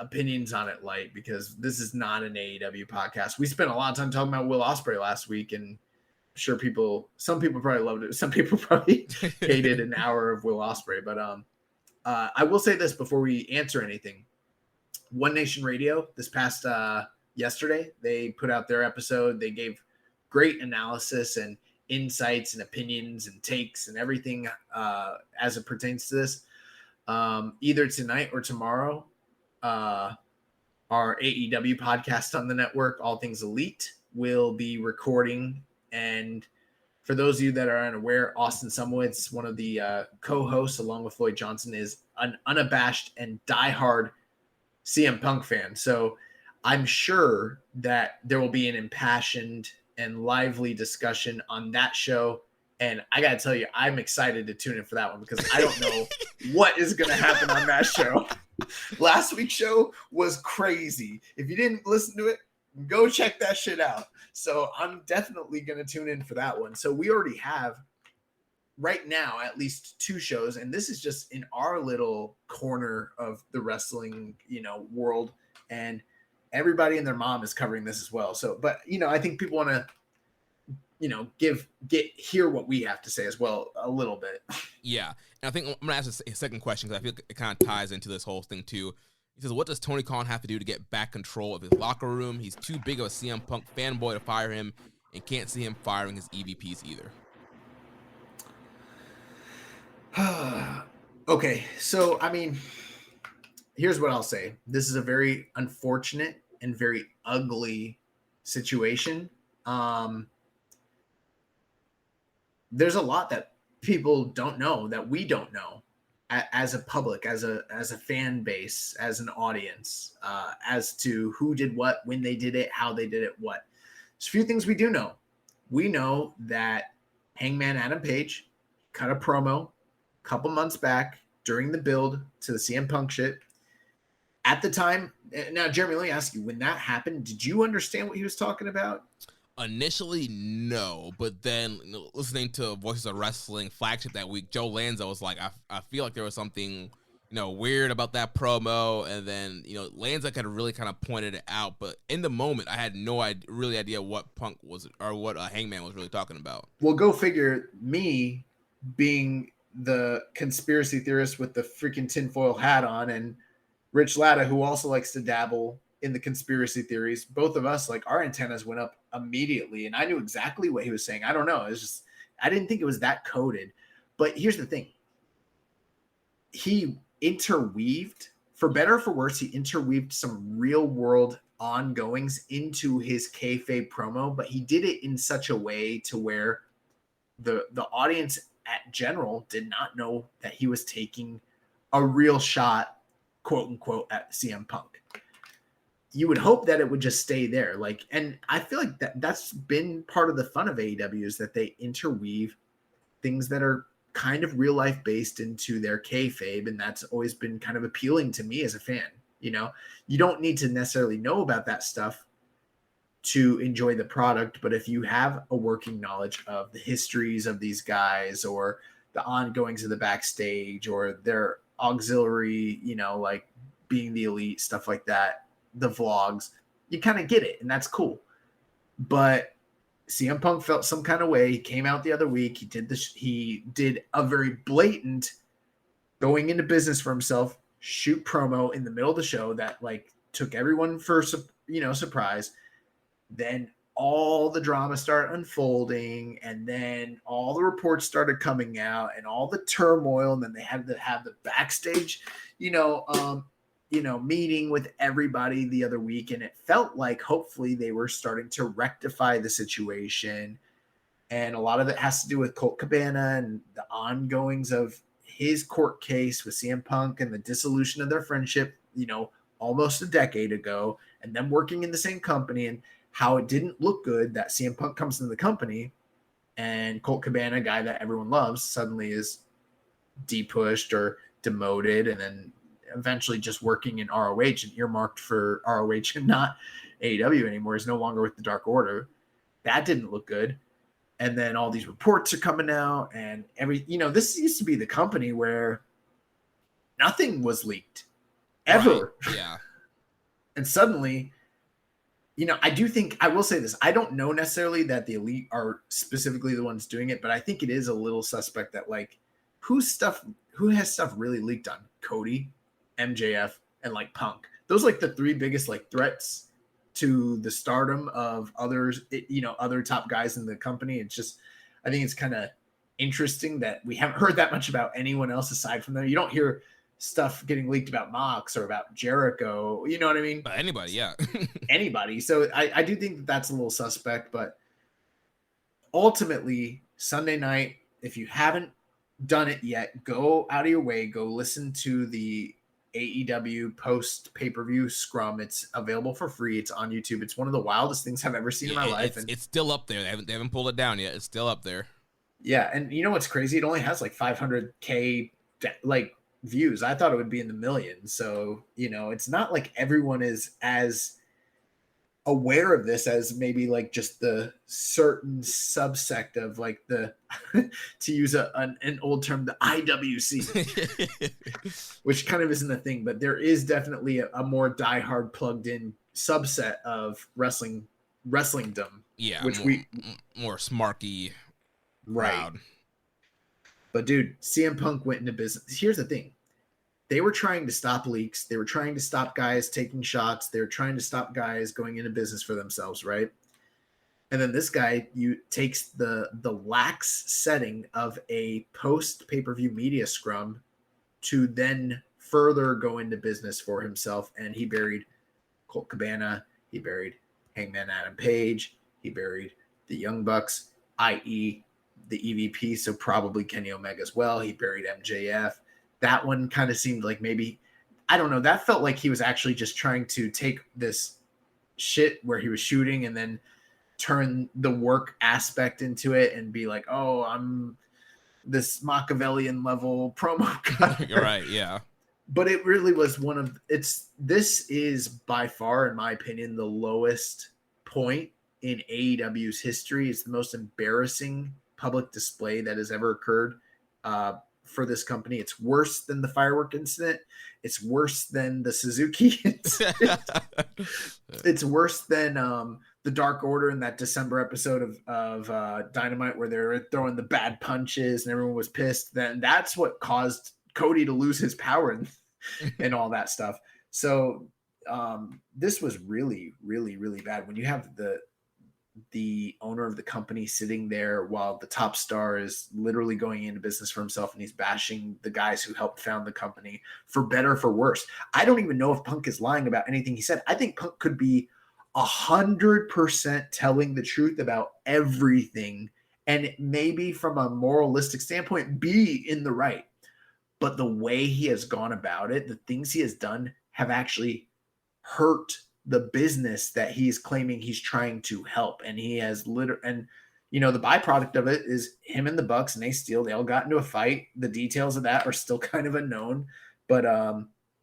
[SPEAKER 5] opinions on it light, because this is not an AEW podcast. We spent a lot of time talking about Will Ospreay last week, and I'm sure some people probably loved it. Some people probably hated an hour of Will Ospreay, but I will say this before we answer anything. One Nation Radio this past yesterday, they put out their episode. They gave great analysis and insights and opinions and takes and everything as it pertains to this. Either tonight or tomorrow, our AEW podcast on the network, All Things Elite, will be recording. And for those of you that are unaware, Austin Sumowitz, one of the co-hosts along with Floyd Johnson, is an unabashed and diehard CM Punk fan. So I'm sure that there will be an impassioned and lively discussion on that show. And I got to tell you, I'm excited to tune in for that one, because I don't know what is going to happen on that show. Last week's show was crazy. If you didn't listen to it, go check that shit out. So I'm definitely going to tune in for that one. So we already have right now at least 2 shows, and this is just in our little corner of the wrestling, world, and everybody and their mom is covering this as well. So, but I think people want to, hear what we have to say as well a little bit.
[SPEAKER 4] Yeah. And I think I'm going to ask a second question, because I feel it kind of ties into this whole thing too. He says, what does Tony Khan have to do to get back control of his locker room? He's too big of a CM Punk fanboy to fire him, and can't see him firing his EVPs either.
[SPEAKER 5] Okay. So, here's what I'll say. This is a very unfortunate and very ugly situation. There's a lot that people don't know, that we don't know as a public, as a fan base, as an audience, as to who did what, when they did it, how they did it, what. There's a few things we do know. We know that Hangman Adam Page cut a promo a couple months back during the build to the CM Punk shit. At the time, now, Jeremy, let me ask you, when that happened, did you understand what he was talking about?
[SPEAKER 4] Initially, no, but then listening to Voices of Wrestling flagship that week, Joe Lanza was like, I feel like there was something, weird about that promo, and then, Lanza kind of really kind of pointed it out, but in the moment, I had no idea what Punk was, or what Hangman was really talking about.
[SPEAKER 5] Well, go figure, me being the conspiracy theorist with the freaking tinfoil hat on, and Rich Latta, who also likes to dabble in the conspiracy theories, both of us, like, our antennas went up immediately, and I knew exactly what he was saying. I don't know. It's just, I didn't think it was that coded. But here's the thing. He interweaved, for better or for worse, he interweaved some real world ongoings into his kayfabe promo, but he did it in such a way to where the audience at general did not know that he was taking a real shot, quote unquote, at CM Punk. You would hope that it would just stay there. Like, and I feel like that's been part of the fun of AEW, is that they interweave things that are kind of real life based into their kayfabe. And that's always been kind of appealing to me as a fan. You don't need to necessarily know about that stuff to enjoy the product. But if you have a working knowledge of the histories of these guys, or the ongoings of the backstage, or their auxiliary, like being the elite, stuff like that, the vlogs, you kind of get it, and that's cool. But CM Punk felt some kind of way. He came out the other week. He did a very blatant going into business for himself shoot promo in the middle of the show that, like, took everyone for surprise. Then all the drama started unfolding, and then all the reports started coming out, and all the turmoil, and then they had to have the backstage, meeting with everybody the other week. And it felt like hopefully they were starting to rectify the situation. And a lot of it has to do with Colt Cabana and the ongoings of his court case with CM Punk and the dissolution of their friendship, almost a decade ago, and them working in the same company, and how it didn't look good that CM Punk comes into the company and Colt Cabana, a guy that everyone loves, suddenly is depushed or demoted, and then eventually just working in ROH and earmarked for ROH and not AEW anymore. He's no longer with the Dark Order. That didn't look good. And then all these reports are coming out, and this used to be the company where nothing was leaked ever.
[SPEAKER 4] Right. Yeah.
[SPEAKER 5] And suddenly, I will say this. I don't know necessarily that the Elite are specifically the ones doing it, but I think it is a little suspect that like who has stuff really leaked on? Cody, MJF, and like Punk. Those like the three biggest like threats to the stardom of others, other top guys in the company. It's just, I think it's kind of interesting that we haven't heard that much about anyone else aside from them. You don't hear stuff getting leaked about Mox or about Jericho. You know what I mean?
[SPEAKER 4] Anybody, yeah.
[SPEAKER 5] Anybody. So I do think that that's a little suspect, but ultimately Sunday night, if you haven't done it yet, go out of your way, go listen to the AEW post pay-per-view scrum. It's available for free. It's on YouTube. It's one of the wildest things I've ever seen in my life.
[SPEAKER 4] It's still up there. They haven't pulled it down yet. It's still up there.
[SPEAKER 5] Yeah. And you know what's crazy? It only has like 500K like views. I thought it would be in the millions. So, it's not like everyone is as aware of this as maybe like just the certain subsect of like the to use an old term, the IWC, which kind of isn't a thing, but there is definitely a more diehard plugged in subset of wrestlingdom.
[SPEAKER 4] Yeah,
[SPEAKER 5] which
[SPEAKER 4] more smarky,
[SPEAKER 5] right.
[SPEAKER 4] Crowd.
[SPEAKER 5] But dude, CM Punk went into business. Here's the thing. They were trying to stop leaks. They were trying to stop guys taking shots. They were trying to stop guys going into business for themselves, right? And then this guy takes the lax setting of a post pay-per-view media scrum to then further go into business for himself. And he buried Colt Cabana. He buried Hangman Adam Page. He buried the Young Bucks, i.e. the EVP, so probably Kenny Omega as well. He buried MJF. That one kind of seemed like maybe, I don't know, that felt like he was actually just trying to take this shit where he was shooting and then turn the work aspect into it and be like, oh, I'm this Machiavellian level promo cutter.
[SPEAKER 4] You're right, yeah.
[SPEAKER 5] But it really was this is by far, in my opinion, the lowest point in AEW's history. It's the most embarrassing public display that has ever occurred for this company. It's worse than the firework incident. It's worse than the Suzuki incident. It's worse than the Dark Order in that December episode of Dynamite where they were throwing the bad punches and everyone was pissed. Then that's what caused Cody to lose his power and all that stuff. So this was really, really, really bad. When you have the owner of the company sitting there while the top star is literally going into business for himself and he's bashing the guys who helped found the company, for better or for worse. I don't even know if Punk is lying about anything he said. I think Punk could be 100% telling the truth about everything and maybe from a moralistic standpoint be in the right. But the way he has gone about it, the things he has done have actually hurt the business that he's claiming he's trying to help. And he has the byproduct of it is him and the Bucks and Ace Steel. They all got into a fight. The details of that are still kind of unknown, but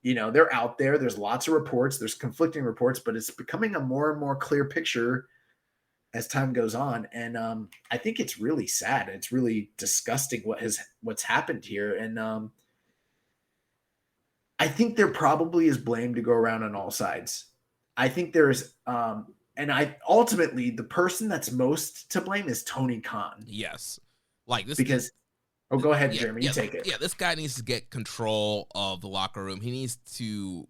[SPEAKER 5] they're out there. There's lots of reports. There's conflicting reports, but it's becoming a more and more clear picture as time goes on. And I think it's really sad. It's really disgusting what's happened here. And I think there probably is blame to go around on all sides. I think there's, ultimately the person that's most to blame is Tony Khan.
[SPEAKER 4] Yes. Like this,
[SPEAKER 5] because, go ahead, Jeremy, you take it.
[SPEAKER 4] Yeah, this guy needs to get control of the locker room. He needs to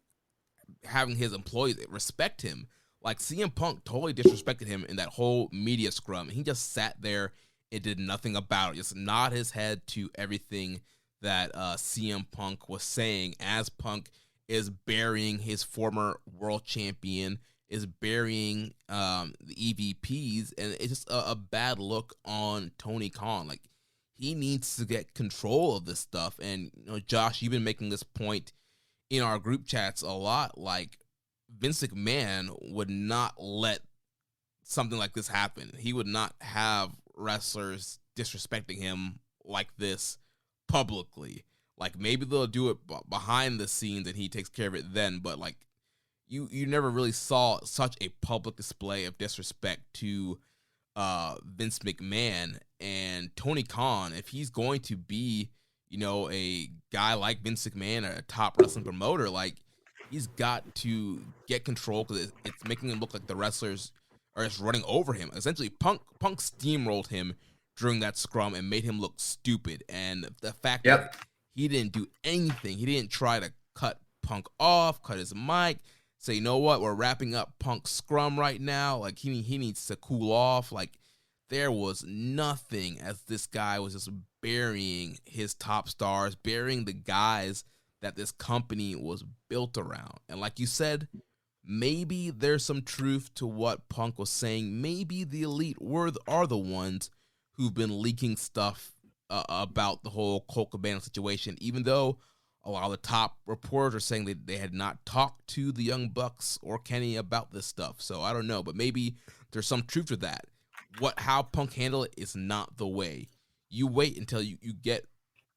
[SPEAKER 4] having his employees respect him. Like CM Punk totally disrespected him in that whole media scrum. He just sat there and did nothing about it. Just nod his head to everything that CM Punk was saying as Punk is burying his former world champion, is burying the EVPs, and it's just a bad look on Tony Khan. Like, he needs to get control of this stuff. And, Josh, you've been making this point in our group chats a lot. Like, Vince McMahon would not let something like this happen. He would not have wrestlers disrespecting him like this publicly. Like, maybe they'll do it behind the scenes and he takes care of it then, but like you never really saw such a public display of disrespect to Vince McMahon. And Tony Khan, if he's going to be, you know, a guy like Vince McMahon, a top wrestling promoter, like, he's got to get control, because it's making him look like the wrestlers are just running over him. Essentially, Punk steamrolled him during that scrum and made him look stupid. And the fact that he didn't do anything, he didn't try to cut Punk off, cut his mic, say, you know what, we're wrapping up Punk's scrum right now. Like, he needs to cool off. Like, there was nothing, as this guy was just burying his top stars, burying the guys that this company was built around. And like you said, maybe there's some truth to what Punk was saying. Maybe the elite are the ones who've been leaking stuff about the whole Colt Cabana situation, even though a lot of the top reporters are saying that they had not talked to the Young Bucks or Kenny about this stuff. So I don't know, but maybe there's some truth to that. How Punk handled it is not the way. You wait until you get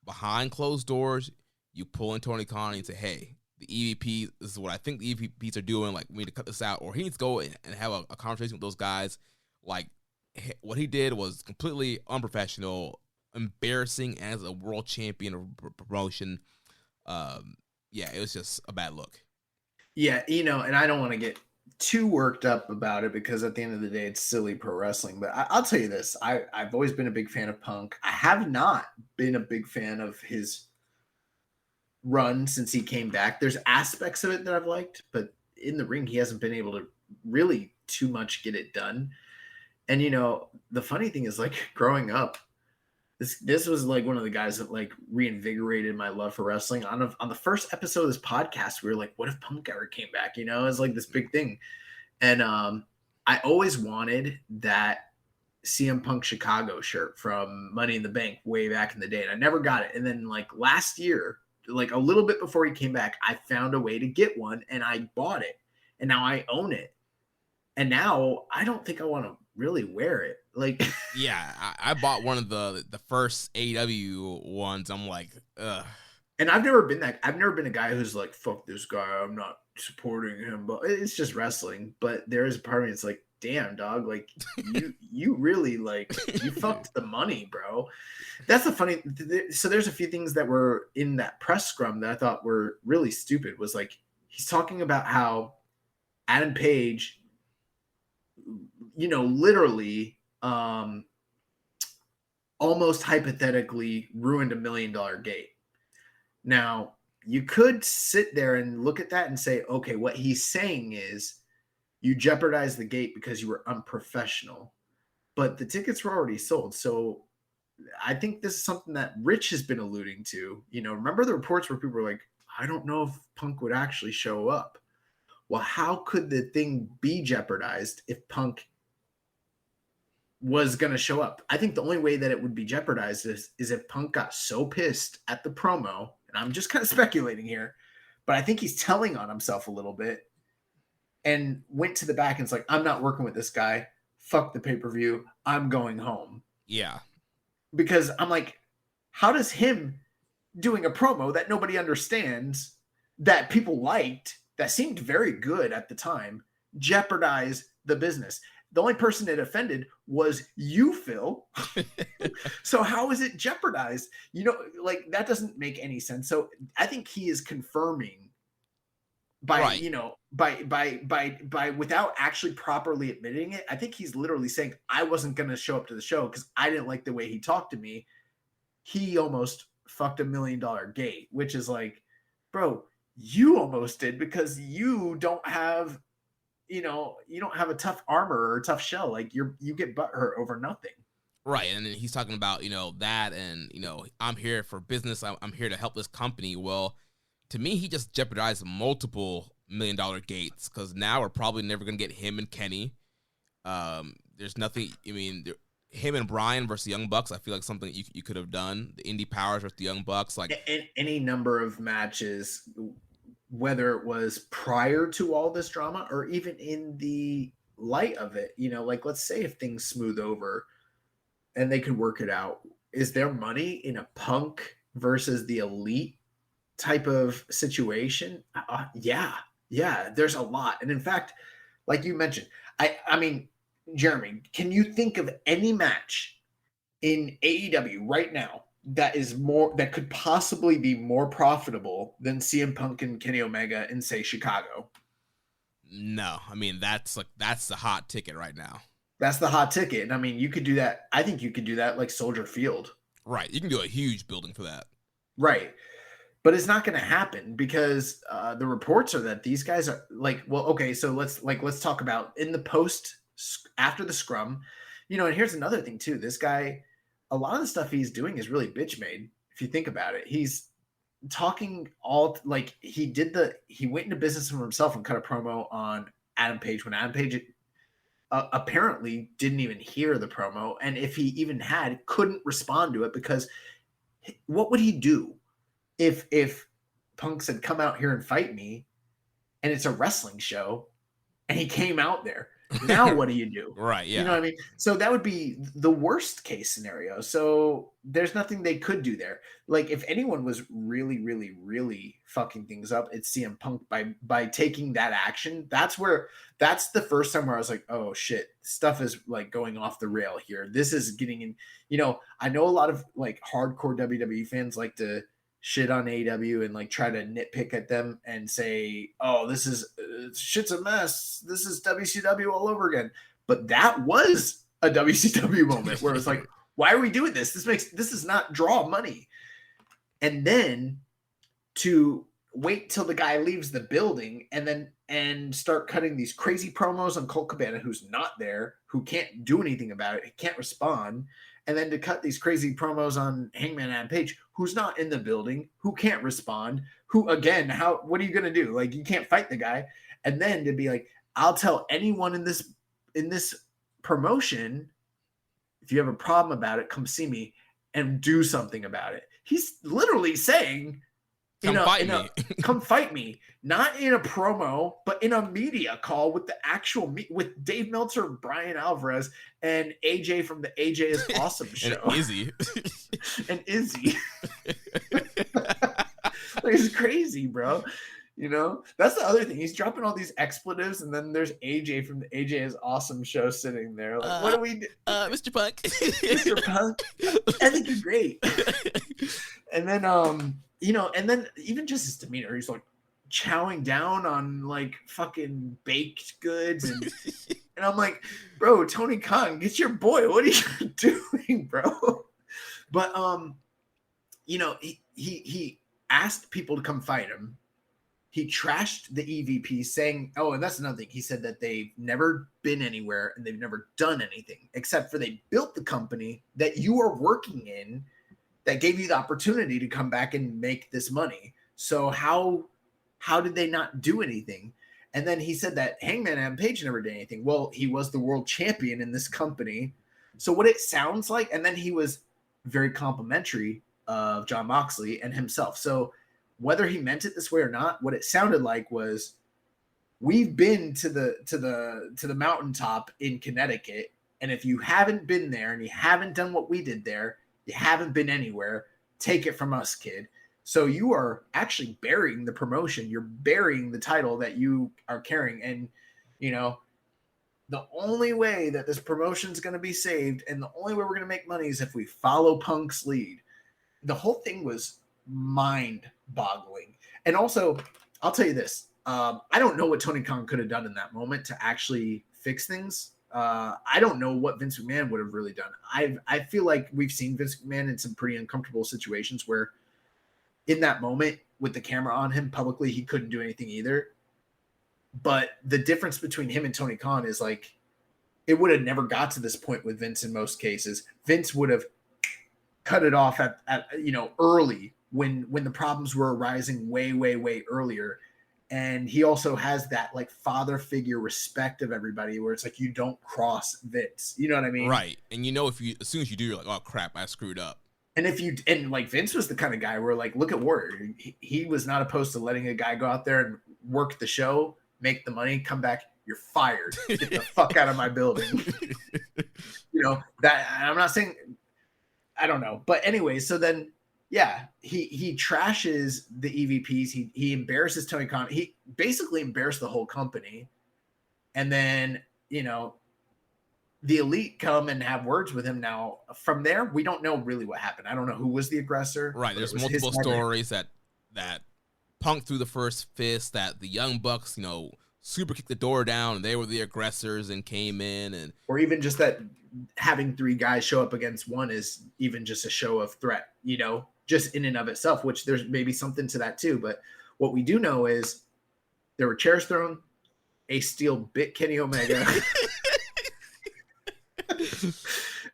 [SPEAKER 4] behind closed doors, you pull in Tony Khan and say, hey, the EVP, this is what I think the EVPs are doing, like, we need to cut this out. Or he needs to go and have a conversation with those guys. Like, what he did was completely unprofessional, embarrassing as a world champion of promotion. Yeah, it was just a bad look.
[SPEAKER 5] Yeah, you know, and I don't want to get too worked up about it, because at the end of the day, it's silly pro wrestling. But I'll tell you this, I've always been a big fan of Punk. I have not been a big fan of his run since he came back. There's aspects of it that I've liked, but in the ring, he hasn't been able to really too much get it done. And, you know, the funny thing is, like, growing up, this was like one of the guys that like reinvigorated my love for wrestling. On the first episode of this podcast, we were like, what if Punk ever came back? You know, it's like this big thing. And I always wanted that CM Punk Chicago shirt from Money in the Bank way back in the day, and I never got it. And then, like, last year, like a little bit before he came back, I found a way to get one, and I bought it, and now I own it. And now I don't think I want to really wear it. Like,
[SPEAKER 4] yeah, I bought one of the first AEW ones. I'm like, ugh.
[SPEAKER 5] And I've never been a guy who's like, fuck this guy, I'm not supporting him, but it's just wrestling. But there is a part of me, it's like, damn, dog, like, you really, like, you fucked the money, bro. That's the funny. So there's a few things that were in that press scrum that I thought were really stupid. Was like, he's talking about how Adam Page, you know, literally almost hypothetically ruined $1 million gate. Now, you could sit there and look at that and say, okay, what he's saying is you jeopardized the gate because you were unprofessional, but the tickets were already sold. So I think this is something that Rich has been alluding to. You know, remember the reports where people were like, I don't know if Punk would actually show up. Well, how could the thing be jeopardized if Punk was going to show up? I think the only way that it would be jeopardized is if Punk got so pissed at the promo, and I'm just kind of speculating here, but I think he's telling on himself a little bit, and went to the back and it's like, I'm not working with this guy. Fuck the pay-per-view. I'm going home.
[SPEAKER 4] Yeah.
[SPEAKER 5] Because I'm like, how does him doing a promo that nobody understands, that people liked, that seemed very good at the time, jeopardize the business? The only person it offended was you, Phil. So how is it jeopardized? You know, like, that doesn't make any sense. So I think he is confirming by, right, you know, by without actually properly admitting it. I think he's literally saying, I wasn't going to show up to the show because I didn't like the way he talked to me. He almost fucked $1 million gate, which is like, bro, you almost did, because you don't have, you know, you don't have a tough armor or a tough shell. Like, you get butthurt over nothing.
[SPEAKER 4] Right. And then he's talking about, you know, that, and, you know, I'm here for business. I'm here to help this company. Well, to me, he just jeopardized multiple $1 million gates, because now we're probably never going to get him and Kenny. There's nothing, I mean, him and Bryan versus the Young Bucks, I feel like something you could have done. The Indie Powers versus the Young Bucks, like
[SPEAKER 5] any number of matches, whether it was prior to all this drama or even in the light of it, you know, like let's say if things smooth over and they could work it out, is there money in a Punk versus the Elite type of situation? Yeah, there's a lot. And in fact, like you mentioned, I mean, Jeremy, can you think of any match in AEW right now that could possibly be more profitable than CM Punk and Kenny Omega in, say, Chicago?
[SPEAKER 4] No, I mean, that's the hot ticket right now.
[SPEAKER 5] That's the hot ticket. And I mean, you could do that. I think you could do that like Soldier Field.
[SPEAKER 4] Right. You can do a huge building for that.
[SPEAKER 5] Right. But it's not going to happen because the reports are that these guys are like, well, okay, so let's talk about in the post after the scrum, you know, and here's another thing too. This guy, a lot of the stuff he's doing is really bitch made. If you think about it, he's talking all like he went into business for himself and cut a promo on Adam Page when Adam Page apparently didn't even hear the promo. And if he even had, couldn't respond to it because what would he do? If Punk said, come out here and fight me, and it's a wrestling show, and he came out there, now what do you do?
[SPEAKER 4] Right, yeah.
[SPEAKER 5] You know what I mean? So that would be the worst case scenario. So there's nothing they could do there. Like if anyone was really, really, really fucking things up, it's CM Punk by taking that action. That's the first time where I was like, oh shit, stuff is like going off the rail here. This is getting in, you know, I know a lot of like hardcore WWE fans like to shit on AEW and like try to nitpick at them and say, oh, this is shit's a mess. This is WCW all over again. But that was a WCW moment where it's like, why are we doing this? This is not draw money. And then to wait till the guy leaves the building and start cutting these crazy promos on Colt Cabana, who's not there, who can't do anything about it, he can't respond. And then to cut these crazy promos on Hangman Adam Page, who's not in the building, who can't respond, who again, what are you gonna do? Like you can't fight the guy. And then to be like, I'll tell anyone in this promotion, if you have a problem about it, come see me and do something about it. He's literally saying, come fight me, not in a promo, but in a media call with the actual with Dave Meltzer, Brian Alvarez, and AJ from the AJ is Awesome show.
[SPEAKER 4] And Izzy.
[SPEAKER 5] And Izzy. Like, it's crazy, bro. You know, that's the other thing. He's dropping all these expletives, and then there's AJ from the AJ is Awesome show sitting there. Like, what do we do?
[SPEAKER 4] Mr. Punk.
[SPEAKER 5] Mr. Punk. I think you're great. And then, you know, and then even just his demeanor, he's like chowing down on like fucking baked goods. And I'm like, bro, Tony Khan, get your boy. What are you doing, bro? But, you know, he asked people to come fight him. He trashed the EVP saying, oh, and that's another thing. He said that they've never been anywhere and they've never done anything except for they built the company that you are working in that gave you the opportunity to come back and make this money. So how did they not do anything? And then he said that Hangman Adam Page never did anything. Well, he was the world champion in this company. So what it sounds like, and then he was very complimentary of Jon Moxley and himself. So whether he meant it this way or not, what it sounded like was, we've been to the mountaintop in Connecticut, and if you haven't been there and you haven't done what we did there, you haven't been anywhere. Take it from us, kid. So you are actually burying the promotion. You're burying the title that you are carrying. And, you know, the only way that this promotion is going to be saved and the only way we're going to make money is if we follow Punk's lead. The whole thing was mind-boggling. And also, I'll tell you this. I don't know what Tony Khan could have done in that moment to actually fix things. I don't know what Vince McMahon would have really done. I feel like we've seen Vince McMahon in some pretty uncomfortable situations where in that moment with the camera on him publicly, he couldn't do anything either. But the difference between him and Tony Khan is like, it would have never got to this point with Vince in most cases. Vince would have cut it off at you know, early when the problems were arising way earlier. And he also has that like father figure respect of everybody where it's like, you don't cross Vince. You know what I mean?
[SPEAKER 4] Right. And you know, as soon as you do, you're like, oh crap, I screwed up. And like Vince was the kind of guy where like, look at Warrior. He was not opposed to letting a guy go out there and work the show, make the money, come back.
[SPEAKER 5] you're fired. Get the fuck out of my building. That I'm not saying, I don't know. But anyway, so then, yeah, he trashes the EVPs. He embarrasses Tony Khan. He basically embarrassed the whole company. And then, the elite come and have words with him. Now, from there, we don't know really what happened. I don't know who was the aggressor.
[SPEAKER 4] Right. There's multiple stories that Punk threw the first fist, that the Young Bucks, super kicked the door down, and they were the aggressors and came in.
[SPEAKER 5] Or even just that having 3 guys show up against one is even just a show of threat, just in and of itself, which there's maybe something to that too. But what we do know is there were chairs thrown, Ace Steel bit Kenny Omega.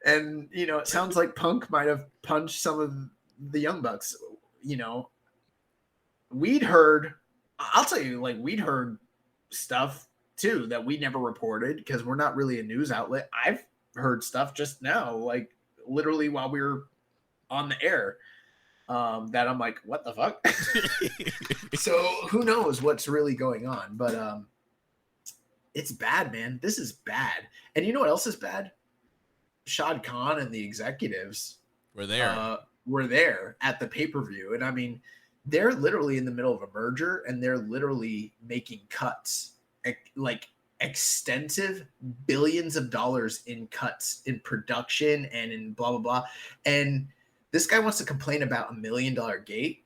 [SPEAKER 5] And, it sounds like Punk might have punched some of the Young Bucks. We'd heard stuff too that we never reported because we're not really a news outlet. I've heard stuff just now, like literally while we were on the air, that I'm like, what the fuck? So who knows what's really going on, but it's bad, man. This is bad. And you know what else is bad? Shad Khan and the executives
[SPEAKER 4] were there
[SPEAKER 5] at the pay-per-view. And I mean, they're literally in the middle of a merger and they're literally making cuts, like extensive billions of dollars in cuts in production and in blah, blah, blah. And this guy wants to complain about $1 million gate.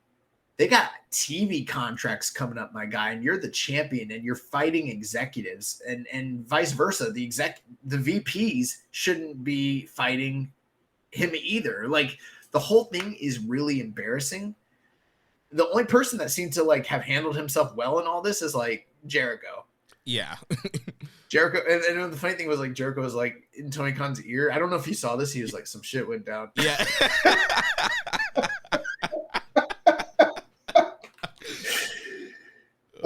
[SPEAKER 5] They got TV contracts coming up, my guy, and you're the champion and you're fighting executives and vice versa. The VPs shouldn't be fighting him either. Like, the whole thing is really embarrassing. The only person that seemed to like have handled himself well in all this is like Jericho.
[SPEAKER 4] Yeah.
[SPEAKER 5] Jericho. And the funny thing was, like, Jericho was like in Tony Khan's ear. I don't know if you saw this. He was like, some shit went down.
[SPEAKER 4] Yeah.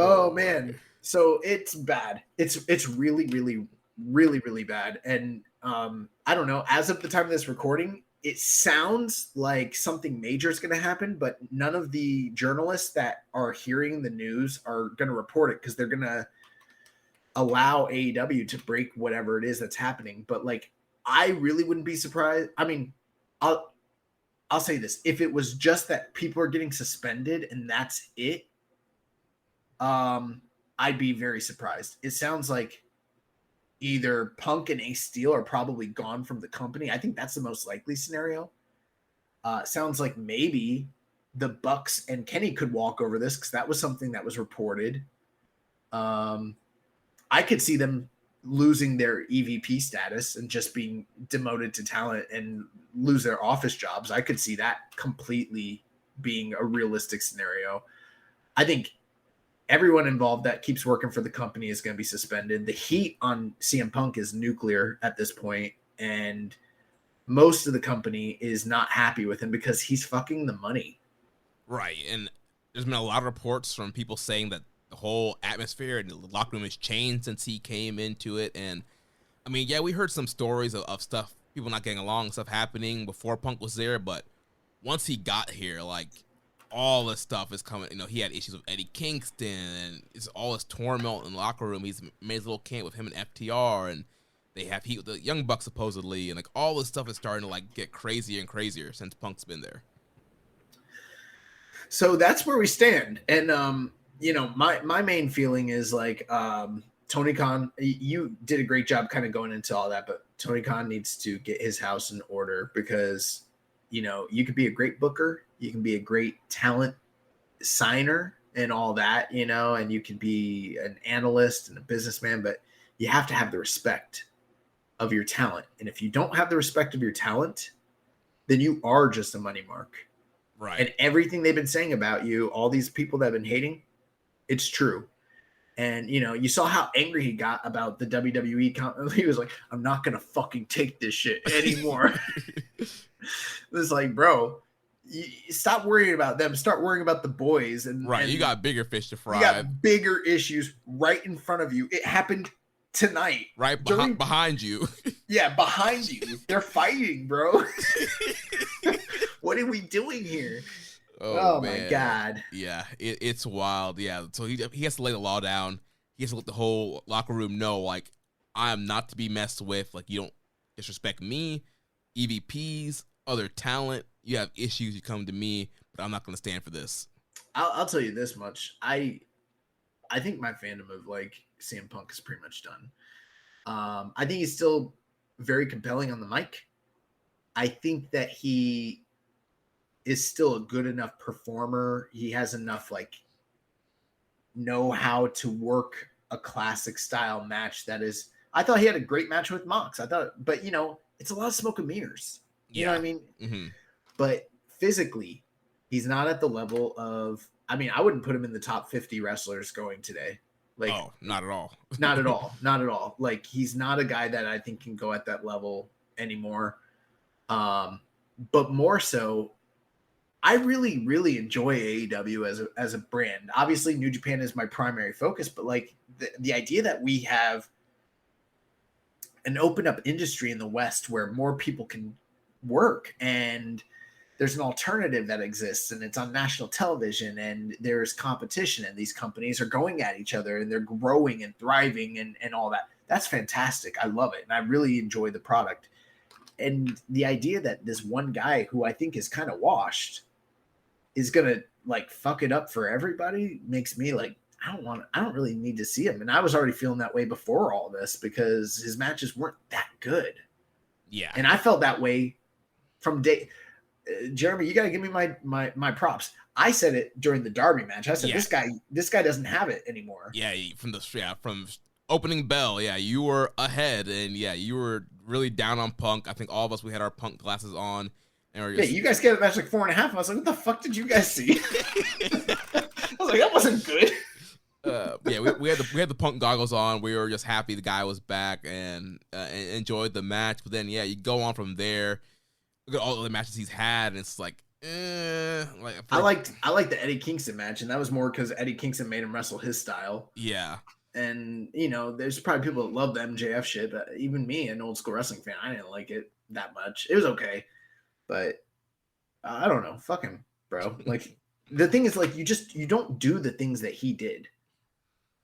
[SPEAKER 5] Oh man. So it's bad. It's really, really, really, really bad. And I don't know, as of the time of this recording, it sounds like something major is going to happen, but none of the journalists that are hearing the news are going to report it because they're going to allow AEW to break whatever it is that's happening. But like, I really wouldn't be surprised. I mean, I'll say this. If it was just that people are getting suspended and that's it, I'd be very surprised. It sounds like either Punk and Ace Steel are probably gone from the company. I think that's the most likely scenario. Sounds like maybe the Bucks and Kenny could walk over this because that was something that was reported. I could see them losing their EVP status and just being demoted to talent and lose their office jobs. I could see that completely being a realistic scenario. I think everyone involved that keeps working for the company is going to be suspended. The heat on CM Punk is nuclear at this point, and most of the company is not happy with him because he's fucking the money.
[SPEAKER 4] Right, and there's been a lot of reports from people saying that the whole atmosphere and the locker room has changed since he came into it. And I mean, yeah, we heard some stories of stuff, people not getting along, stuff happening before Punk was there, but once he got here, like, all this stuff is coming. He had issues with Eddie Kingston, and it's all this turmoil in the locker room. He's made his little camp with him and FTR, and they have heat with the Young Bucks supposedly, and like all this stuff is starting to like get crazier and crazier since Punk's been there.
[SPEAKER 5] So that's where we stand. And my main feeling is like Tony Khan, you did a great job kind of going into all that, but Tony Khan needs to get his house in order because you could be a great booker, you can be a great talent signer and all that, and you can be an analyst and a businessman, but you have to have the respect of your talent. And if you don't have the respect of your talent, then you are just a money mark.
[SPEAKER 4] Right.
[SPEAKER 5] And everything they've been saying about you, all these people that have been hating, it's true. And, you saw how angry he got about the WWE. He was like, I'm not going to fucking take this shit anymore. It's like, bro, stop worrying about them. Start worrying about the boys. And
[SPEAKER 4] right,
[SPEAKER 5] and
[SPEAKER 4] you got bigger fish to fry.
[SPEAKER 5] You got bigger issues right in front of you. It happened tonight.
[SPEAKER 4] Right behind you. Yeah,
[SPEAKER 5] behind you. They're fighting, bro. What are we doing here? Oh my God.
[SPEAKER 4] Yeah, it's wild. Yeah, so he has to lay the law down. he has to let the whole locker room know, like, I am not to be messed with. Like, you don't disrespect me, EVPs, other talent. You have issues, you come to me, but I'm not going to stand for this.
[SPEAKER 5] I'll tell you this much. I think my fandom of like CM Punk is pretty much done. I think he's still very compelling on the mic. I think that he is still a good enough performer. He has enough like know how to work a classic style match that is. I thought he had a great match with Mox. I thought, but you know, it's a lot of smoke and mirrors. You know what I mean?
[SPEAKER 4] Mm-hmm.
[SPEAKER 5] But physically, he's not at the level of. I mean, I wouldn't put him in the top 50 wrestlers going today. Like,
[SPEAKER 4] oh, not at all.
[SPEAKER 5] Not at all. Not at all. Like, he's not a guy that I think can go at that level anymore. But more so, I really, really enjoy AEW as a brand. Obviously, New Japan is my primary focus, but like the idea that we have an open up industry in the West where more people can work and there's an alternative that exists and it's on national television and there's competition and these companies are going at each other and they're growing and thriving and all that. That's fantastic. I love it. And I really enjoy the product. And the idea that this one guy who I think is kind of washed is going to like fuck it up for everybody makes me like, I don't really need to see him. And I was already feeling that way before all this because his matches weren't that good.
[SPEAKER 4] Yeah.
[SPEAKER 5] And I felt that way from day. Jeremy, you got to give me my props. I said it during the Derby match. I said, this guy doesn't have it anymore.
[SPEAKER 4] Yeah. From opening bell. Yeah. You were ahead and you were really down on Punk. I think all of us, we had our Punk glasses on. And
[SPEAKER 5] you guys gave it match like 4.5. I was like, what the fuck did you guys see? I was like, that wasn't good.
[SPEAKER 4] We had the Punk goggles on. We were just happy the guy was back and enjoyed the match. But then you go on from there. Look at all the matches he's had, and it's like, I
[SPEAKER 5] like the Eddie Kingston match, and that was more because Eddie Kingston made him wrestle his style.
[SPEAKER 4] Yeah.
[SPEAKER 5] And you know, there's probably people that love the MJF shit, but even me, an old school wrestling fan, I didn't like it that much. It was okay, but I don't know. Fuck him, bro. Like the thing is, like you don't do the things that he did.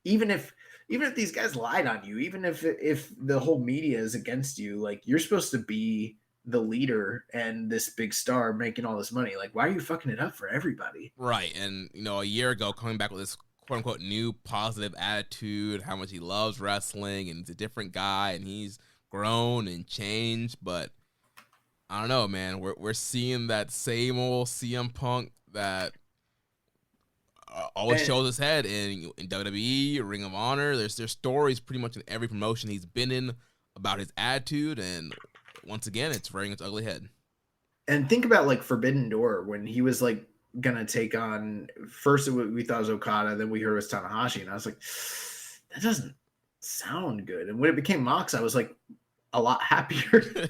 [SPEAKER 5] Even if these guys lied on you, even if the whole media is against you, like you're supposed to be the leader and this big star making all this money. Like, why are you fucking it up for everybody?
[SPEAKER 4] Right. And a year ago, coming back with this quote unquote new positive attitude, how much he loves wrestling and he's a different guy and he's grown and changed. But I don't know, man. We're seeing that same old CM Punk that always shows his head in WWE, Ring of Honor. There's stories pretty much in every promotion he's been in about his attitude, and once again, it's rearing its ugly head.
[SPEAKER 5] And think about like Forbidden Door when he was like gonna take on first we thought it was Okada, then we heard it was Tanahashi, and I was like, that doesn't sound good. And when it became Mox, I was like a lot happier.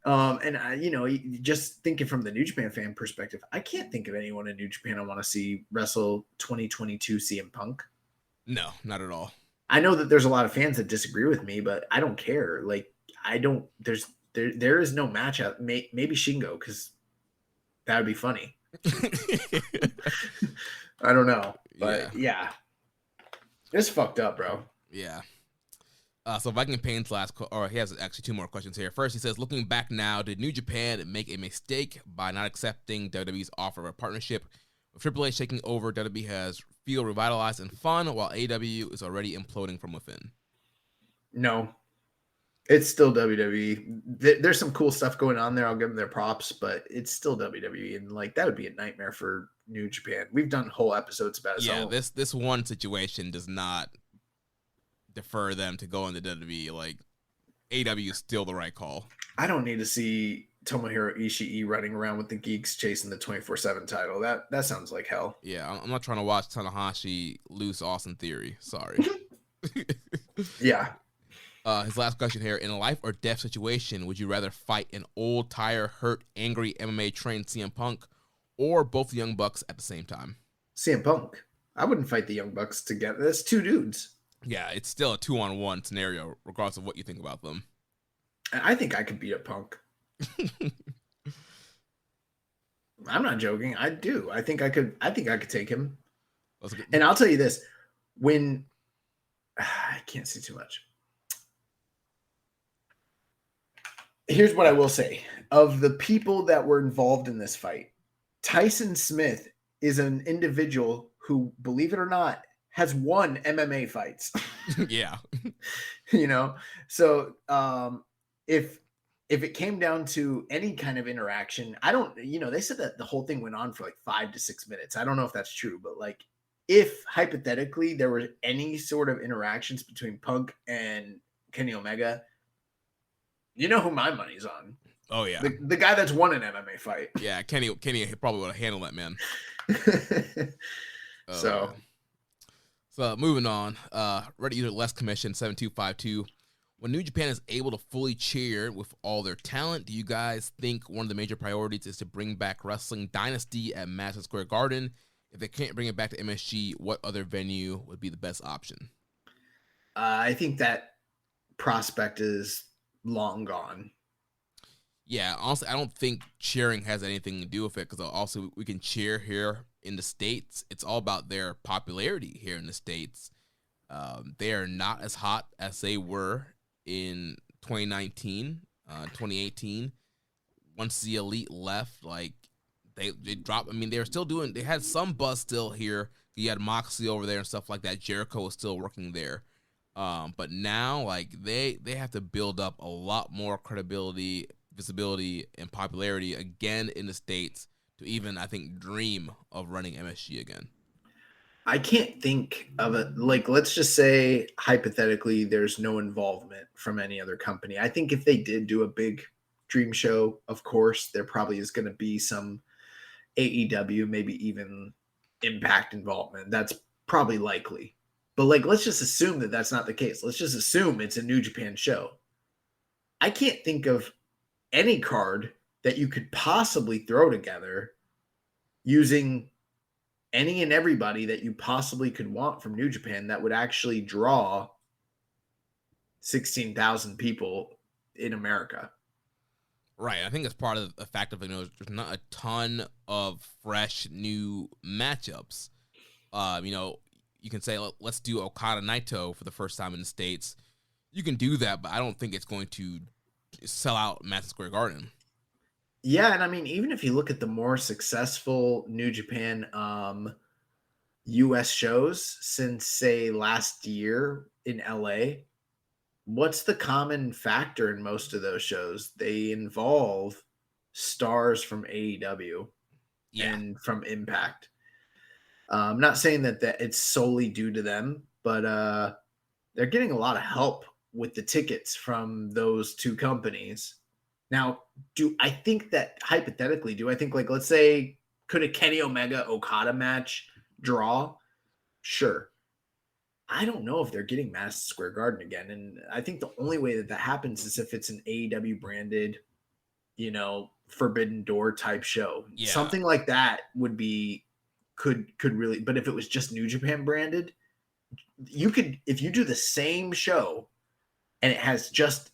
[SPEAKER 5] And I, just thinking from the New Japan fan perspective, I can't think of anyone in New Japan I want to see wrestle 2022 CM Punk.
[SPEAKER 4] No, not at all.
[SPEAKER 5] I know that there's a lot of fans that disagree with me, but I don't care. Like, I don't. There is no match out. Maybe Shingo, because that would be funny. I don't know, but yeah, it's fucked up, bro.
[SPEAKER 4] Yeah. So Viking Payne's he has actually two more questions here. First, he says, looking back now, did New Japan make a mistake by not accepting WWE's offer of a partnership? With Triple H taking over, WWE has feel revitalized and fun, while AEW is already imploding from within.
[SPEAKER 5] No, it's still WWE. There's some cool stuff going on there. I'll give them their props, but it's still WWE, and like that would be a nightmare for New Japan. We've done whole episodes about it.
[SPEAKER 4] Yeah, this one situation does not defer them to go into WWE. Like, AEW is still the right call.
[SPEAKER 5] I don't need to see Tomohiro Ishii running around with the geeks chasing the 24/7 title. That sounds like hell.
[SPEAKER 4] Yeah, I'm not trying to watch Tanahashi lose Austin Theory. Sorry.
[SPEAKER 5] Yeah.
[SPEAKER 4] His last question here: in a life or death situation, would you rather fight an old, tired, hurt, angry MMA trained CM Punk, or both the Young Bucks at the same time?
[SPEAKER 5] CM Punk. I wouldn't fight the Young Bucks together. That's two dudes.
[SPEAKER 4] Yeah, it's still a 2-on-1 scenario, regardless of what you think about them.
[SPEAKER 5] I think I could beat up Punk. I'm not joking. I do. I think I could take him. And I'll tell you this: when I can't say too much. Here's what I will say. Of the people that were involved in this fight, Tyson Smith is an individual who, believe it or not, has won MMA fights.
[SPEAKER 4] Yeah.
[SPEAKER 5] So if it came down to any kind of interaction, I don't, they said that the whole thing went on for like 5 to 6 minutes. I don't know if that's true, but like if hypothetically there were any sort of interactions between Punk and Kenny Omega, you know who my money's on.
[SPEAKER 4] Oh yeah.
[SPEAKER 5] The guy that's won an MMA fight.
[SPEAKER 4] Yeah, Kenny probably would have handled that, man.
[SPEAKER 5] So
[SPEAKER 4] moving on, Reddit user Less Commission 7252. When New Japan is able to fully cheer with all their talent, do you guys think one of the major priorities is to bring back Wrestling Dynasty at Madison Square Garden? If they can't bring it back to MSG, what other venue would be the best option?
[SPEAKER 5] I think that prospect is long gone.
[SPEAKER 4] Yeah, honestly, I don't think cheering has anything to do with it, because also we can cheer here in the States. It's all about their popularity here in the States. They are not as hot as they were in 2019, 2018. Once the Elite left, like they dropped. I mean, they had some buzz still here. You had Moxley over there and stuff like that. Jericho was still working there. But now, like, they have to build up a lot more credibility, visibility, and popularity again in the States to even, I think, dream of running MSG again.
[SPEAKER 5] I can't think of it. Like, let's just say, hypothetically, there's no involvement from any other company. I think if they did do a big dream show, of course, there probably is going to be some AEW, maybe even Impact involvement. That's probably likely. But, like, let's just assume that that's not the case. Let's just assume it's a New Japan show. I can't think of any card that you could possibly throw together using any and everybody that you possibly could want from New Japan that would actually draw 16,000 people in America.
[SPEAKER 4] Right. I think it's part of the fact of, there's not a ton of fresh new matchups. You can say, let's do Okada Naito for the first time in the States. You can do that, but I don't think it's going to sell out Madison Square Garden.
[SPEAKER 5] Yeah, and I mean, even if you look at the more successful New Japan US shows since, say, last year in LA, what's the common factor in most of those shows? They involve stars from AEW and from Impact. I'm not saying that it's solely due to them, but they're getting a lot of help with the tickets from those two companies. Now, I think, like, let's say, could a Kenny Omega Okada match draw? Sure. I don't know if they're getting Madison Square Garden again. And I think the only way that happens is if it's an AEW branded, Forbidden Door type show.
[SPEAKER 4] Yeah.
[SPEAKER 5] Something like that would be, could really, but if it was just New Japan branded, you could, if you do the same show and it has AEW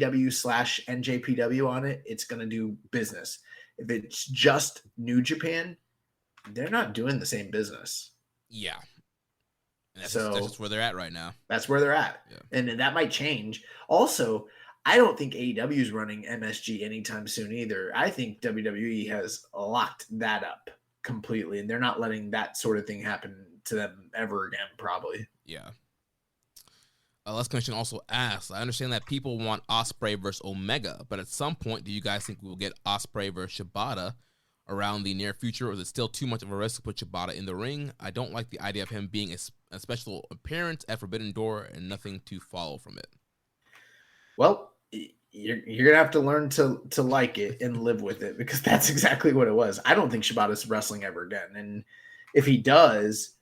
[SPEAKER 5] / NJPW on it, it's going to do business. If it's just New Japan, they're not doing the same business.
[SPEAKER 4] Yeah. And that's just where they're at right now.
[SPEAKER 5] That's where they're at. Yeah. And that might change. Also, I don't think AEW is running MSG anytime soon either. I think WWE has locked that up completely, and they're not letting that sort of thing happen to them ever again, probably.
[SPEAKER 4] Yeah. Last question also asks, I understand that people want Ospreay versus Omega, but at some point, do you guys think we will get Ospreay versus Shibata around the near future, or is it still too much of a risk to put Shibata in the ring? I don't like the idea of him being a special appearance at Forbidden Door and nothing to follow from it.
[SPEAKER 5] Well, you're going to have to learn to like it and live with it, because that's exactly what it was. I don't think Shibata's wrestling ever again. And if he does,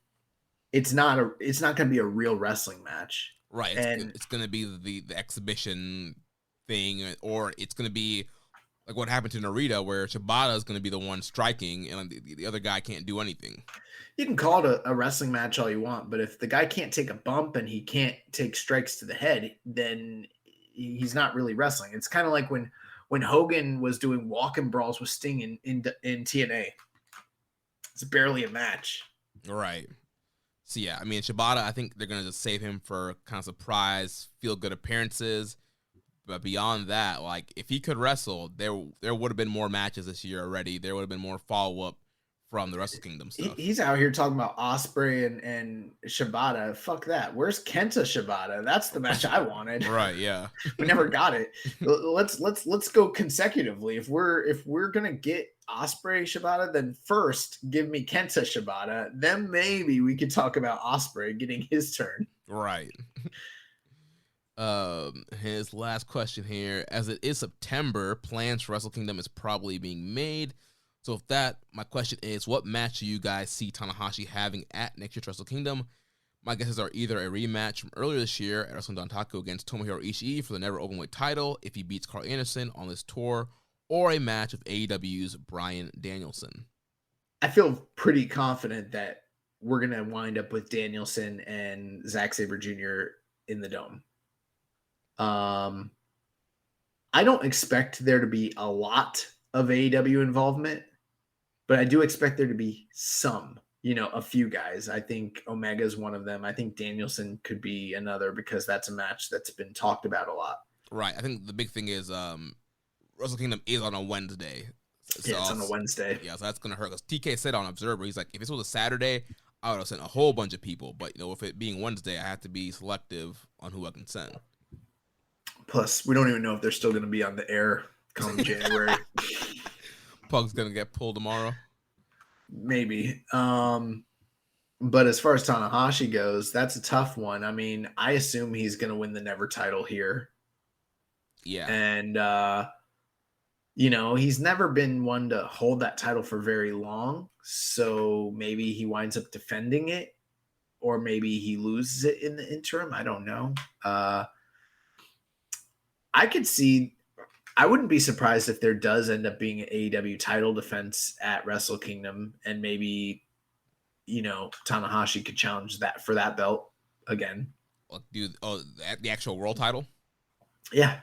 [SPEAKER 5] it's not going to be a real wrestling match.
[SPEAKER 4] Right.
[SPEAKER 5] And
[SPEAKER 4] it's going to be the exhibition thing, or it's going to be like what happened to Narita, where Shibata is going to be the one striking and the other guy can't do anything.
[SPEAKER 5] You can call it a wrestling match all you want, but if the guy can't take a bump and he can't take strikes to the head, then he's not really wrestling. It's kind of like when Hogan was doing walk-in brawls with Sting in TNA. It's barely a match.
[SPEAKER 4] Right. So yeah, I mean, Shibata, I think they're gonna just save him for kind of surprise, feel good appearances. But beyond that, like if he could wrestle, there would have been more matches this year already. There would have been more follow up from the Wrestle Kingdom stuff.
[SPEAKER 5] He's out here talking about Ospreay and Shibata. Fuck that. Where's Kenta Shibata? That's the match I wanted.
[SPEAKER 4] Right? Yeah.
[SPEAKER 5] We never got it. Let's go consecutively. If we're gonna get Ospreay Shibata, then first give me Kenta Shibata. Then maybe we could talk about Ospreay getting his turn.
[SPEAKER 4] Right. His last question here. As it is September, plans for Wrestle Kingdom is probably being made. So with that, my question is, what match do you guys see Tanahashi having at next year's Wrestle Kingdom? My guesses are either a rematch from earlier this year at Wrestling Dontaku against Tomohiro Ishii for the Never Openweight title if he beats Carl Anderson on this tour, or a match of AEW's Bryan Danielson.
[SPEAKER 5] I feel pretty confident that we're going to wind up with Danielson and Zack Sabre Jr. in the Dome. I don't expect there to be a lot of AEW involvement, but I do expect there to be some, a few guys. I think Omega is one of them. I think Danielson could be another because that's a match that's been talked about a lot.
[SPEAKER 4] Right. I think the big thing is Wrestle Kingdom is on a Wednesday.
[SPEAKER 5] So it's on a Wednesday.
[SPEAKER 4] Yeah, so that's going to hurt. Because TK said on Observer, he's like, if this was a Saturday, I would have sent a whole bunch of people. But, with it being Wednesday, I have to be selective on who I can send.
[SPEAKER 5] Plus, we don't even know if they're still going to be on the air come January.
[SPEAKER 4] Pug's going to get pulled tomorrow.
[SPEAKER 5] Maybe. But as far as Tanahashi goes, that's a tough one. I mean, I assume he's going to win the Never title here.
[SPEAKER 4] Yeah.
[SPEAKER 5] And, he's never been one to hold that title for very long. So maybe he winds up defending it, or maybe he loses it in the interim. I don't know. I wouldn't be surprised if there does end up being an AEW title defense at Wrestle Kingdom, and maybe, Tanahashi could challenge that for that belt again.
[SPEAKER 4] The actual world title?
[SPEAKER 5] Yeah.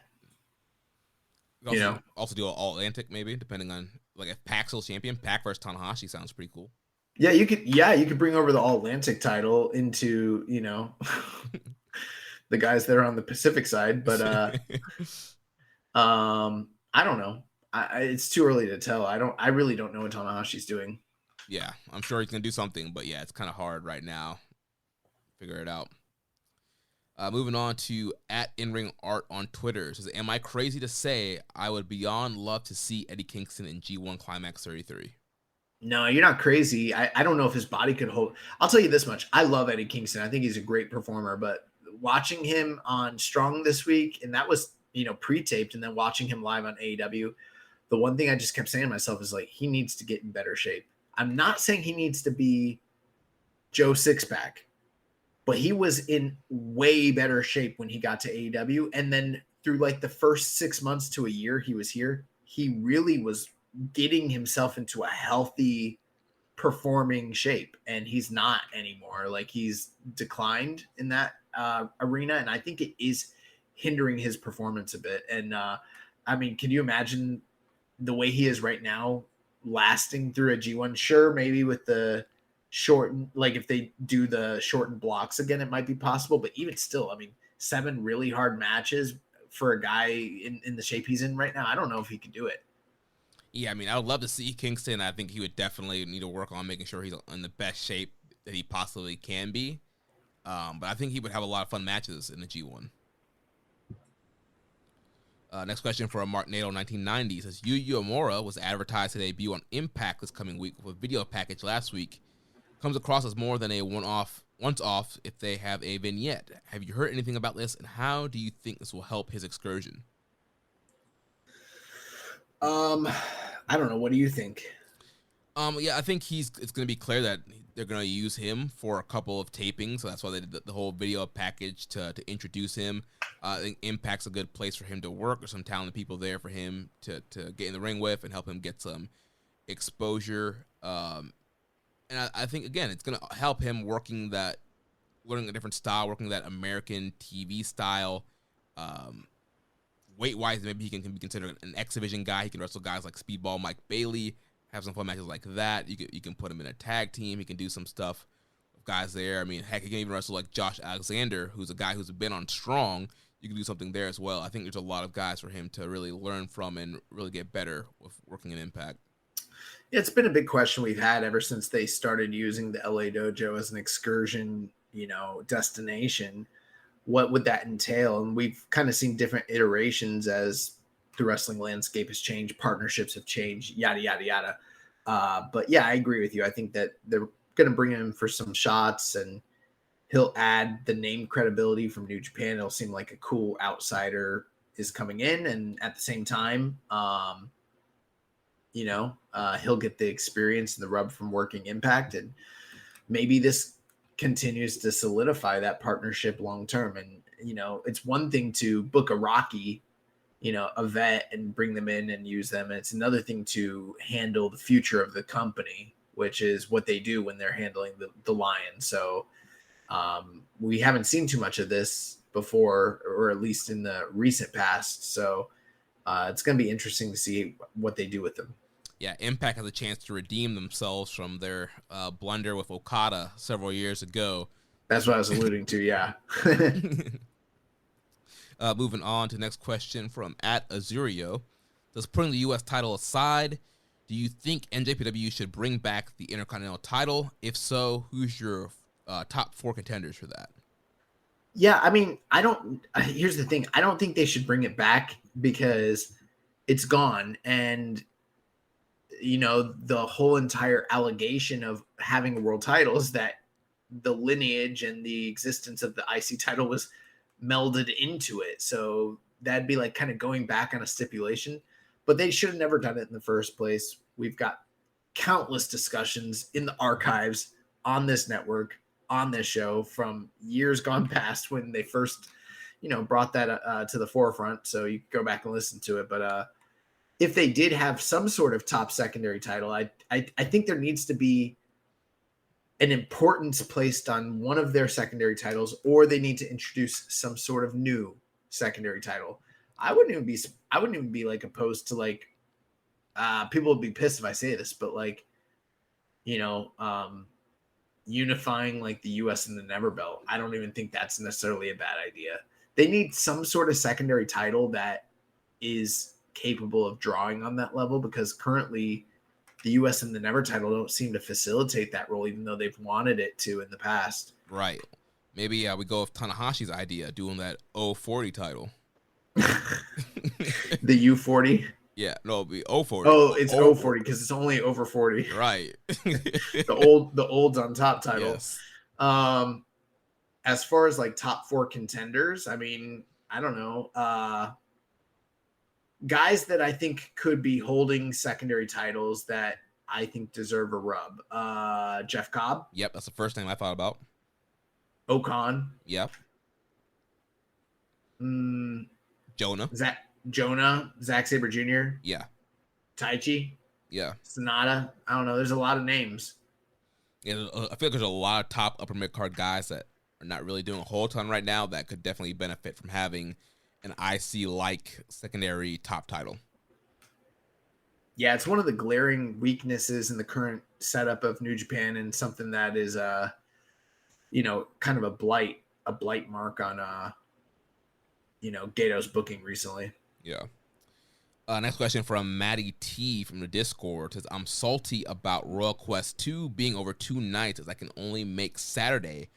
[SPEAKER 4] Also do an All Atlantic maybe, depending on if Pac's still champion. Pac versus Tanahashi sounds pretty cool.
[SPEAKER 5] Yeah, you could bring over the All Atlantic title into, the guys that are on the Pacific side, but I don't know. It's too early to tell. I really don't know what Tanahashi's doing.
[SPEAKER 4] Yeah, I'm sure he's gonna do something, but yeah, it's kind of hard right now. Figure it out. Moving on to @InRingArt on Twitter. It says, am I crazy to say I would beyond love to see Eddie Kingston in G1 Climax 33?
[SPEAKER 5] No, you're not crazy. I don't know if his body could hold. I'll tell you this much. I love Eddie Kingston. I think he's a great performer, but watching him on Strong this week, and that was, pre-taped, and then watching him live on AEW, the one thing I just kept saying to myself is he needs to get in better shape. I'm not saying he needs to be Joe Sixpack, but he was in way better shape when he got to AEW. And then through the first 6 months to a year he was here, he really was getting himself into a healthy performing shape. And he's not anymore. He's declined in that arena. And I think it is hindering his performance a bit. And can you imagine the way he is right now lasting through a G1? Sure, maybe with the shortened, if they do the shortened blocks again, it might be possible. But even still, 7 really hard matches for a guy in the shape he's in right now, I don't know if he could do it.
[SPEAKER 4] Yeah, I would love to see Kingston. I think he would definitely need to work on making sure he's in the best shape that he possibly can be. But I think he would have a lot of fun matches in the G1. Next question for Mark Nato 1990 says, Yu Uemura was advertised to debut on Impact this coming week with a video package last week. Comes across as more than a once off if they have a vignette. Have you heard anything about this, and how do you think this will help his excursion?
[SPEAKER 5] I don't know. What do you think?
[SPEAKER 4] Yeah, I think it's going to be clear that they're going to use him for a couple of tapings, so that's why they did the whole video package to introduce him. I think Impact's a good place for him to work. There's some talented people there for him to get in the ring with and help him get some exposure. And I think, again, it's going to help him learning a different style, working that American TV style. Weight-wise, maybe he can be considered an X-Division guy. He can wrestle guys like Speedball Mike Bailey, have some fun matches like that. You can put him in a tag team. He can do some stuff with guys there. I mean, heck, you can even wrestle like Josh Alexander, who's a guy who's been on Strong. You can do something there as well. I think there's a lot of guys for him to really learn from and really get better with working in Impact.
[SPEAKER 5] It's been a big question we've had ever since they started using the LA Dojo as an excursion, destination. What would that entail? And we've kind of seen different iterations as the wrestling landscape has changed, partnerships have changed, yada, yada, yada. But yeah, I agree with you. I think that they're going to bring him for some shots, and he'll add the name credibility from New Japan. It'll seem like a cool outsider is coming in, and at the same time, he'll get the experience and the rub from working Impact, and maybe this continues to solidify that partnership long term. And it's one thing to book a Rocky, a vet, and bring them in and use them. And it's another thing to handle the future of the company, which is what they do when they're handling the Lion. So we haven't seen too much of this before, or at least in the recent past. So it's going to be interesting to see what they do with them.
[SPEAKER 4] Yeah, Impact has a chance to redeem themselves from their blunder with Okada several years ago.
[SPEAKER 5] That's what I was alluding to, yeah.
[SPEAKER 4] Moving on to the next question from @Azurio. Does putting the U.S. title aside, do you think NJPW should bring back the Intercontinental title? If so, who's your top 4 contenders for that?
[SPEAKER 5] Yeah, I mean, here's the thing. I don't think they should bring it back because it's gone. And the whole entire allegation of having a world title is that the lineage and the existence of the IC title was melded into it. So that'd be like kind of going back on a stipulation, but they should have never done it in the first place. We've got countless discussions in the archives on this network, on this show from years gone past when they first, brought that to the forefront. So you can go back and listen to it. But, if they did have some sort of top secondary title, I think there needs to be an importance placed on one of their secondary titles, or they need to introduce some sort of new secondary title. I wouldn't even be like opposed to like, people would be pissed if I say this, but like, unifying like the US and the Never Belt. I don't even think that's necessarily a bad idea. They need some sort of secondary title that is capable of drawing on that level, because currently the US and the Never title don't seem to facilitate that role, even though they've wanted it to in the past.
[SPEAKER 4] Right. Maybe we go with Tanahashi's idea, doing that 040 title.
[SPEAKER 5] The U40?
[SPEAKER 4] Yeah, no, it'll be 040.
[SPEAKER 5] Oh, it's 040 because it's only over 40.
[SPEAKER 4] Right.
[SPEAKER 5] the old's on top title.
[SPEAKER 4] Yes.
[SPEAKER 5] As far as like top 4 contenders, I mean, I don't know. Guys that I think could be holding secondary titles that I think deserve a rub. Jeff Cobb.
[SPEAKER 4] Yep, that's the first name I thought about.
[SPEAKER 5] Okan.
[SPEAKER 4] Yep. Jonah.
[SPEAKER 5] Zack Sabre Jr.
[SPEAKER 4] Yeah.
[SPEAKER 5] Taichi.
[SPEAKER 4] Yeah.
[SPEAKER 5] Sonata. I don't know. There's a lot of names.
[SPEAKER 4] Yeah, I feel like there's a lot of top upper mid card guys that are not really doing a whole ton right now that could definitely benefit from having an IC-like secondary top title.
[SPEAKER 5] Yeah, it's one of the glaring weaknesses in the current setup of New Japan, and something that is, kind of a blight mark on, Gato's booking recently.
[SPEAKER 4] Yeah. Next question from Maddie T from the Discord says, I'm salty about Royal Quest 2 being over 2 nights as I can only make Saturday.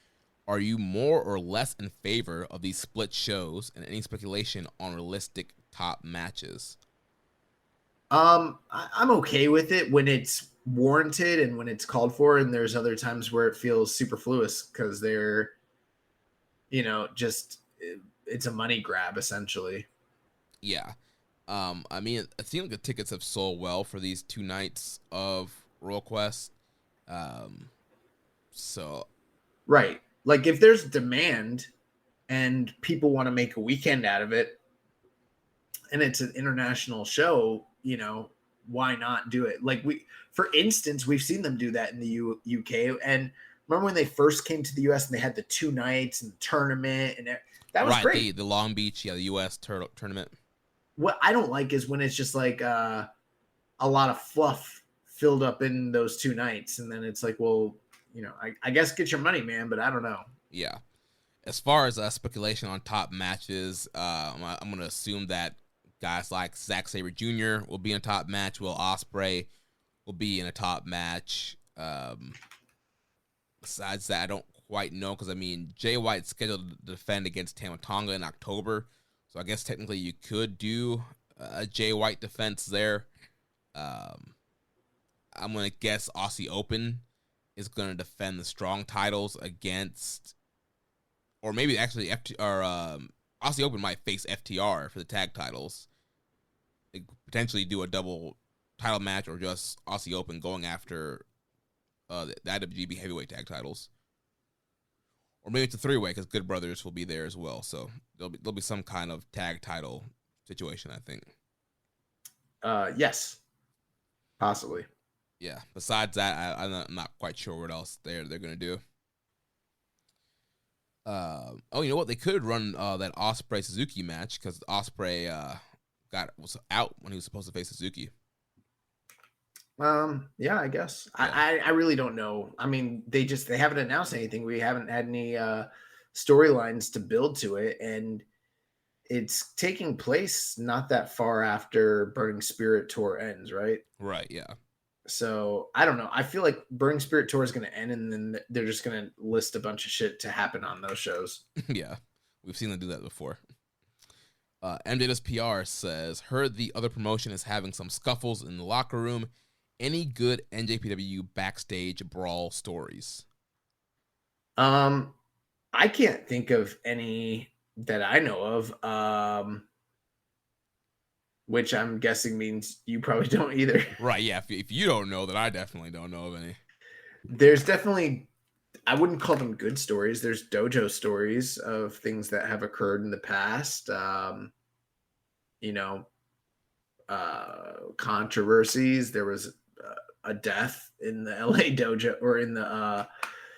[SPEAKER 4] Are you more or less in favor of these split shows, and any speculation on realistic top matches?
[SPEAKER 5] I'm okay with it when it's warranted and when it's called for, and there's other times where it feels superfluous because they're, it's a money grab essentially.
[SPEAKER 4] Yeah. I mean, it seems like the tickets have sold well for these 2 nights of Royal Quest. So.
[SPEAKER 5] Right. Like if there's demand and people want to make a weekend out of it and it's an international show, why not do it? Like for instance, we've seen them do that in the UK. And remember when they first came to the US and they had the 2 nights and the tournament, and that was great.
[SPEAKER 4] The Long Beach, the US tournament.
[SPEAKER 5] What I don't like is when it's just like a lot of fluff filled up in those 2 nights. And then it's like, well, I guess get your money, man, but I don't know.
[SPEAKER 4] Yeah. As far as speculation on top matches, I'm going to assume that guys like Zack Sabre Jr. will be in a top match. Will Ospreay will be in a top match. Besides that, I don't quite know because, Jay White's scheduled to defend against Tama Tonga in October. So I guess technically you could do a Jay White defense there. I'm going to guess Aussie Open is going to defend the strong titles against, or maybe actually Aussie Open might face FTR for the tag titles. They could potentially do a double title match or just Aussie Open going after the IWGP heavyweight tag titles. Or maybe it's a three-way because Good Brothers will be there as well. So there'll be some kind of tag title situation, I think.
[SPEAKER 5] Yes. Possibly.
[SPEAKER 4] Yeah. Besides that, I'm not quite sure what else they're going to do. You know what? They could run that Ospreay Suzuki match because Ospreay was out when he was supposed to face Suzuki.
[SPEAKER 5] Yeah, I guess. Yeah. I really don't know. They haven't announced anything. We haven't had any storylines to build to it, and it's taking place not that far after Burning Spirit Tour ends, right?
[SPEAKER 4] Right, yeah.
[SPEAKER 5] So I don't know. I feel like Burning Spirit Tour is going to end, and then they're just going to list a bunch of shit to happen on those shows.
[SPEAKER 4] Yeah, we've seen them do that before. NJPW says, heard the other promotion is having some scuffles in the locker room. Any good NJPW backstage brawl stories?
[SPEAKER 5] I can't think of any that I know of. Which I'm guessing means you probably don't either.
[SPEAKER 4] Right, yeah. If you don't know, then I definitely don't know of any.
[SPEAKER 5] There's definitely, I wouldn't call them good stories. There's dojo stories of things that have occurred in the past. Controversies. There was a death in the LA dojo or in the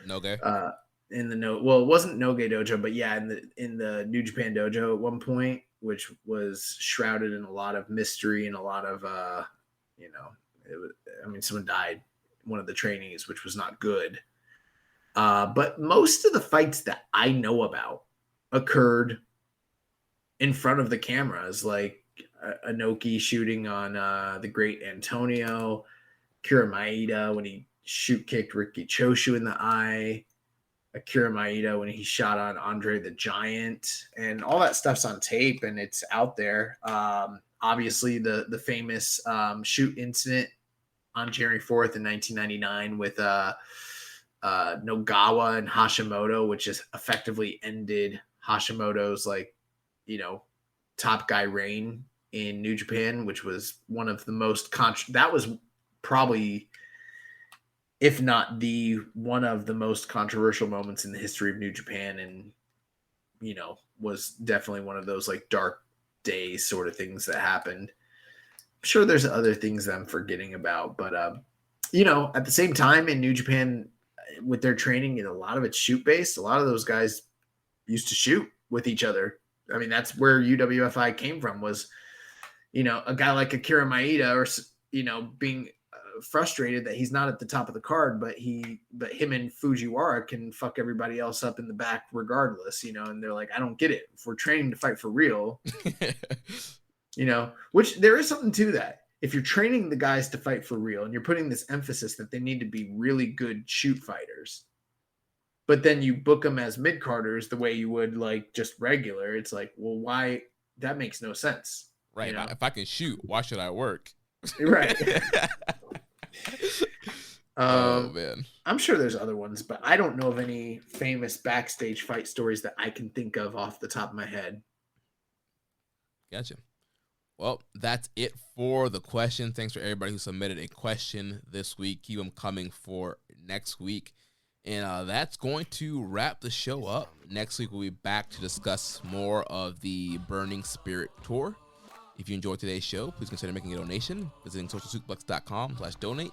[SPEAKER 4] Noge.
[SPEAKER 5] Well, it wasn't Noge dojo, but yeah, in the New Japan dojo at one point, which was shrouded in a lot of mystery and a lot of someone died, one of the trainees, which was not good. But most of the fights that I know about occurred in front of the cameras, like Inoki shooting on the great Antonio, Akira Maeda when he shoot kicked Riki Choshu in the eye, Akira Maeda when he shot on Andre the Giant, and all that stuff's on tape and it's out there. Obviously the famous shoot incident on January 4th in 1999 with Nogawa and Hashimoto, which just effectively ended Hashimoto's top guy reign in New Japan, which was one of the most that was probably, if not the one of the most controversial moments in the history of New Japan, and was definitely one of those dark days sort of things that happened. I'm sure there's other things that I'm forgetting about, but at the same time in New Japan with their training, a lot of it's shoot based. A lot of those guys used to shoot with each other. That's where UWFI came from, was a guy like Akira Maeda or being frustrated that he's not at the top of the card, but him and Fujiwara can fuck everybody else up in the back regardless, and they're like, I don't get it. If we're training to fight for real, which there is something to that. If you're training the guys to fight for real and you're putting this emphasis that they need to be really good shoot fighters, but then you book them as mid-carders the way you would just regular, it's like, well, why? That makes no sense.
[SPEAKER 4] Right. If I can shoot, why should I work?
[SPEAKER 5] Right.
[SPEAKER 4] Oh man,
[SPEAKER 5] I'm sure there's other ones, but I don't know of any famous backstage fight stories that I can think of off the top of my head.
[SPEAKER 4] Gotcha. Well, that's it for the question. Thanks for everybody who submitted a question this week. Keep them coming for next week. And that's going to wrap the show up. Next week, we'll be back to discuss more of the Burning Spirit Tour. If you enjoyed today's show, please consider making a donation, visiting socialsuplex.com/donate,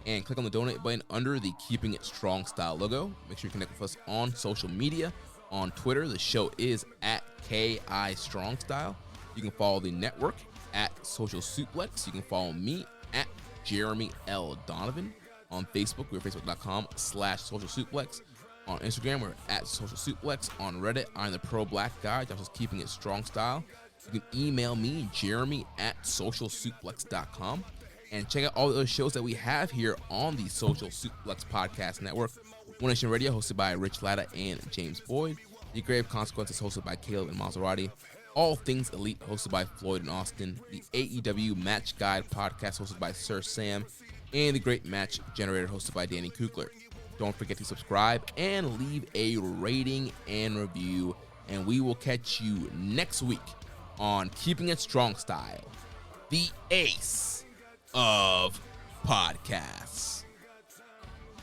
[SPEAKER 4] and click on the donate button under the Keeping It Strong Style logo. Make sure you connect with us on social media. On Twitter, the show is at KI Strong Style. You can follow the network at Social Suplex. You can follow me at Jeremy L. Donovan. On Facebook, we're facebook.com/social suplex. On Instagram, we're at social suplex. On Reddit, I'm the pro black guy. Josh is keeping it strong style. You can email me, jeremy@socialsuplex.com. And check out all the other shows that we have here on the Social Suplex Podcast Network. One Nation Radio, hosted by Rich Latta and James Boyd. The Grave Consequences, hosted by Caleb and Maserati. All Things Elite, hosted by Floyd and Austin. The AEW Match Guide Podcast, hosted by Sir Sam. And the Great Match Generator, hosted by Danny Kugler. Don't forget to subscribe and leave a rating and review. And we will catch you next week on Keeping It Strong Style, the ace of podcasts.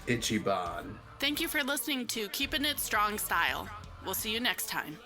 [SPEAKER 5] Ichiban.
[SPEAKER 1] Thank you for listening to Keepin' It Strong Style. We'll see you next time.